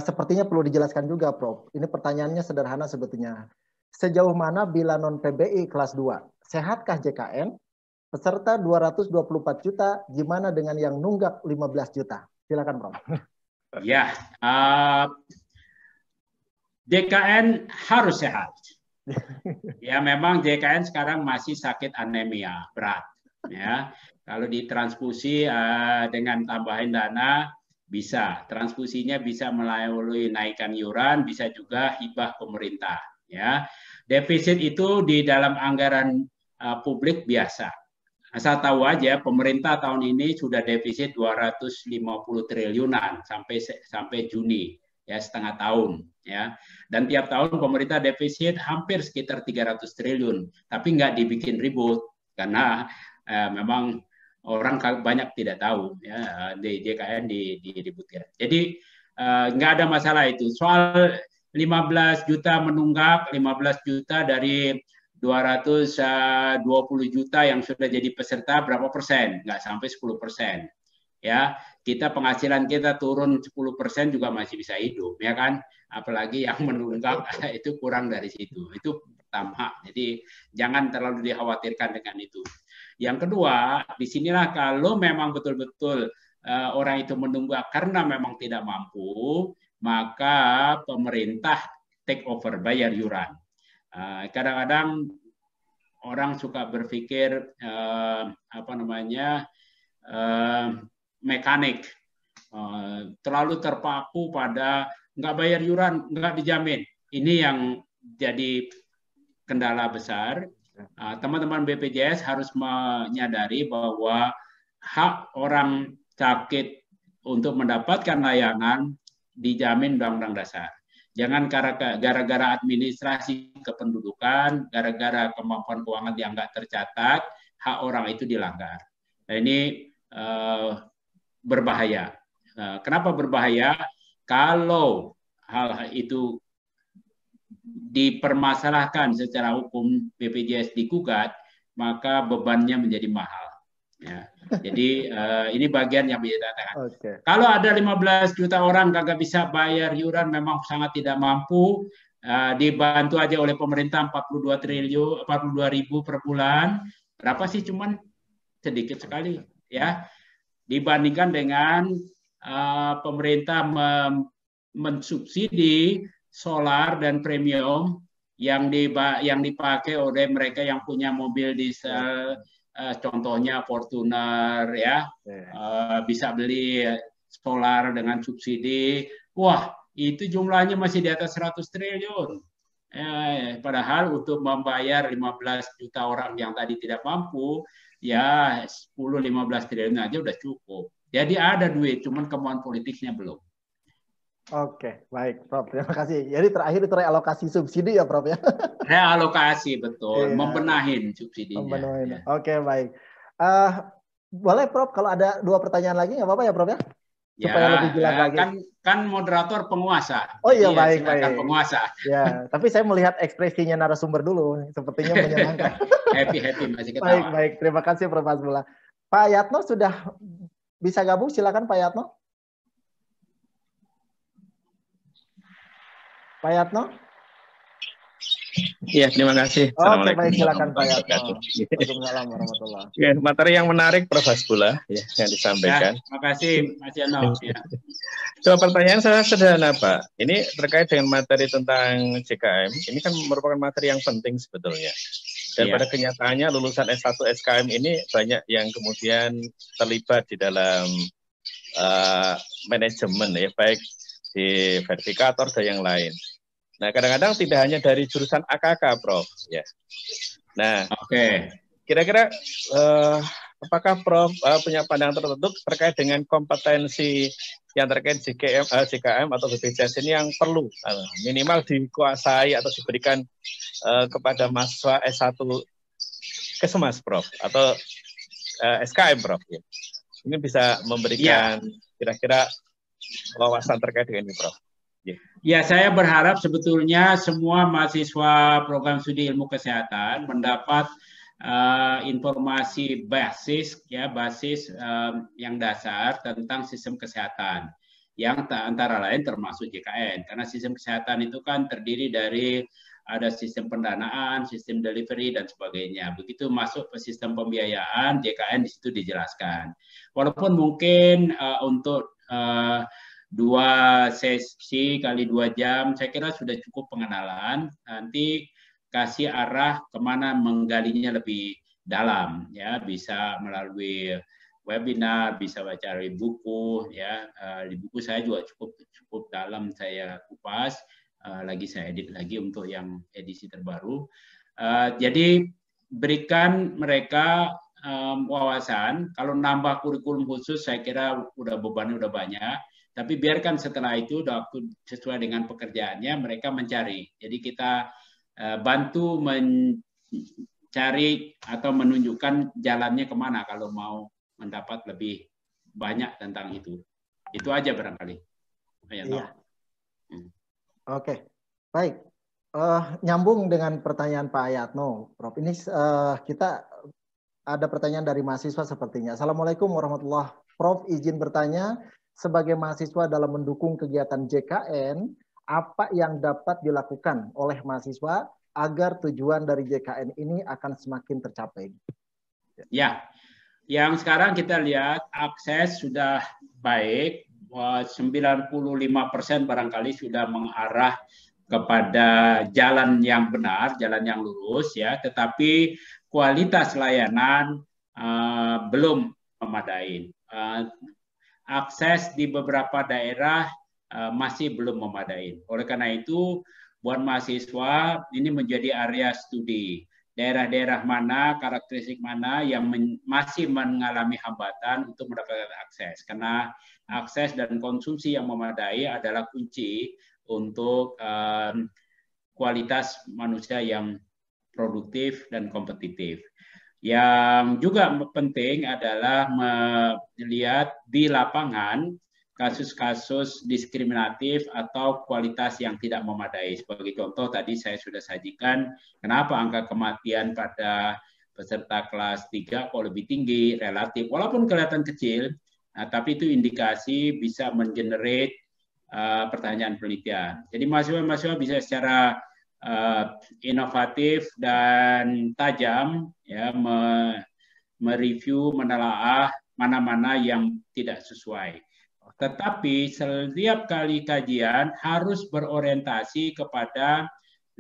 S2: sepertinya perlu dijelaskan juga, Prof. Ini pertanyaannya sederhana sebetulnya. Sejauh mana bila non-PBI kelas 2? Sehatkah JKN? Peserta 224 juta, gimana dengan yang nunggak 15 juta? Silakan, Prof.
S1: Ya, JKN harus sehat. Ya, memang JKN sekarang masih sakit anemia berat. Ya, kalau ditransfusi dengan tambahan dana bisa. Transfusinya bisa melalui naikkan iuran, bisa juga hibah pemerintah. Ya, defisit itu di dalam anggaran publik biasa. Asal tahu aja, pemerintah tahun ini sudah defisit 250 triliunan sampai Juni, ya, setengah tahun, ya. Dan tiap tahun pemerintah defisit hampir sekitar 300 triliun, tapi nggak dibikin ribut karena memang orang banyak tidak tahu, ya, di JKN diributkan. Jadi nggak ada masalah itu. Soal 15 juta menunggak, 15 juta dari 220 juta yang sudah jadi peserta berapa persen? Nggak sampai 10%. Ya, kita penghasilan kita turun 10% juga masih bisa hidup, ya kan? Apalagi yang menunggak itu kurang dari situ. Itu pertama. Jadi jangan terlalu dikhawatirkan dengan itu. Yang kedua, disinilah kalau memang betul-betul orang itu menunggak karena memang tidak mampu, maka pemerintah take over, bayar iuran. Kadang-kadang orang suka berpikir mekanik, terlalu terpaku pada nggak bayar iuran, nggak dijamin. Ini yang jadi kendala besar. Teman-teman BPJS harus menyadari bahwa hak orang sakit untuk mendapatkan layanan dijamin Undang-Undang Dasar. Jangan gara-gara administrasi kependudukan, gara-gara kemampuan keuangan yang nggak tercatat, hak orang itu dilanggar. Nah, ini berbahaya. Kenapa berbahaya? Kalau hal itu dipermasalahkan secara hukum, BPJS digugat, maka bebannya menjadi mahal. Ya. Jadi ini bagian yang bisa dikatakan.
S2: Oke.
S1: Kalau ada 15 juta orang kagak bisa bayar iuran, memang sangat tidak mampu, dibantu aja oleh pemerintah 42 ribu per bulan. Berapa sih? Cuman sedikit sekali, ya. Dibandingkan dengan pemerintah mensubsidi solar dan premium yang dipakai oleh mereka yang punya mobil diesel, contohnya Fortuner, ya, bisa beli solar dengan subsidi. Wah, itu jumlahnya masih di atas 100 triliun. Padahal untuk membayar 15 juta orang yang tadi tidak mampu, ya 10-15 triliun aja udah cukup. Jadi ada duit, cuman kemauan politiknya belum.
S2: Oke, baik, Prof. Terima kasih. Jadi terakhir itu realokasi subsidi ya, Prof ya?
S1: Realokasi, betul.
S2: Iya.
S1: Membenahin subsidinya.
S2: Membenahin.
S1: Ya.
S2: Oke, baik. Boleh, Prof, kalau ada 2 pertanyaan lagi, nggak apa-apa ya, Prof ya? Supaya lebih jelas lagi.
S1: Kan moderator penguasa.
S2: Oh iya,
S1: baik.
S2: Penguasa. Ya, tapi saya melihat ekspresinya narasumber dulu. Sepertinya menyenangkan.
S1: Happy masih ketawa.
S2: Baik. Terima kasih, Prof Hasbullah. Pak Yatno sudah bisa gabung? Silakan, Pak Yatno. Pak Yatno?
S7: Iya, terima kasih.
S2: Oke, baik, silakan Pak Yatno. Waalaikumsalam warahmatullahi wabarakatuh.
S7: Ya, materi yang menarik Prof Hasbullah ya, yang disampaikan.
S1: Ya, terima kasih Mas Yano. Ya.
S7: Coba pertanyaan saya sederhana Pak. Ini terkait dengan materi tentang JKM. Ini kan merupakan materi yang penting sebetulnya. Dan pada kenyataannya lulusan S1 SKM ini banyak yang kemudian terlibat di dalam manajemen ya, baik di verifikator dan yang lain. Nah, kadang-kadang tidak hanya dari jurusan AKK, Prof. Ya. Nah, kira-kira apakah Prof punya pandangan tertentu terkait dengan kompetensi yang terkait JKM atau BPJS ini yang perlu minimal dikuasai atau diberikan kepada mahasiswa S1 Kesmas, Prof, atau SKM, Prof. Ya. Ini bisa memberikan kira-kira wawasan terkait dengan ini, Prof.
S1: Ya, saya berharap sebetulnya semua mahasiswa program studi ilmu kesehatan mendapat informasi basis yang dasar tentang sistem kesehatan yang antara lain termasuk JKN, karena sistem kesehatan itu kan terdiri dari ada sistem pendanaan, sistem delivery dan sebagainya. Begitu masuk ke sistem pembiayaan, JKN di situ dijelaskan. Walaupun mungkin untuk 2 sesi kali 2 jam, saya kira sudah cukup pengenalan. Nanti kasih arah kemana menggalinya lebih dalam, ya, bisa melalui webinar, bisa baca dari buku, ya. Di buku saya juga cukup dalam saya kupas, lagi saya edit lagi untuk yang edisi terbaru. Jadi berikan mereka wawasan. Kalau nambah kurikulum khusus, saya kira bebannya udah banyak. Tapi biarkan setelah itu, sesuai dengan pekerjaannya, mereka mencari. Jadi kita bantu mencari atau menunjukkan jalannya kemana kalau mau mendapat lebih banyak tentang itu. Itu aja barangkali.
S2: Iya. Oke, baik. Nyambung dengan pertanyaan Pak Yatno, Prof. Ini kita ada pertanyaan dari mahasiswa sepertinya. Assalamualaikum warahmatullahi wabarakatuh. Prof, izin bertanya, sebagai mahasiswa dalam mendukung kegiatan JKN, apa yang dapat dilakukan oleh mahasiswa agar tujuan dari JKN ini akan semakin tercapai?
S1: Ya, yang sekarang kita lihat akses sudah baik, 95% barangkali sudah mengarah kepada jalan yang benar, jalan yang lurus, ya. Tetapi kualitas layanan belum memadai. Akses di beberapa daerah masih belum memadai. Oleh karena itu, buat mahasiswa ini menjadi area studi. Daerah-daerah mana, karakteristik mana yang masih mengalami hambatan untuk mendapatkan akses. Karena akses dan konsumsi yang memadai adalah kunci untuk kualitas manusia yang produktif dan kompetitif. Yang juga penting adalah melihat di lapangan kasus-kasus diskriminatif atau kualitas yang tidak memadai. Sebagai contoh tadi saya sudah sajikan kenapa angka kematian pada peserta kelas 3 kok lebih tinggi relatif, walaupun kelihatan kecil, tapi itu indikasi bisa mengenerate pertanyaan penelitian. Jadi mahasiswa-mahasiswa bisa secara inovatif dan tajam ya mereview, menelaah mana-mana yang tidak sesuai. Tetapi setiap kali kajian harus berorientasi kepada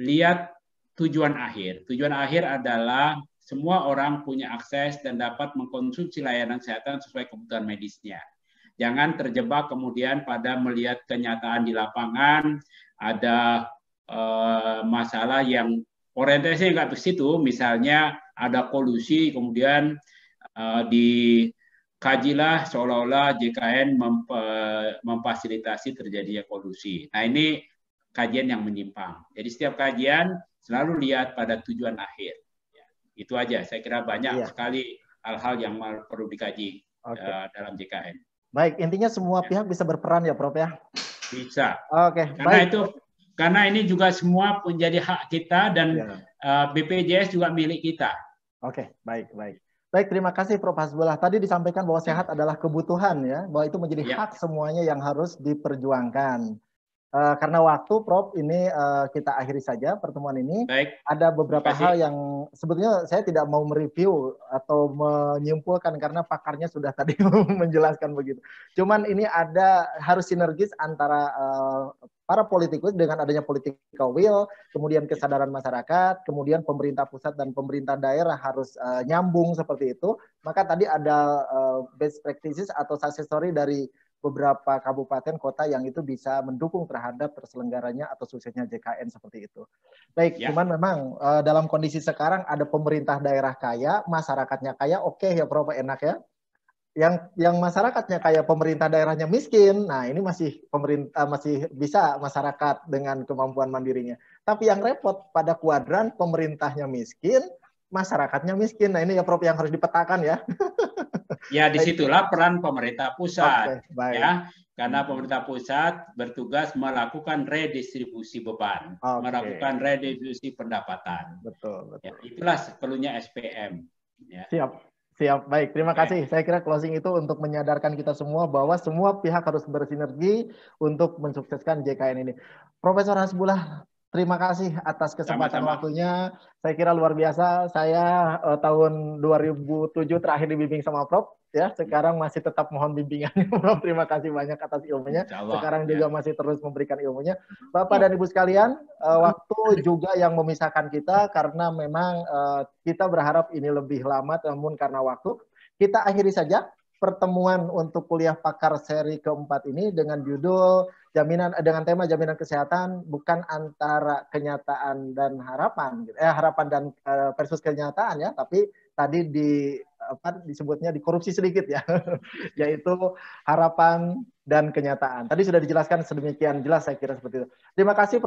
S1: lihat tujuan akhir. Tujuan akhir adalah semua orang punya akses dan dapat mengkonsumsi layanan kesehatan sesuai kebutuhan medisnya. Jangan terjebak kemudian pada melihat kenyataan di lapangan, ada masalah yang orientasinya nggak ke situ, misalnya ada kolusi, kemudian dikajilah seolah-olah JKN memfasilitasi terjadinya kolusi. Nah ini kajian yang menyimpang. Jadi setiap kajian selalu lihat pada tujuan akhir. Ya, itu aja. Saya kira banyak sekali hal-hal yang perlu dikaji dalam JKN.
S2: Baik, intinya semua pihak bisa berperan ya, Prof ya?
S1: Bisa.
S2: Oke.
S1: Karena ini juga semua menjadi hak kita dan BPJS juga milik kita.
S2: Oke, baik. Baik, terima kasih Prof Hasbullah. Tadi disampaikan bahwa sehat adalah kebutuhan ya, bahwa itu menjadi hak semuanya yang harus diperjuangkan. Karena waktu, Prof, ini kita akhiri saja pertemuan ini.
S1: Baik.
S2: Ada beberapa hal yang sebetulnya saya tidak mau mereview atau menyimpulkan karena pakarnya sudah tadi menjelaskan begitu. Cuman ini harus sinergis antara para politikus dengan adanya political will, kemudian kesadaran masyarakat, kemudian pemerintah pusat dan pemerintah daerah harus nyambung seperti itu. Maka tadi ada best practices atau success story dari beberapa kabupaten kota yang itu bisa mendukung terhadap terselenggaranya atau suksesnya JKN seperti itu. Baik, cuman memang dalam kondisi sekarang ada pemerintah daerah kaya, masyarakatnya kaya, oke ya Prof, enak ya. Yang masyarakatnya kaya, pemerintah daerahnya miskin, nah ini masih pemerintah masih bisa masyarakat dengan kemampuan mandirinya. Tapi yang repot pada kuadran pemerintahnya miskin, masyarakatnya miskin. Nah ini ya Prof yang harus dipetakan ya.
S1: Ya, disitulah peran pemerintah pusat, ya, karena pemerintah pusat bertugas melakukan redistribusi beban, melakukan redistribusi pendapatan.
S2: Betul.
S1: Ya, itulah perlunya SPM. Ya.
S2: Siap, baik. Terima kasih. Saya kira closing itu untuk menyadarkan kita semua bahwa semua pihak harus bersinergi untuk mensukseskan JKN ini. Profesor Hasbullah, terima kasih atas kesempatan waktunya. Saya kira luar biasa. Saya tahun 2007 terakhir dibimbing sama Prof. Ya, sekarang masih tetap mohon bimbingannya, Prof. Terima kasih banyak atas ilmunya. Sekarang juga masih terus memberikan ilmunya. Bapak dan Ibu sekalian, waktu juga yang memisahkan kita karena memang kita berharap ini lebih lama, namun karena waktu kita akhiri saja pertemuan untuk kuliah pakar seri keempat ini dengan judul dengan tema jaminan kesehatan bukan antara kenyataan dan harapan, harapan dan versus kenyataan ya, tapi tadi disebutnya dikorupsi sedikit ya, yaitu harapan dan kenyataan. Tadi sudah dijelaskan sedemikian jelas saya kira seperti itu. Terima kasih.